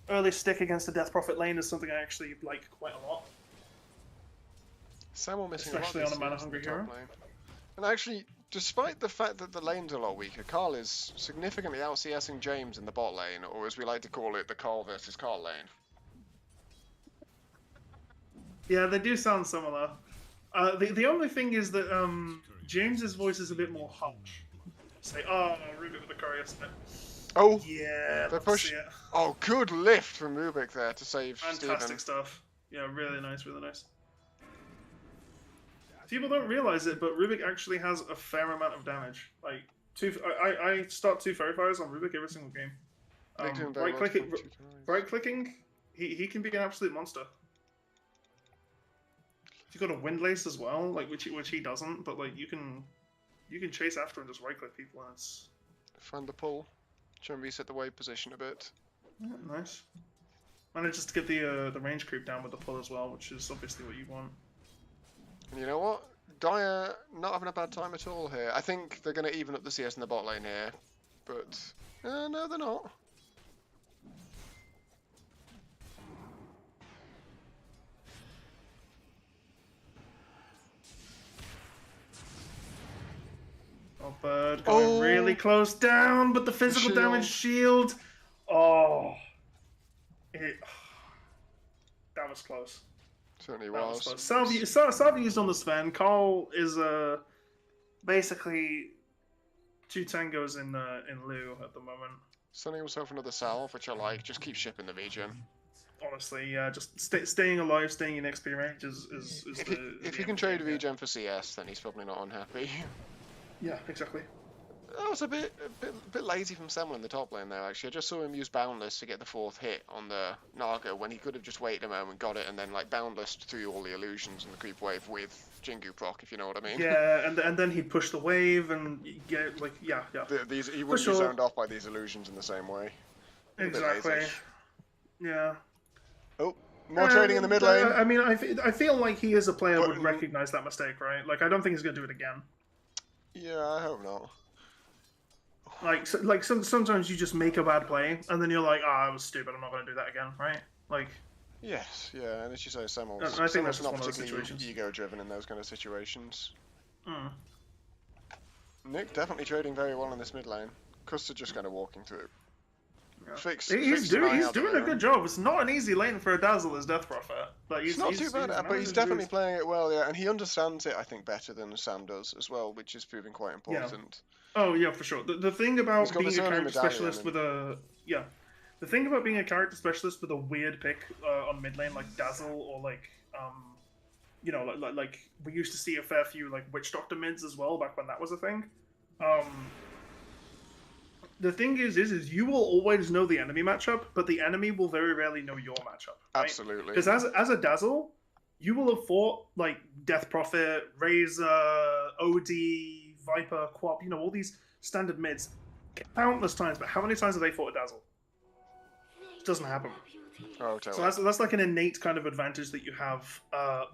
Speaker 2: Early stick against the Death Prophet lane is something I actually like quite a lot.
Speaker 1: Sam will missing
Speaker 2: Especially
Speaker 1: a lot
Speaker 2: on a mana hungry hero.
Speaker 1: lane. And actually, despite the fact that the lane's a lot weaker, Carl is significantly out CSing James in the bot lane, or as we like to call it, the Carl versus Carl lane.
Speaker 2: Yeah, they do sound similar. The only thing is that James's voice is a bit more harsh. Say, oh, Rubik with the courier snip.
Speaker 1: Oh,
Speaker 2: Yeah,
Speaker 1: the push. Oh, good lift from Rubik there to save
Speaker 2: fantastic
Speaker 1: Steven.
Speaker 2: stuff. Yeah, really nice, really nice. People don't realize it, but Rubik actually has a fair amount of damage. Like I start 2 Fairy Fires on Rubik every single game. Right clicking, he can be an absolute monster. You've got a Windlace as well, like which he doesn't, but like you can chase after and just right click people, and it's
Speaker 1: Find the pull. Try and reset the wave position a bit.
Speaker 2: yeah, nice. Manages to get the range creep down with the pull as well, which is obviously what you want.
Speaker 1: And you know what? Dire not having a bad time at all here. I think they're going to even up the CS in the bot lane here, but no, they're not.
Speaker 2: Oh, Bird going really close down, but the physical damage shield. Oh, that was close.
Speaker 1: Certainly
Speaker 2: That
Speaker 1: was.
Speaker 2: close. Salvi's on the Sven. Carl is basically 2 tangos in lieu at the moment.
Speaker 1: Sunning himself another salve, which I like. Just keep shipping the regen.
Speaker 2: Honestly, yeah, just staying alive, staying in XP range is
Speaker 1: If he can trade regen for CS, then he's probably not unhappy.
Speaker 2: Yeah, exactly.
Speaker 1: That was a bit lazy from Samuel in the top lane there, actually. I just saw him use Boundless to get the 4th hit on the Naga when he could have just waited a moment, got it, and then like Boundless through all the illusions and the creep wave with Jingu proc, if you know what I mean.
Speaker 2: Yeah, and then he'd push the wave and get like yeah.
Speaker 1: He wouldn't be zoned off by these illusions in the same way.
Speaker 2: Exactly. Yeah.
Speaker 1: Oh, more trading in the mid lane.
Speaker 2: I mean, I feel like he as a player would recognize that mistake, right? Like, I don't think he's gonna do it again.
Speaker 1: Yeah, I hope not.
Speaker 2: Like sometimes you just make a bad play, and then you're like, I was stupid, I'm not going to do that again, right? Like...
Speaker 1: Yes, yeah, and as you say, Samuel's
Speaker 2: I think that's
Speaker 1: not
Speaker 2: one of those
Speaker 1: particularly
Speaker 2: situations.
Speaker 1: ego-driven in those kind of situations.
Speaker 2: Mm.
Speaker 1: Nick definitely trading very well in this mid lane. Custer just kind of walking through.
Speaker 2: Yeah.
Speaker 1: Fix
Speaker 2: He's doing a good job. It's not an easy lane for a Dazzle as Death Prophet. But
Speaker 1: it's not too bad, but he's definitely playing it well, yeah, and he understands it, I think, better than Sam does as well, which is proving quite important.
Speaker 2: Oh yeah, for sure. The thing about being a character specialist with a the thing about being a character specialist with a weird pick on mid lane like Dazzle or like you know like we used to see a fair few like Witch Doctor mids as well back when that was a thing. The thing is you will always know the enemy matchup, but the enemy will very rarely know your matchup. Right?
Speaker 1: Absolutely.
Speaker 2: Because as a Dazzle, you will have fought like Death Prophet, Razor, OD, Viper, Quap, you know, all these standard mids countless times, but how many times have they fought a Dazzle? It doesn't happen.
Speaker 1: Oh,
Speaker 2: totally. So that's like an innate kind of advantage that you have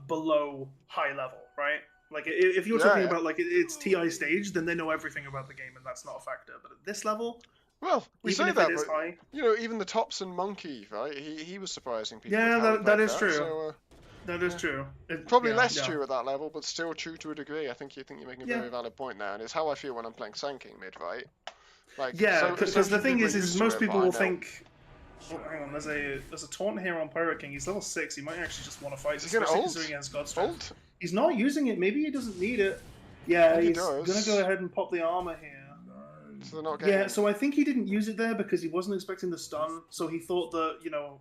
Speaker 2: below high level, right? Like, if you're talking about, like, it's TI stage, then they know everything about the game, and that's not a factor. But at this level,
Speaker 1: well, we
Speaker 2: even
Speaker 1: say
Speaker 2: if
Speaker 1: that,
Speaker 2: it is
Speaker 1: but,
Speaker 2: high...
Speaker 1: you know, even the Thompson Monkey, right? He was surprising people.
Speaker 2: Yeah, that is true.
Speaker 1: So,
Speaker 2: That is true.
Speaker 1: Probably
Speaker 2: Yeah,
Speaker 1: less
Speaker 2: yeah.
Speaker 1: true at that level, but still true to a degree. I think you're making a
Speaker 2: Yeah.
Speaker 1: very valid point now, and it's how I feel when I'm playing Sanking mid, right? Like,
Speaker 2: Yeah,
Speaker 1: so
Speaker 2: because the
Speaker 1: few
Speaker 2: thing
Speaker 1: people
Speaker 2: is
Speaker 1: are used to
Speaker 2: most
Speaker 1: it,
Speaker 2: people
Speaker 1: but I
Speaker 2: will
Speaker 1: know.
Speaker 2: think. Oh, hang on, there's a taunt here on Pirate King. He's level 6. He might actually just want to fight,
Speaker 1: Is he gonna
Speaker 2: especially
Speaker 1: ult?
Speaker 2: considering he has God Strength.
Speaker 1: Ult?
Speaker 2: He's not using it. Maybe he doesn't need it.
Speaker 1: I
Speaker 2: Yeah,
Speaker 1: think he
Speaker 2: he's
Speaker 1: does.
Speaker 2: gonna go ahead and pop the armor here.
Speaker 1: So they're not getting.
Speaker 2: Yeah, so I think he didn't use it there because he wasn't expecting the stun. So he thought that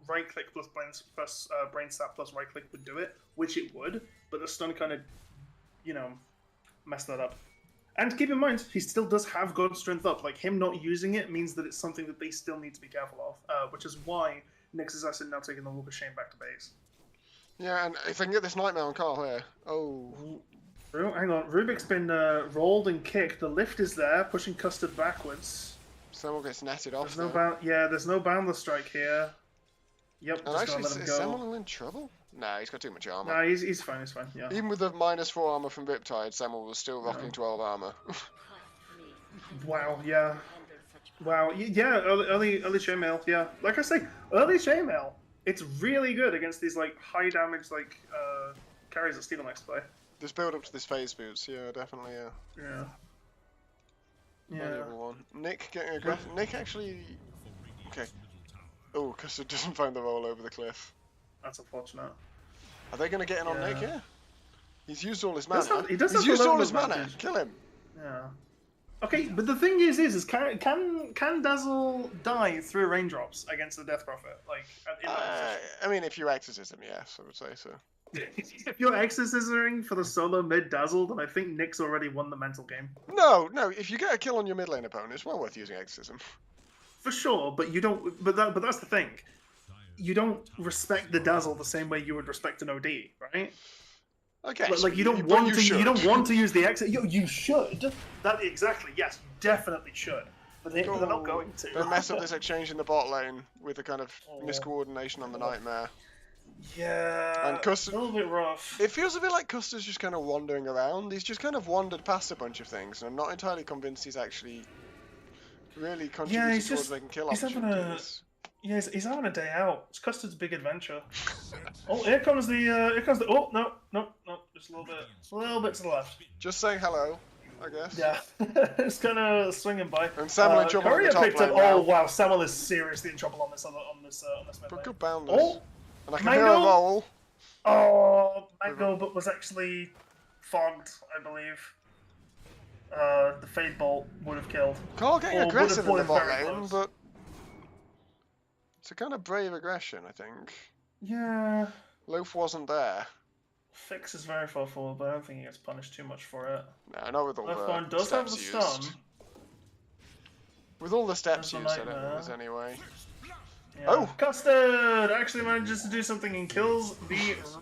Speaker 2: right click plus brain sap plus right click would do it, which it would. But the stun kind of messed that up. And keep in mind, he still does have God Strength up. Like, him not using it means that it's something that they still need to be careful of, which is why Nyx is actually now taking the Walk of Shame back to base.
Speaker 1: Yeah, and if I can get this Nightmare on Carl here. Oh.
Speaker 2: Hang on, Rubik's been rolled and kicked. The lift is there, pushing Custard backwards.
Speaker 1: Samuel gets netted off.
Speaker 2: There's no Boundless Strike here. Yep,
Speaker 1: And
Speaker 2: just
Speaker 1: actually,
Speaker 2: gonna let him
Speaker 1: is
Speaker 2: go.
Speaker 1: Samuel in trouble? Nah, he's got too much armor.
Speaker 2: Nah, he's fine, yeah.
Speaker 1: Even with the -4 armor from Riptide, Samuel was still rocking 12 armor.
Speaker 2: Wow, yeah. Wow, yeah, early chainmail, yeah. Like I say, early chainmail, it's really good against these, like, high damage, like, carries that Steel Max play.
Speaker 1: This build up to this phase boots, yeah, definitely, yeah.
Speaker 2: Yeah.
Speaker 1: Valuable one. Nick getting aggressive. Nick actually. Okay. Oh, Custard doesn't find the roll over the cliff.
Speaker 2: That's unfortunate.
Speaker 1: Are they going to get in on Nick here? He's used all his
Speaker 2: Does
Speaker 1: mana.
Speaker 2: have- he does
Speaker 1: He's
Speaker 2: have the
Speaker 1: used all
Speaker 2: level
Speaker 1: his mana.
Speaker 2: advantage.
Speaker 1: Kill him.
Speaker 2: Yeah. Okay, but the thing is can Dazzle die through raindrops against the Death Prophet? Like, in that position?
Speaker 1: I mean, if you exorcism, yes, I would say so.
Speaker 2: If you're exorcising for the solo mid Dazzle, then I think Nick's already won the mental game.
Speaker 1: No, if you get a kill on your mid lane opponent, it's well worth using exorcism.
Speaker 2: For sure, but you don't. But that's the thing. You don't respect the Dazzle the same way you would respect an OD, right?
Speaker 1: Okay.
Speaker 2: Like you don't want to. You don't want to use the exit. You should. That exactly. Yes, you definitely should. But they're not going to.
Speaker 1: They mess up this exchange in the bot lane with a kind of miscoordination on the Nightmare.
Speaker 2: Yeah.
Speaker 1: And Custard,
Speaker 2: a little bit rough.
Speaker 1: It feels a bit like Custard's just kind of wandering around. He's just kind of wandered past a bunch of things, and I'm not entirely convinced he's actually really contributing towards making kill opportunities.
Speaker 2: He's having a day out. It's Custard's big adventure. Oh, here comes the. Oh no, just a little bit to the left.
Speaker 1: Just saying hello, I guess.
Speaker 2: Yeah, it's kind of swinging by.
Speaker 1: And Samuel in trouble in the top
Speaker 2: picked up.
Speaker 1: lane now.
Speaker 2: Oh wow, Samuel is seriously in trouble on this mid
Speaker 1: But
Speaker 2: lane.
Speaker 1: good boundless.
Speaker 2: Oh,
Speaker 1: and I can hear a roll.
Speaker 2: Oh, Mango, but was actually fogged, I believe. The Fade Bolt would have killed.
Speaker 1: Carl getting
Speaker 2: Or
Speaker 1: aggressive in
Speaker 2: would
Speaker 1: the
Speaker 2: have
Speaker 1: bot
Speaker 2: very
Speaker 1: lane,
Speaker 2: close.
Speaker 1: but it's a kind of brave aggression, I think.
Speaker 2: Yeah.
Speaker 1: Loaf wasn't there.
Speaker 2: Fix is very far forward, but I don't think he gets punished too much for it.
Speaker 1: No, not with all
Speaker 2: Earthborn
Speaker 1: the
Speaker 2: does have
Speaker 1: steps
Speaker 2: the
Speaker 1: used.
Speaker 2: stun.
Speaker 1: With all the steps
Speaker 2: There's a
Speaker 1: used, I don't think
Speaker 2: nightmare.
Speaker 1: there's any way.
Speaker 2: Yeah.
Speaker 1: Oh!
Speaker 2: Custard actually manages to do something and kills the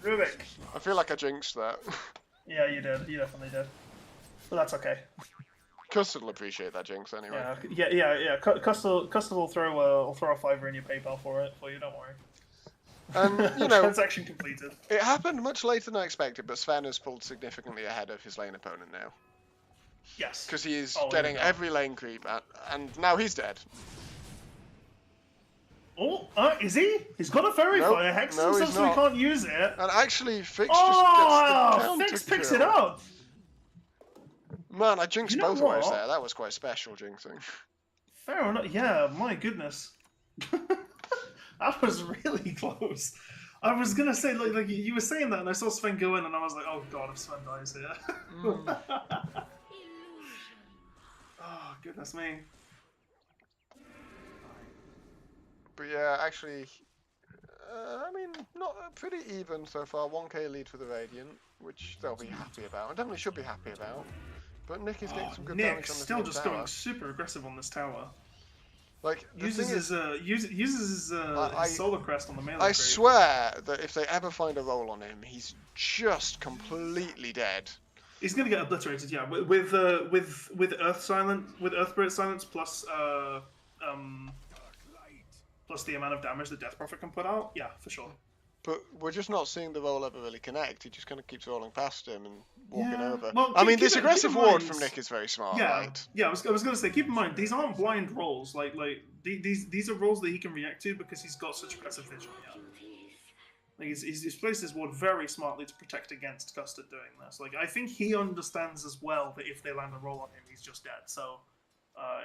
Speaker 2: Rubik.
Speaker 1: I feel like I jinxed that.
Speaker 2: Yeah, you did. You definitely did. But that's okay.
Speaker 1: Custard will appreciate that jinx anyway.
Speaker 2: Yeah. Custard will throw a $5 in your PayPal for you. Don't worry.
Speaker 1: And,
Speaker 2: Transaction completed.
Speaker 1: It happened much later than I expected, but Sven has pulled significantly ahead of his lane opponent now.
Speaker 2: Yes.
Speaker 1: Because he is
Speaker 2: Oh,
Speaker 1: getting
Speaker 2: there we go.
Speaker 1: every lane creep, and now he's dead.
Speaker 2: Oh, is he? He's got a Fairy
Speaker 1: Nope.
Speaker 2: Fire. Hex
Speaker 1: No, he's
Speaker 2: himself so he
Speaker 1: not.
Speaker 2: can't use it.
Speaker 1: And actually, Fix
Speaker 2: Oh,
Speaker 1: just gets the counter
Speaker 2: Fix picks it
Speaker 1: kill.
Speaker 2: up.
Speaker 1: Man, I jinxed
Speaker 2: You know
Speaker 1: both ways
Speaker 2: what?
Speaker 1: there. That was quite special jinxing.
Speaker 2: Fair enough. Yeah, my goodness. That was really close. I was gonna say, like you were saying that, and I saw Sven go in, and I was like, oh god, if Sven dies here. Oh, goodness me.
Speaker 1: But yeah, actually, I mean, not pretty even so far. 1k lead for the Radiant, which they'll be happy about, and definitely should be happy about. But Nick is getting some good damage on
Speaker 2: Nick's
Speaker 1: this
Speaker 2: still
Speaker 1: mid
Speaker 2: just
Speaker 1: tower.
Speaker 2: going super aggressive on this tower.
Speaker 1: Like, the
Speaker 2: Uses
Speaker 1: thing is,
Speaker 2: his solar crest on the melee.
Speaker 1: I
Speaker 2: crate.
Speaker 1: swear that if they ever find a roll on him, he's just completely dead.
Speaker 2: He's gonna get obliterated, yeah. With Earth Spirit Silence plus plus the amount of damage that Death Prophet can put out, yeah, for sure.
Speaker 1: But we're just not seeing the roll ever really connect. He just kind of keeps rolling past him and walking
Speaker 2: Yeah.
Speaker 1: over.
Speaker 2: Well,
Speaker 1: I mean,
Speaker 2: keep
Speaker 1: this
Speaker 2: in
Speaker 1: aggressive
Speaker 2: mind-
Speaker 1: ward from Nick is very smart,
Speaker 2: Yeah,
Speaker 1: right?
Speaker 2: yeah. I was gonna say, keep in mind these aren't blind rolls. Like these are rolls that he can react to because he's got such aggressive vision. Yeah. Like he's placed his ward very smartly to protect against Custard doing this. Like I think he understands as well that if they land a roll on him, he's just dead. So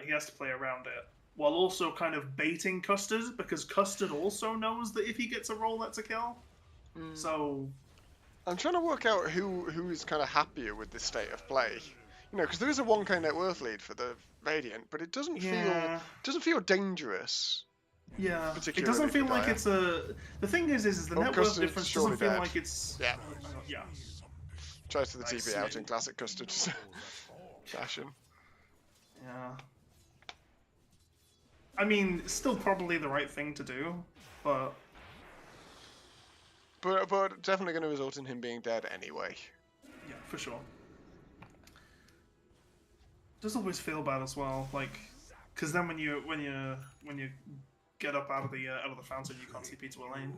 Speaker 2: he has to play around it while also kind of baiting Custard, because Custard also knows that if he gets a roll, that's a kill. So
Speaker 1: I'm trying to work out who is kind of happier with this state of play. You know, because there is a 1k net worth lead for the Radiant, but it doesn't feel dangerous.
Speaker 2: Yeah, it doesn't feel like it's a. The thing is the net worth difference doesn't feel like it's.
Speaker 1: Yeah.
Speaker 2: Yeah.
Speaker 1: Tries to the
Speaker 2: Nice.
Speaker 1: TP out in classic Custard fashion.
Speaker 2: Yeah. I mean, still probably the right thing to do, but
Speaker 1: definitely going to result in him being dead anyway.
Speaker 2: yeah, for sure. Does always feel bad as well, like, because then when you get up out of the fountain, you can't TP to a lane.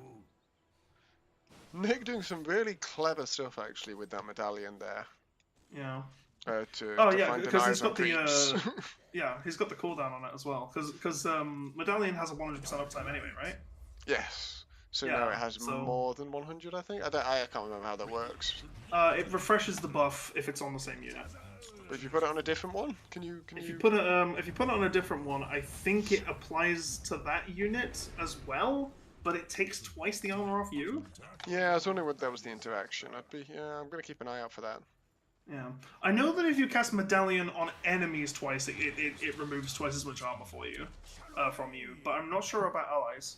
Speaker 1: Nick doing some really clever stuff actually with that medallion there.
Speaker 2: Yeah.
Speaker 1: To
Speaker 2: Yeah,
Speaker 1: find
Speaker 2: because
Speaker 1: denies
Speaker 2: he's
Speaker 1: on
Speaker 2: got the
Speaker 1: creeps.
Speaker 2: yeah, he's got the cooldown on it as well. Because medallion has a 100% uptime anyway, right?
Speaker 1: Yes. So
Speaker 2: Yeah,
Speaker 1: now it has
Speaker 2: so-
Speaker 1: more than 100, I think. I can't remember how that works.
Speaker 2: It refreshes the buff if it's on the same unit.
Speaker 1: But if you put it on a different one, can you?
Speaker 2: If you put it on a different one, I think it applies to that unit as well, but it takes twice the armor off you.
Speaker 1: Yeah, I was wondering what that was the interaction. I'm gonna keep an eye out for that.
Speaker 2: Yeah, I know that if you cast Medallion on enemies twice, it removes twice as much armor for you, from you. But I'm not sure about allies.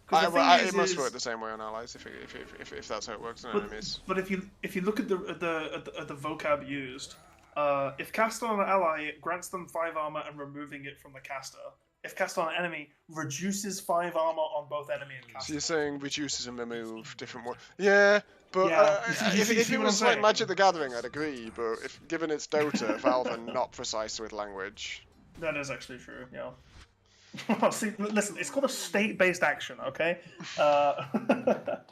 Speaker 2: 'Cause the thing
Speaker 1: It must work the same way on allies if that's how it works on enemies.
Speaker 2: But if you look at the vocab used, if cast on an ally, it grants them 5 armor and removing it from the caster. If cast on an enemy, reduces 5 armor on both enemy and caster.
Speaker 1: So you're saying reduces and remove different ones? Yeah, but
Speaker 2: Yeah.
Speaker 1: if
Speaker 2: See
Speaker 1: it
Speaker 2: what
Speaker 1: was
Speaker 2: I'm
Speaker 1: like
Speaker 2: saying?
Speaker 1: Magic the Gathering, I'd agree. But if given it's Dota, Valve are not precise with language.
Speaker 2: That is actually true, yeah. See, listen, it's called a state-based action, okay?
Speaker 1: God.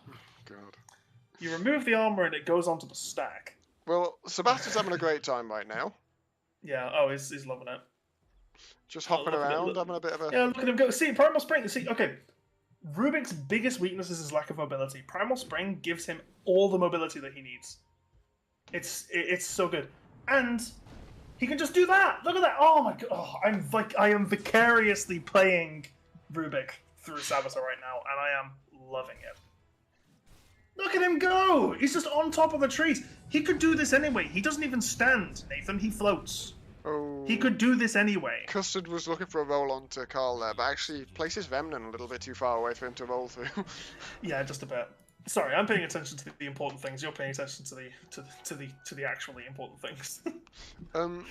Speaker 2: You remove the armor and it goes onto the stack.
Speaker 1: Well, Sebastian's having a great time right now.
Speaker 2: Yeah, he's loving it.
Speaker 1: Just hopping
Speaker 2: look at it,
Speaker 1: around,
Speaker 2: look-
Speaker 1: having a bit of a...
Speaker 2: Yeah, look at him go. See, Primal Spring, okay. Rubik's biggest weakness is his lack of mobility. Primal Spring gives him all the mobility that he needs. It's so good. And he can just do that. Look at that. Oh my god. Oh, I am vicariously playing Rubik through Sabater right now, and I am loving it. Look at him go! He's just on top of the trees. He could do this anyway. He doesn't even stand, Nathan. He floats.
Speaker 1: Oh,
Speaker 2: He could do this anyway.
Speaker 1: Custard was looking for a roll on to Carl there, but actually places Remnant a little bit too far away for him to roll through.
Speaker 2: Yeah, just a bit. Sorry, I'm paying attention to the important things. You're paying attention to the actually important things.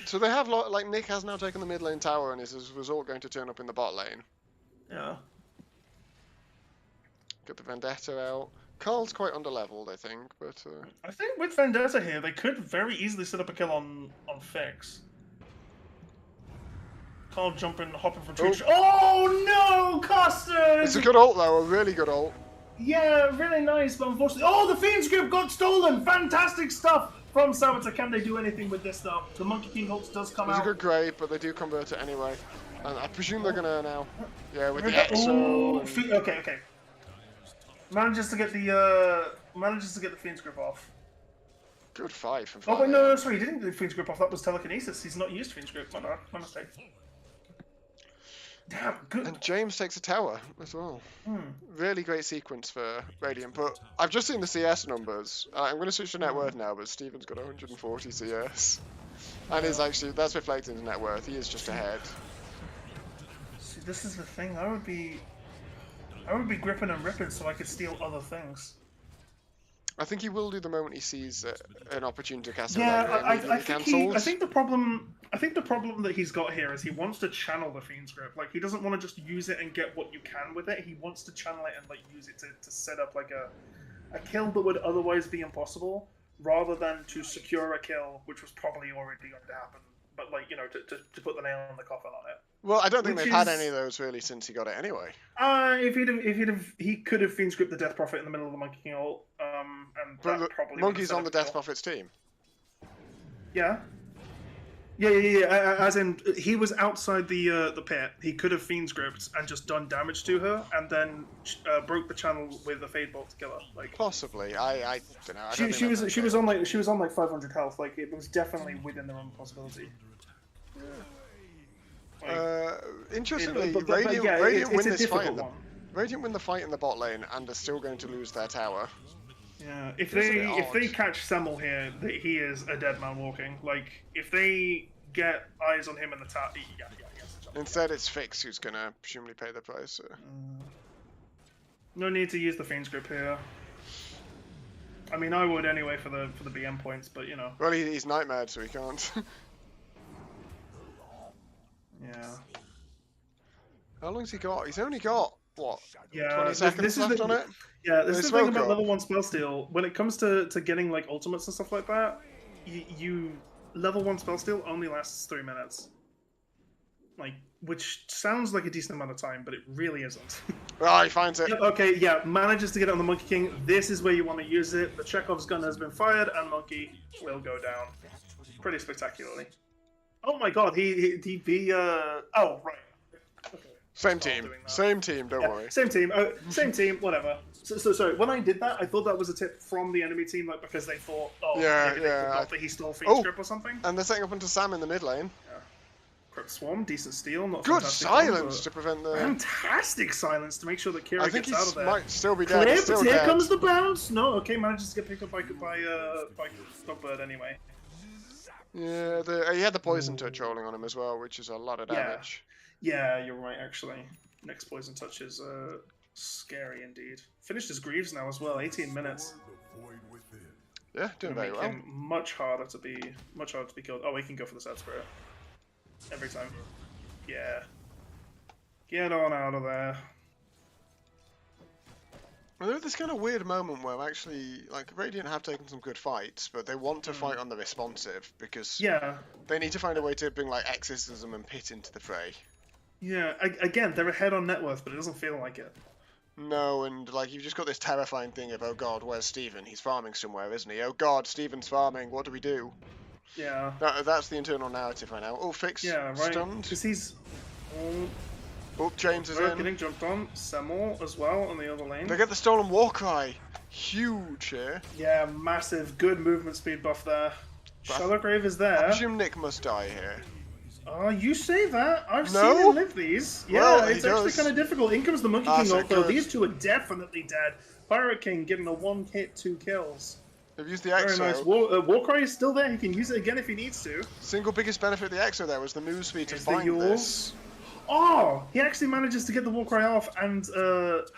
Speaker 1: So they have, like, Nick has now taken the mid lane tower and is as a result going to turn up in the bot lane.
Speaker 2: Yeah.
Speaker 1: Get the Vendetta out. Carl's quite underleveled, I think, but...
Speaker 2: I think with Vendetta here, they could very easily set up a kill on Fix. Carl hopping from tree. Oh no, Custard!
Speaker 1: It's a good ult, though, a really good ult.
Speaker 2: Yeah, really nice, but unfortunately... Oh, the Fiend's Grip got stolen! Fantastic stuff from Sabater. Can they do anything with this, though? The Monkey King ult does come
Speaker 1: It's a
Speaker 2: out.
Speaker 1: good grade, but they do convert it anyway. And I presume they're gonna now... Yeah, with the
Speaker 2: Oh,
Speaker 1: EXO...
Speaker 2: okay. Manages to get the Fiend's Grip off.
Speaker 1: Good fight from
Speaker 2: Oh, wait,
Speaker 1: 5.
Speaker 2: no, sorry, he didn't get the Fiend's Grip off. That was telekinesis. He's not used Fiend's Grip. My mistake. Damn, good.
Speaker 1: And James takes a tower as well. Really great sequence for Radiant, but I've just seen the CS numbers. I'm going to switch to net worth now, but Steven's got 140 CS. And is actually, that's reflected in net worth. He is just ahead.
Speaker 2: See, this is the thing. I would be gripping and ripping so I could steal other things.
Speaker 1: I think he will do the moment he sees an opportunity to cast a
Speaker 2: Yeah,
Speaker 1: run,
Speaker 2: I think the problem that he's got here is he wants to channel the Fiend's Grip. Like, he doesn't want to just use it and get what you can with it. He wants to channel it and like use it to set up like a kill that would otherwise be impossible, rather than to secure a kill which was probably already going to happen. But like, you know, to put the nail in the coffin on it.
Speaker 1: Well, I don't think
Speaker 2: Which
Speaker 1: they've had
Speaker 2: is-
Speaker 1: any of those really since he got it anyway.
Speaker 2: He could have Fiend's Grip the Death Prophet in the middle of the Monkey King ult, and
Speaker 1: But
Speaker 2: that probably
Speaker 1: Monkey's
Speaker 2: would have
Speaker 1: on the
Speaker 2: set up
Speaker 1: Death
Speaker 2: a kill.
Speaker 1: Prophet's team.
Speaker 2: Yeah. As in, he was outside the pit. He could have Fiend's gripped and just done damage to her, and then broke the channel with a Fade Bolt to kill her. Like
Speaker 1: Possibly. I don't know. I don't
Speaker 2: she
Speaker 1: think
Speaker 2: was on like 500 health. Like it was definitely within the realm of possibility.
Speaker 1: Interestingly,
Speaker 2: but
Speaker 1: Radiant win
Speaker 2: it's a
Speaker 1: this fight.
Speaker 2: difficult one.
Speaker 1: Radiant win the fight in the bot lane, and are still going to lose their tower.
Speaker 2: Yeah, if
Speaker 1: It's a bit
Speaker 2: they
Speaker 1: odd.
Speaker 2: catch Semmel here, he is a dead man walking. Like if they get eyes on him in the tower, yeah.
Speaker 1: Instead, it's Fix who's going to presumably pay the price. So.
Speaker 2: No need to use the Fiend's grip here. I mean, I would anyway for the BM points, but you know.
Speaker 1: Well, he's nightmared, so he can't.
Speaker 2: Yeah.
Speaker 1: How long's he got? He's only got what?
Speaker 2: Yeah.
Speaker 1: 20 seconds left on it.
Speaker 2: Yeah, this is the
Speaker 1: They
Speaker 2: thing
Speaker 1: smoke
Speaker 2: about
Speaker 1: up.
Speaker 2: level 1 spell steal. When it comes to getting like ultimates and stuff like that, you level 1 spell steal only lasts 3 minutes. Like, which sounds like a decent amount of time, but it really isn't.
Speaker 1: Oh, he finds it.
Speaker 2: Yeah, okay, yeah, manages to get it on the Monkey King. This is where you want to use it. The Chekhov's gun has been fired, and Monkey will go down pretty spectacularly. Oh my god, oh, right. Okay.
Speaker 1: Same
Speaker 2: Stop
Speaker 1: team.
Speaker 2: doing that.
Speaker 1: Same team, don't
Speaker 2: Yeah,
Speaker 1: worry.
Speaker 2: same team, whatever. So sorry, when I did that, I thought that was a tip from the enemy team, like because they thought, oh,
Speaker 1: Yeah,
Speaker 2: maybe they
Speaker 1: yeah,
Speaker 2: forgot that he stole Fiend's Grip or something.
Speaker 1: And they're setting up into Sam in the mid lane.
Speaker 2: Crypt Swarm, decent steal, not
Speaker 1: Good
Speaker 2: fantastic
Speaker 1: silence
Speaker 2: one,
Speaker 1: to prevent
Speaker 2: but
Speaker 1: the...
Speaker 2: fantastic silence to make sure that Kira
Speaker 1: I think
Speaker 2: gets out of
Speaker 1: he
Speaker 2: there.
Speaker 1: might still be dead. He's
Speaker 2: Clipped,
Speaker 1: still
Speaker 2: here
Speaker 1: dead.
Speaker 2: comes the bounce. No, okay, manages to get picked up by Stockbird anyway.
Speaker 1: Yeah, he had the poison touch rolling on him as well, which is a lot of damage.
Speaker 2: Yeah, you're right, actually. Next poison touch is scary indeed. Finished his Greaves now as well, 18 minutes.
Speaker 1: Yeah, doing very
Speaker 2: Make
Speaker 1: well.
Speaker 2: him much harder to be killed. Oh, he can go for the Sad Spirit. Every time. Yeah. Get on out of there.
Speaker 1: Well, there's this kind of weird moment where actually, like, Radiant have taken some good fights, but they want to fight on the responsive because
Speaker 2: Yeah.
Speaker 1: they need to find a way to bring like Exorcism and Pit into the fray.
Speaker 2: Yeah, again, they're ahead on net worth, but it doesn't feel like it.
Speaker 1: No, and like you've just got this terrifying thing of, oh god, where's Steven? He's farming somewhere, isn't he? Oh god, Steven's farming. What do we do?
Speaker 2: Yeah.
Speaker 1: That's the internal narrative right now. Oh, Fix
Speaker 2: Yeah, right.
Speaker 1: stunned.
Speaker 2: Because he's
Speaker 1: Oh, James is in.
Speaker 2: getting jumped on. Semmel as well on the other lane.
Speaker 1: They get the stolen war cry. Huge here.
Speaker 2: Yeah, massive, good movement speed buff there.
Speaker 1: But
Speaker 2: Shadowgrave is
Speaker 1: I
Speaker 2: there.
Speaker 1: presume Nick must die here.
Speaker 2: Oh, you say that? I've
Speaker 1: No?
Speaker 2: seen him live these. Yeah,
Speaker 1: Well, he
Speaker 2: it's actually
Speaker 1: does.
Speaker 2: kind of difficult. In comes the Monkey King
Speaker 1: So
Speaker 2: also.
Speaker 1: good.
Speaker 2: These two are definitely dead. Pirate King getting a 1-hit, 2 kills.
Speaker 1: They've used the
Speaker 2: Very
Speaker 1: Exo.
Speaker 2: nice. Warcry is still there. He can use it again if he needs to.
Speaker 1: Single biggest benefit of the Exo there was the move speed to
Speaker 2: There's the
Speaker 1: find
Speaker 2: Yule.
Speaker 1: this.
Speaker 2: Oh, he actually manages to get the Warcry off, and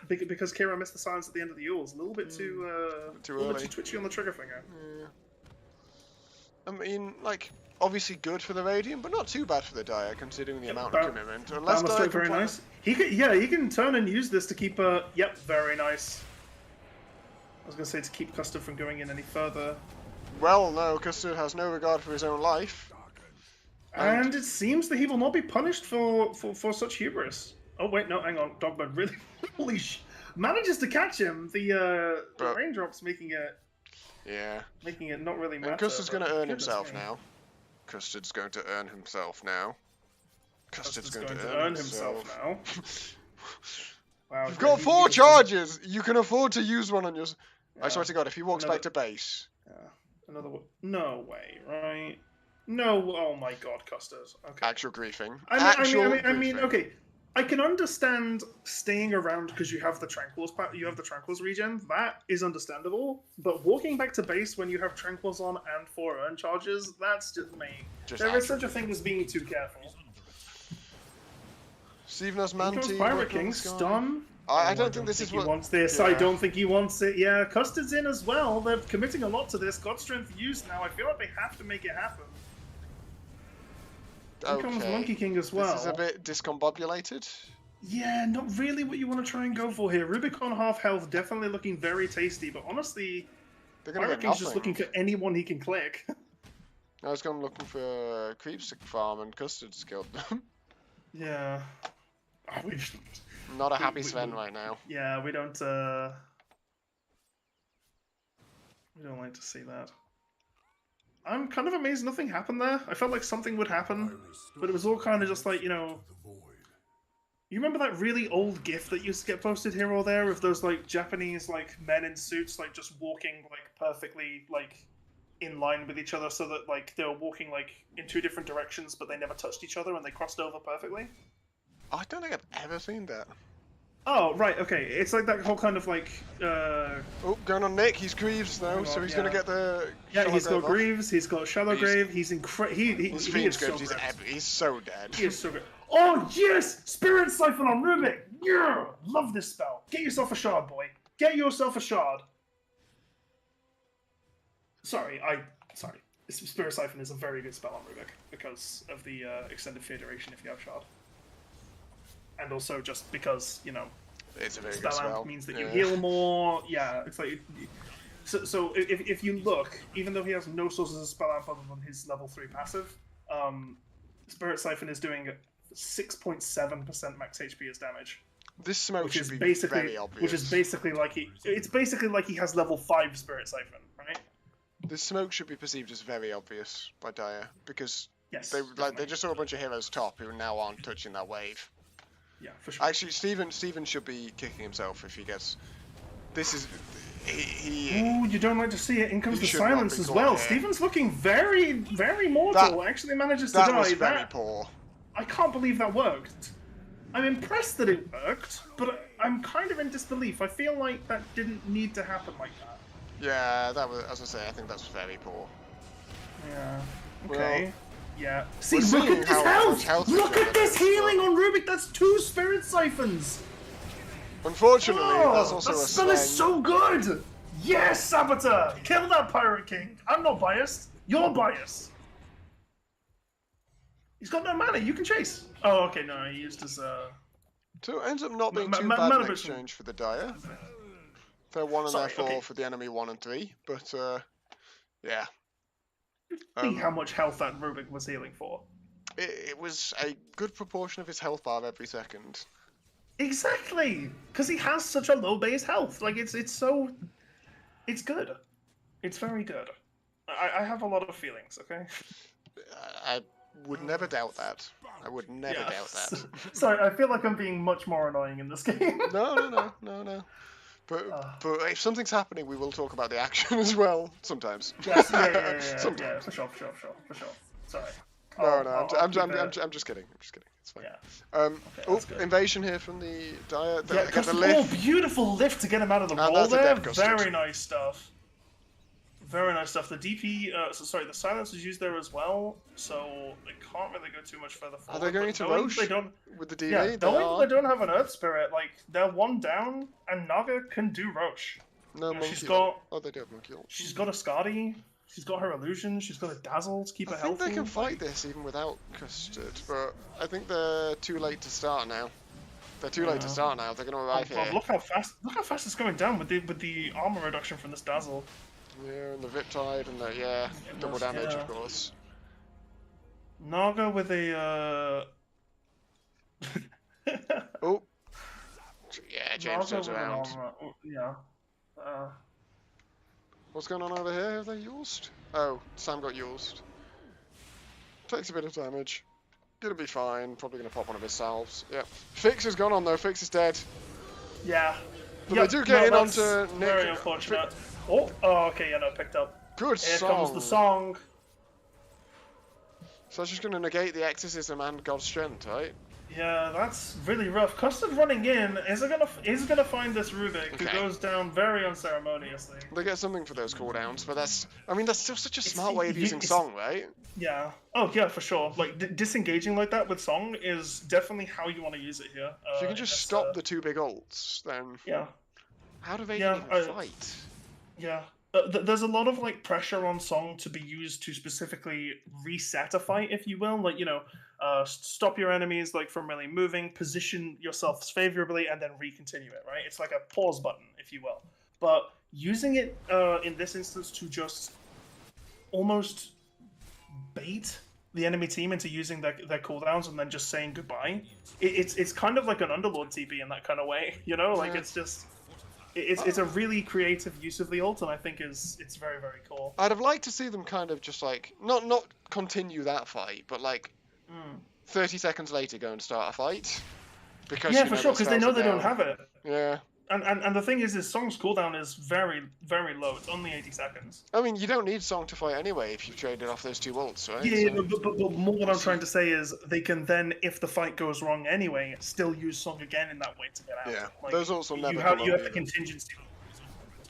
Speaker 2: because Kira missed the silence at the end of the Yules, a little bit too
Speaker 1: Too
Speaker 2: a little bit
Speaker 1: early.
Speaker 2: too twitchy on the trigger finger.
Speaker 1: I mean, like, obviously good for the Radiant, but not too bad for the Dire, considering the amount
Speaker 2: Ba-
Speaker 1: of commitment. Unless
Speaker 2: Boundless
Speaker 1: Dire
Speaker 2: Strike,
Speaker 1: can
Speaker 2: very
Speaker 1: plan-
Speaker 2: nice. He can turn and use this to keep yep, very nice. I was gonna say to keep Custard from going in any further.
Speaker 1: Well, no, Custard has no regard for his own life.
Speaker 2: And it seems that he will not be punished for such hubris. Oh wait, no, hang on. Dogbird really, manages to catch him. The
Speaker 1: But-
Speaker 2: raindrops making it
Speaker 1: Yeah.
Speaker 2: not really matter.
Speaker 1: And Custard's going to
Speaker 2: but
Speaker 1: earn
Speaker 2: goodness
Speaker 1: himself
Speaker 2: me.
Speaker 1: now. Custard's going to earn himself now.
Speaker 2: Custard's going to earn himself now. Wow,
Speaker 1: You've
Speaker 2: yeah,
Speaker 1: got
Speaker 2: he
Speaker 1: 4
Speaker 2: goes-
Speaker 1: charges! You can afford to use one on your... I
Speaker 2: Yeah.
Speaker 1: swear to God, if he walks
Speaker 2: Another-
Speaker 1: back to base...
Speaker 2: Yeah. Another one. No way, right? No. Oh my God, Custard. Okay.
Speaker 1: Actual griefing.
Speaker 2: I mean,
Speaker 1: griefing.
Speaker 2: okay. I can understand staying around because you have the Tranquils regen. That is understandable. But walking back to base when you have Tranquils on and 4 earn charges, that's just me.
Speaker 1: Just
Speaker 2: There is
Speaker 1: actual-
Speaker 2: such a thing as being too careful.
Speaker 1: Steven has
Speaker 2: Here comes
Speaker 1: Manti.
Speaker 2: Pirate
Speaker 1: working on
Speaker 2: King,
Speaker 1: the sky.
Speaker 2: stun.
Speaker 1: I don't think this is
Speaker 2: he
Speaker 1: what...
Speaker 2: wants this.
Speaker 1: Yeah.
Speaker 2: I don't think he wants it. Yeah, Custard's in as well. They're committing a lot to this. God Strength used now. I feel like they have to make it happen. Here comes
Speaker 1: Okay.
Speaker 2: Monkey King as well.
Speaker 1: This is a bit discombobulated.
Speaker 2: Yeah, not really what you want to try and go for here. Rubicon half health, definitely looking very tasty, but honestly,
Speaker 1: They're going to
Speaker 2: Pirate
Speaker 1: get
Speaker 2: King's just
Speaker 1: nothing.
Speaker 2: looking for anyone he can click.
Speaker 1: I was going looking for creeps to farm and Custard's killed them.
Speaker 2: Yeah. Oh,
Speaker 1: Not a happy Sven right now.
Speaker 2: yeah, we don't like to see that. I'm kind of amazed nothing happened there. I felt like something would happen, but it was all kind of just like, you know... You remember that really old GIF that used to get posted here or there of those, like, Japanese, like, men in suits, like, just walking, like, perfectly, like, in line with each other so that, like, they were walking, like, in two different directions, but they never touched each other and they crossed over perfectly?
Speaker 1: I don't think I've ever seen that.
Speaker 2: Oh, right, okay. It's like that whole kind of, like,
Speaker 1: Oh, going on Nick. He's Greaves now, so he's
Speaker 2: yeah.
Speaker 1: going to get the...
Speaker 2: Yeah, he's got
Speaker 1: Grave off.
Speaker 2: Greaves, he's got Shallow Grave, he's incredible.
Speaker 1: He's
Speaker 2: He is so
Speaker 1: Greaves,
Speaker 2: good.
Speaker 1: he's so dead.
Speaker 2: He is so good. Oh, yes! Spirit Siphon on Rubik! Yeah! Love this spell. Get yourself a shard, boy. Get yourself a shard. Sorry. Spirit Siphon is a very good spell on Rubik because of the extended fear duration if you have shard. And also just because, you know,
Speaker 1: It's a very
Speaker 2: spell
Speaker 1: good spell.
Speaker 2: amp means that you heal more. Yeah, it's like... So if you look, even though he has no sources of spell amp other than his level 3 passive, Spirit Siphon is doing 6.7% max HP as damage.
Speaker 1: This smoke
Speaker 2: Which
Speaker 1: should
Speaker 2: is
Speaker 1: be
Speaker 2: basically,
Speaker 1: very obvious.
Speaker 2: which is basically like it's basically like he has level 5 Spirit Siphon, right?
Speaker 1: This smoke should be perceived as very obvious by Dire because
Speaker 2: Yes.
Speaker 1: they just saw a bunch of heroes top who now aren't touching that wave.
Speaker 2: Yeah, for sure.
Speaker 1: Actually, Steven should be kicking himself if he gets. This is he.
Speaker 2: Ooh, you don't like to see it. In comes
Speaker 1: He
Speaker 2: the
Speaker 1: should not
Speaker 2: silence
Speaker 1: be
Speaker 2: as
Speaker 1: caught
Speaker 2: well.
Speaker 1: here.
Speaker 2: Steven's looking very, very mortal. Actually manages to
Speaker 1: That
Speaker 2: die.
Speaker 1: was very poor.
Speaker 2: I can't believe that worked. I'm impressed that it worked, but I'm kind of in disbelief. I feel like that didn't need to happen like that.
Speaker 1: Yeah, that was, as I say, I think that's very poor.
Speaker 2: Yeah.
Speaker 1: Well,
Speaker 2: Okay. Yeah. See,
Speaker 1: we're
Speaker 2: look
Speaker 1: seeing
Speaker 2: at this
Speaker 1: how
Speaker 2: health!
Speaker 1: much health
Speaker 2: Look
Speaker 1: we've
Speaker 2: at this
Speaker 1: got.
Speaker 2: healing on Rubik! That's 2 Spirit Siphons!
Speaker 1: Unfortunately,
Speaker 2: Oh,
Speaker 1: that's also
Speaker 2: that
Speaker 1: a
Speaker 2: spell
Speaker 1: Sven.
Speaker 2: is so good! Yes, Saboteur! Kill that Pirate King! I'm not biased. You're biased. He's got no mana. You can chase. Oh, okay. No, he used his.
Speaker 1: So it ends up not being
Speaker 2: Ma-
Speaker 1: too
Speaker 2: ma-
Speaker 1: bad
Speaker 2: mana
Speaker 1: in
Speaker 2: bits-
Speaker 1: exchange for the Dire. They're 1 and
Speaker 2: Sorry,
Speaker 1: they're 4
Speaker 2: okay.
Speaker 1: for the enemy 1 and 3, but yeah.
Speaker 2: See how much health that Rubik was healing for.
Speaker 1: It was a good proportion of his health bar every second.
Speaker 2: Exactly, because he has such a low base health. Like it's good. It's very good. I have a lot of feelings. Okay.
Speaker 1: I would never doubt that. I would never doubt that.
Speaker 2: Sorry, I feel like I'm being much more annoying in this game.
Speaker 1: No. But if something's happening, we will talk about the action as well sometimes.
Speaker 2: Yes, yeah,
Speaker 1: Sometimes.
Speaker 2: yeah, for sure. Sorry.
Speaker 1: No, I'm
Speaker 2: keep it-
Speaker 1: just kidding. It's fine.
Speaker 2: Yeah. that's good.
Speaker 1: Invasion here from the Dire.
Speaker 2: Yeah,
Speaker 1: Get the
Speaker 2: oh,
Speaker 1: lift.
Speaker 2: beautiful lift to get him out of the roll
Speaker 1: that's a
Speaker 2: there.
Speaker 1: death custard.
Speaker 2: Very nice stuff. Very nice stuff. The DP, the silence is used there as well, so they can't really go too much further
Speaker 1: Are
Speaker 2: forward.
Speaker 1: they going
Speaker 2: but
Speaker 1: to
Speaker 2: knowing
Speaker 1: Roche
Speaker 2: They don't.
Speaker 1: with the DV?
Speaker 2: Yeah,
Speaker 1: They
Speaker 2: knowing
Speaker 1: are.
Speaker 2: they don't have an Earth Spirit, like they're 1 down, and Naga can do Roche.
Speaker 1: No,
Speaker 2: she's
Speaker 1: Monkey.
Speaker 2: got-
Speaker 1: Oh, they do have Monkey ult.
Speaker 2: She's got a Skadi. She's got her illusion. She's got a dazzle to keep her
Speaker 1: I think
Speaker 2: healthy.
Speaker 1: they can fight this even without Custard, but I think they're too late to start now. They're too late to start now. They're going to arrive
Speaker 2: Oh,
Speaker 1: here.
Speaker 2: look how fast! Look how fast it's going down with the armor reduction from this dazzle.
Speaker 1: Yeah, and the Riptide and the double damage, of course.
Speaker 2: Naga with a
Speaker 1: Oh, yeah, James
Speaker 2: Naga
Speaker 1: turns
Speaker 2: with an
Speaker 1: around.
Speaker 2: armor. Yeah.
Speaker 1: What's going on over here? Have they used? Oh, Sam got used. Takes a bit of damage. Gonna be fine. Probably gonna pop one of his salves. Yep. Fix has gone on though. Fix is dead.
Speaker 2: Yeah.
Speaker 1: But they do get in
Speaker 2: that's
Speaker 1: onto Nick.
Speaker 2: Very unfortunate. Oh, okay, yeah, no, picked up.
Speaker 1: Good
Speaker 2: Here
Speaker 1: song.
Speaker 2: comes the song.
Speaker 1: So that's just gonna negate the exorcism and God's strength, right?
Speaker 2: Yeah, that's really rough. Custard running in is gonna find this Rubik who
Speaker 1: Okay.
Speaker 2: goes down very unceremoniously.
Speaker 1: They get something for those cooldowns, but that's still such a smart
Speaker 2: It's-
Speaker 1: way of using
Speaker 2: it's-
Speaker 1: song, right?
Speaker 2: Yeah. Oh yeah, for sure. Like disengaging like that with song is definitely how you want to use it here.
Speaker 1: If you can just stop the 2 big ults, then
Speaker 2: Yeah.
Speaker 1: how do they
Speaker 2: Yeah,
Speaker 1: even fight?
Speaker 2: Yeah. There's a lot of like pressure on song to be used to specifically reset a fight, if you will. Like, you know, stop your enemies like from really moving, position yourselves favorably, and then recontinue it. Right? It's like a pause button, if you will. But using it in this instance to just almost bait the enemy team into using their cooldowns and then just saying goodbye. It's kind of like an Underlord TP in that kind of way, you know? Like
Speaker 1: Yeah.
Speaker 2: it's just It's a really creative use of the ult, and I think it's very, very cool.
Speaker 1: I'd have liked to see them kind of just like not continue that fight, but like 30 seconds later go and start a fight. Because
Speaker 2: Yeah,
Speaker 1: you
Speaker 2: for
Speaker 1: know
Speaker 2: sure,
Speaker 1: the
Speaker 2: because they
Speaker 1: spells
Speaker 2: know
Speaker 1: are
Speaker 2: they don't
Speaker 1: down.
Speaker 2: have it.
Speaker 1: Yeah.
Speaker 2: And the thing is, his song's cooldown is very, very low. It's only 80 seconds.
Speaker 1: I mean, you don't need Song to fight anyway if you've traded off those 2 ults, right?
Speaker 2: Yeah,
Speaker 1: So-
Speaker 2: but more what I'm trying to say is they can then, if the fight goes wrong anyway, still use Song again in that way to get out.
Speaker 1: Yeah,
Speaker 2: Like,
Speaker 1: those ults will never
Speaker 2: you
Speaker 1: come
Speaker 2: have, you
Speaker 1: up
Speaker 2: have the
Speaker 1: either.
Speaker 2: contingency.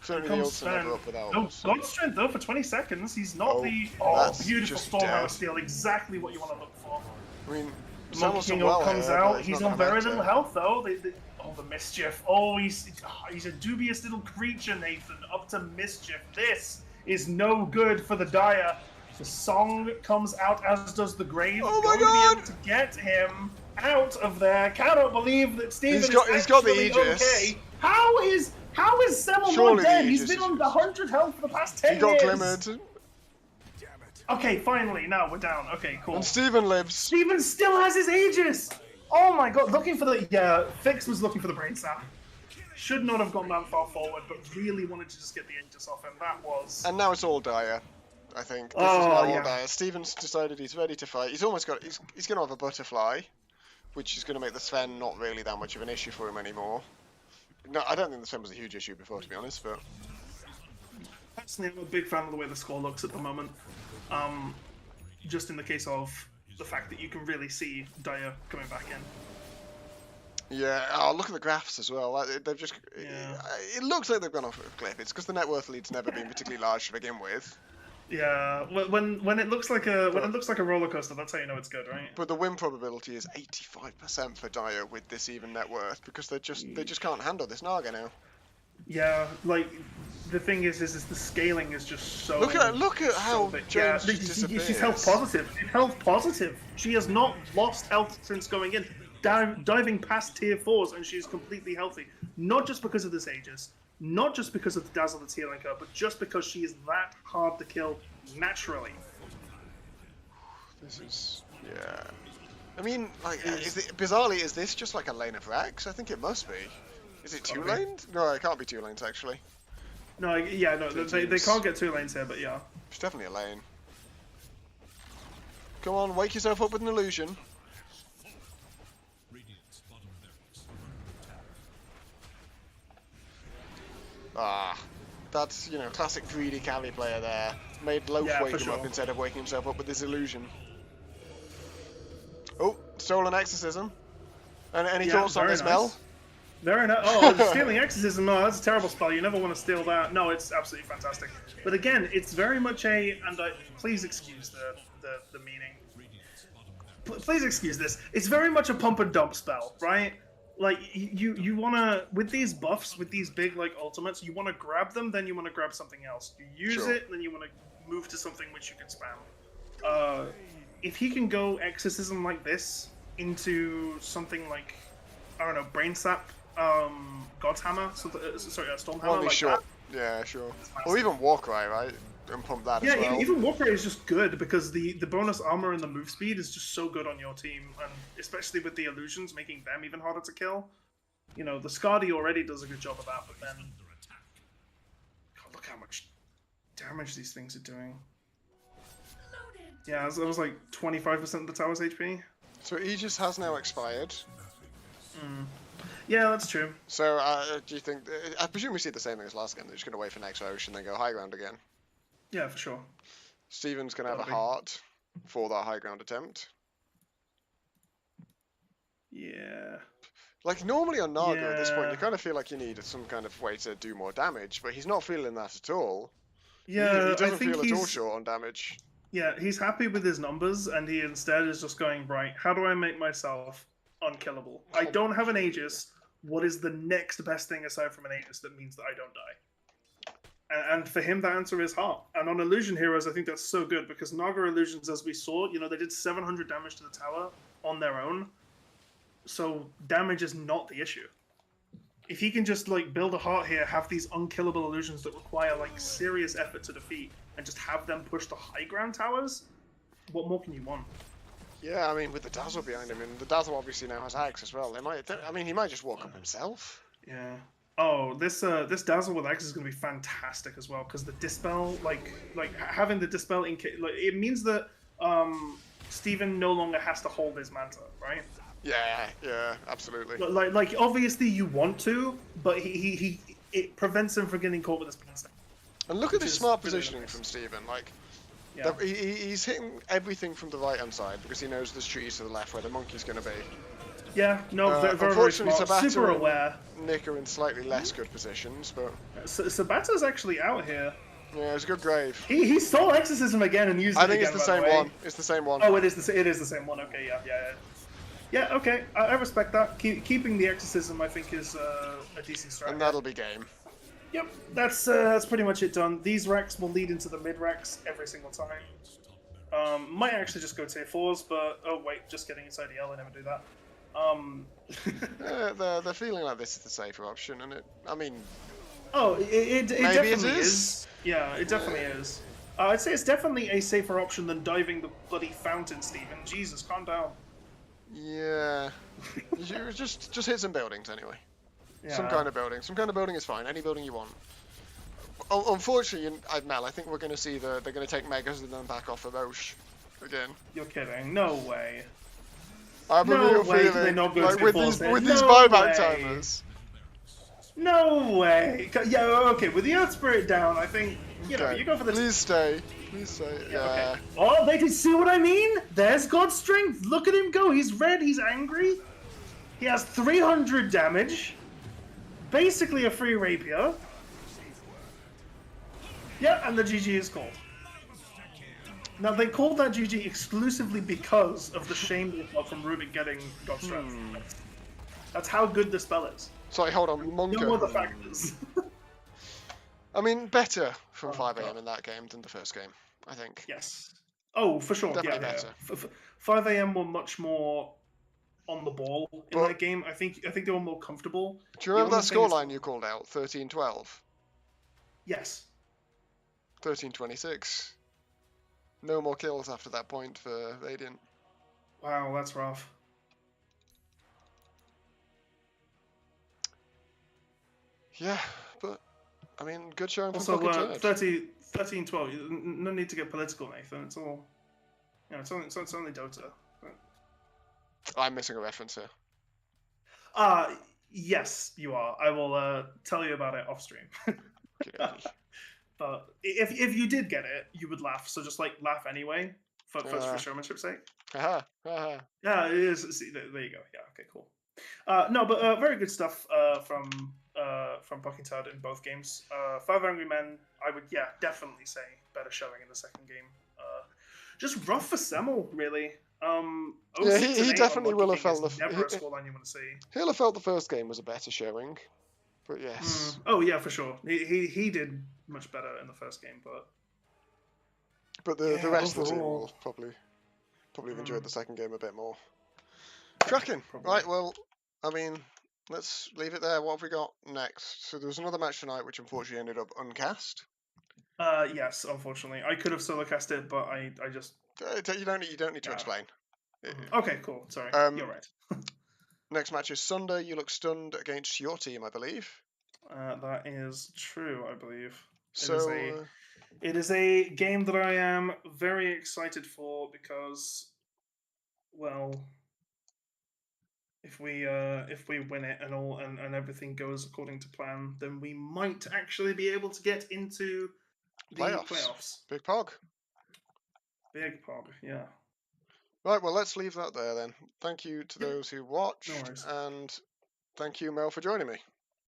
Speaker 1: Certainly the
Speaker 2: Comes
Speaker 1: ults are never
Speaker 2: Sven.
Speaker 1: up without
Speaker 2: No,
Speaker 1: us.
Speaker 2: God Strength though for 20 seconds. He's not
Speaker 1: Oh,
Speaker 2: the
Speaker 1: that's
Speaker 2: beautiful
Speaker 1: just
Speaker 2: Stormhammer
Speaker 1: dead.
Speaker 2: Steal, exactly what you want to look for.
Speaker 1: I mean,
Speaker 2: Monkey
Speaker 1: Samuel's
Speaker 2: King
Speaker 1: done well
Speaker 2: comes
Speaker 1: here, but
Speaker 2: out.
Speaker 1: it's
Speaker 2: He's
Speaker 1: not
Speaker 2: on
Speaker 1: gonna
Speaker 2: very
Speaker 1: matter.
Speaker 2: little health though. Oh, the mischief. Oh, he's a dubious little creature, Nathan. Up to mischief. This is no good for the Dire. The Song comes out, as does the Grave.
Speaker 1: Oh my
Speaker 2: Going to
Speaker 1: God!
Speaker 2: be able to get him out of there. Cannot believe that Steven
Speaker 1: He's got
Speaker 2: is
Speaker 1: the
Speaker 2: actually
Speaker 1: Aegis.
Speaker 2: okay. How is Semmel
Speaker 1: Surely
Speaker 2: not
Speaker 1: the
Speaker 2: dead? He's
Speaker 1: Aegis
Speaker 2: been
Speaker 1: is
Speaker 2: on
Speaker 1: just-
Speaker 2: 100 health for the past 10
Speaker 1: He got
Speaker 2: years.
Speaker 1: glimmered,
Speaker 2: Okay, finally. Now we're down. Okay, cool.
Speaker 1: and Steven lives.
Speaker 2: Steven still has his Aegis! Oh my god, looking for the... Yeah, Fix was looking for the brain sap. Should not have gone that far forward, but really wanted to just get the Aegis off him. That was...
Speaker 1: And now it's all Dire, I think. This
Speaker 2: Oh,
Speaker 1: is now
Speaker 2: yeah.
Speaker 1: all Dire. Steven's decided he's ready to fight. He's almost got... He's going to have a butterfly, which is going to make the Sven not really that much of an issue for him anymore. No, I don't think the Sven was a huge issue before, to be honest, but...
Speaker 2: Personally, I'm a big fan of the way the score looks at the moment. Just in the case of the fact that you can really see Dire coming back in.
Speaker 1: Yeah, oh, look at the graphs as well. They've just...
Speaker 2: Yeah.
Speaker 1: It looks like they've gone off a cliff. It's because the net worth lead's never been particularly large to begin with.
Speaker 2: Yeah, when it looks like a roller coaster, that's how you know it's good, right?
Speaker 1: But the win probability is 85% for Dire with this even net worth because they just can't handle this Naga now.
Speaker 2: Yeah, like the thing is the scaling is just so.
Speaker 1: Look at how
Speaker 2: big.
Speaker 1: James
Speaker 2: yeah,
Speaker 1: just
Speaker 2: she's
Speaker 1: disappears.
Speaker 2: health positive. She's health positive. She has not lost health since going in. Diving past tier 4s, and she's completely healthy. Not just because of this Aegis, not just because of the dazzle that's healing her, but just because she is that hard to kill naturally.
Speaker 1: This is I mean, like, bizarrely, is this just like a lane of Rax? I think it must be. Is it 2 lanes? No, it can't be 2 lanes actually.
Speaker 2: No, yeah, no, they can't get 2 lanes here, but yeah.
Speaker 1: It's definitely a lane. Come on, wake yourself up with an illusion. Ah, that's, you know, classic greedy Cali player there. Made Loaf
Speaker 2: Yeah,
Speaker 1: wake
Speaker 2: for
Speaker 1: him
Speaker 2: sure.
Speaker 1: up instead of waking himself up with his illusion. Oh, stolen exorcism. And any
Speaker 2: Yeah,
Speaker 1: thoughts on
Speaker 2: very
Speaker 1: this,
Speaker 2: nice.
Speaker 1: Mel?
Speaker 2: Very nice. Oh, stealing exorcism. No, that's a terrible spell. You never want to steal that. No, it's absolutely fantastic. But again, it's very much please excuse the meaning. Please excuse this. It's very much a pump and dump spell, right? Like you wanna, with these buffs, with these big like ultimates, you wanna grab them, then you wanna grab something else. You use
Speaker 1: Sure.
Speaker 2: it, then you wanna move to something which you can spam. If he can go exorcism like this into something like, I don't know, brain sap, God's hammer, storm hammer,
Speaker 1: Only
Speaker 2: like
Speaker 1: short.
Speaker 2: that.
Speaker 1: Yeah, sure. Or even Warcry, right? And pump that
Speaker 2: Yeah,
Speaker 1: as well.
Speaker 2: even Warcry is just good because the bonus armor and the move speed is just so good on your team, and especially with the illusions making them even harder to kill. You know, the Scardy already does a good job of that, but then, God, look how much damage these things are doing. Yeah, that was like 25% of the tower's HP.
Speaker 1: So Aegis has now expired.
Speaker 2: Yeah, that's true.
Speaker 1: So do you think... I presume we see the same thing as last game. They're just going to wait for next Ocean and then go high ground again.
Speaker 2: Yeah, for sure.
Speaker 1: Steven's going to have a
Speaker 2: Gotta be.
Speaker 1: heart for that high ground attempt.
Speaker 2: Yeah.
Speaker 1: Like, normally on Naga at this point,
Speaker 2: Yeah.
Speaker 1: you kind of feel like you need some kind of way to do more damage, but he's not feeling that at all.
Speaker 2: Yeah,
Speaker 1: he doesn't
Speaker 2: I think
Speaker 1: feel at all
Speaker 2: he's...
Speaker 1: short on damage.
Speaker 2: Yeah, he's happy with his numbers, and he instead is just going, right, how do I make myself unkillable? I don't have an Aegis. What is the next best thing aside from an Aegis that means that I don't die? And for him, the answer is heart. And on Illusion Heroes, I think that's so good, because Naga Illusions, as we saw, you know, they did 700 damage to the tower on their own. So damage is not the issue. If he can just, like, build a heart here, have these unkillable illusions that require, like, serious effort to defeat, and just have them push the high ground towers, what more can you want?
Speaker 1: Yeah, I mean, with the Dazzle behind him, and the Dazzle obviously now has Axe as well. He might just walk up himself.
Speaker 2: Yeah. Oh, this Dazzle with X is going to be fantastic as well because the dispel, having the dispel it means that Steven no longer has to hold his Manta, right?
Speaker 1: Yeah, absolutely.
Speaker 2: Like obviously you want to, but it prevents him from getting caught with his pants down.
Speaker 1: And look at
Speaker 2: Which
Speaker 1: this
Speaker 2: is
Speaker 1: smart
Speaker 2: really
Speaker 1: positioning
Speaker 2: nice.
Speaker 1: from Steven. Like,
Speaker 2: Yeah.
Speaker 1: he's hitting everything from the right hand side because he knows there's trees to the left where the monkey's going to be.
Speaker 2: Yeah, no, very, very
Speaker 1: Unfortunately,
Speaker 2: smart. Super
Speaker 1: Sabata
Speaker 2: aware.
Speaker 1: and Nick are in slightly less good positions, but
Speaker 2: Sabata's actually out here.
Speaker 1: yeah, it's a good grave.
Speaker 2: He stole Exorcism again and used
Speaker 1: I
Speaker 2: it
Speaker 1: think
Speaker 2: again,
Speaker 1: it's the
Speaker 2: by
Speaker 1: same
Speaker 2: way.
Speaker 1: one. It's the same one.
Speaker 2: Oh, it is the same one. Okay, yeah. Yeah, okay. I respect that. Keeping the Exorcism, I think, is a decent strat.
Speaker 1: And that'll be game.
Speaker 2: Yep, that's pretty much it done. These racks will lead into the mid racks every single time. Might actually just go tier 4s, but oh wait, just getting inside IDL, I never do that.
Speaker 1: They're feeling like this is the safer option, and I mean,
Speaker 2: Oh, it
Speaker 1: maybe
Speaker 2: definitely
Speaker 1: it
Speaker 2: is. Yeah, it definitely is. I'd say it's definitely a safer option than diving the bloody fountain, Steven. Jesus, calm down.
Speaker 1: yeah. You just hit some buildings anyway.
Speaker 2: Yeah.
Speaker 1: Some kind of building. Some kind of building is fine. Any building you want. Unfortunately, Mel, I think we're going to see they're going to take Megas and then back off of Osh again.
Speaker 2: You're kidding. No way.
Speaker 1: I have a
Speaker 2: No
Speaker 1: real
Speaker 2: way
Speaker 1: feeling,
Speaker 2: they're not going
Speaker 1: like,
Speaker 2: to
Speaker 1: with
Speaker 2: force
Speaker 1: these
Speaker 2: it.
Speaker 1: with these
Speaker 2: No
Speaker 1: buyback
Speaker 2: way.
Speaker 1: timers.
Speaker 2: No way. Yeah, okay, with the Earth Spirit down, I think, you know,
Speaker 1: Okay,
Speaker 2: you go for the...
Speaker 1: Please stay. Please stay. Yeah.
Speaker 2: Okay. Oh, they can see what I mean? There's God's strength. Look at him go. He's red. He's angry. He has 300 damage. Basically a free rapier. Yeah, and the GG is called. Now, they called that GG exclusively because of the shame they got from Rubik getting God's strength. That's how good the spell is.
Speaker 1: Sorry, hold on. Monka.
Speaker 2: No other factors.
Speaker 1: I mean, better from
Speaker 2: Oh,
Speaker 1: 5
Speaker 2: God.
Speaker 1: AM in that game than the first game, I think.
Speaker 2: Yes. Oh, for sure.
Speaker 1: Definitely
Speaker 2: Yeah.
Speaker 1: better.
Speaker 2: 5 AM were much more on the ball in
Speaker 1: But-
Speaker 2: that game. I think they were more comfortable.
Speaker 1: Do you remember that
Speaker 2: The only thing
Speaker 1: scoreline
Speaker 2: is-
Speaker 1: you called out? 13-12?
Speaker 2: Yes.
Speaker 1: 13-26. No more kills after that point for Radiant.
Speaker 2: Wow, that's rough.
Speaker 1: Yeah, but, I mean, good showing from
Speaker 2: Also,
Speaker 1: fucking Turds.
Speaker 2: 13-12. No need to get political, Nathan. It's all, you know, it's only Dota.
Speaker 1: I'm missing a reference here.
Speaker 2: Yes, you are. I will tell you about it off stream.
Speaker 1: Okay.
Speaker 2: But if you did get it, you would laugh. So just like laugh anyway, for showmanship's sake.
Speaker 1: Haha, haha.
Speaker 2: Yeah, it is. See, there you go. Yeah, okay, cool. No, but very good stuff from Puckin in both games. 5 Angry Men, I would definitely say better showing in the second game. Just rough for Semmel, really.
Speaker 1: Yeah, he definitely will have felt the.
Speaker 2: Never a scoreline you want to see.
Speaker 1: He'll have felt the first game was a better showing, but yes.
Speaker 2: Oh yeah, for sure. He did much better in the first game, but
Speaker 1: The rest of the team
Speaker 2: overall.
Speaker 1: will probably have enjoyed the second game a bit more. Cracking.
Speaker 2: Probably.
Speaker 1: Right, well, I mean, let's leave it there. What have we got next? So there was another match tonight, which unfortunately ended up uncast.
Speaker 2: Yes, unfortunately, I could have solo cast it, but I just
Speaker 1: You don't need to
Speaker 2: Yeah.
Speaker 1: explain.
Speaker 2: okay, cool. Sorry, you're right.
Speaker 1: Next match is Sunday. You look stunned against your team, I believe.
Speaker 2: That is true, I believe.
Speaker 1: So
Speaker 2: It is a game that I am very excited for because, well, if we win it and everything goes according to plan, then we might actually be able to get into the playoffs.
Speaker 1: Big Pog.
Speaker 2: Big pog, yeah.
Speaker 1: Right, well, let's leave that there then. Thank you to those who watched,
Speaker 2: No worries.
Speaker 1: and thank you, Mel, for joining me.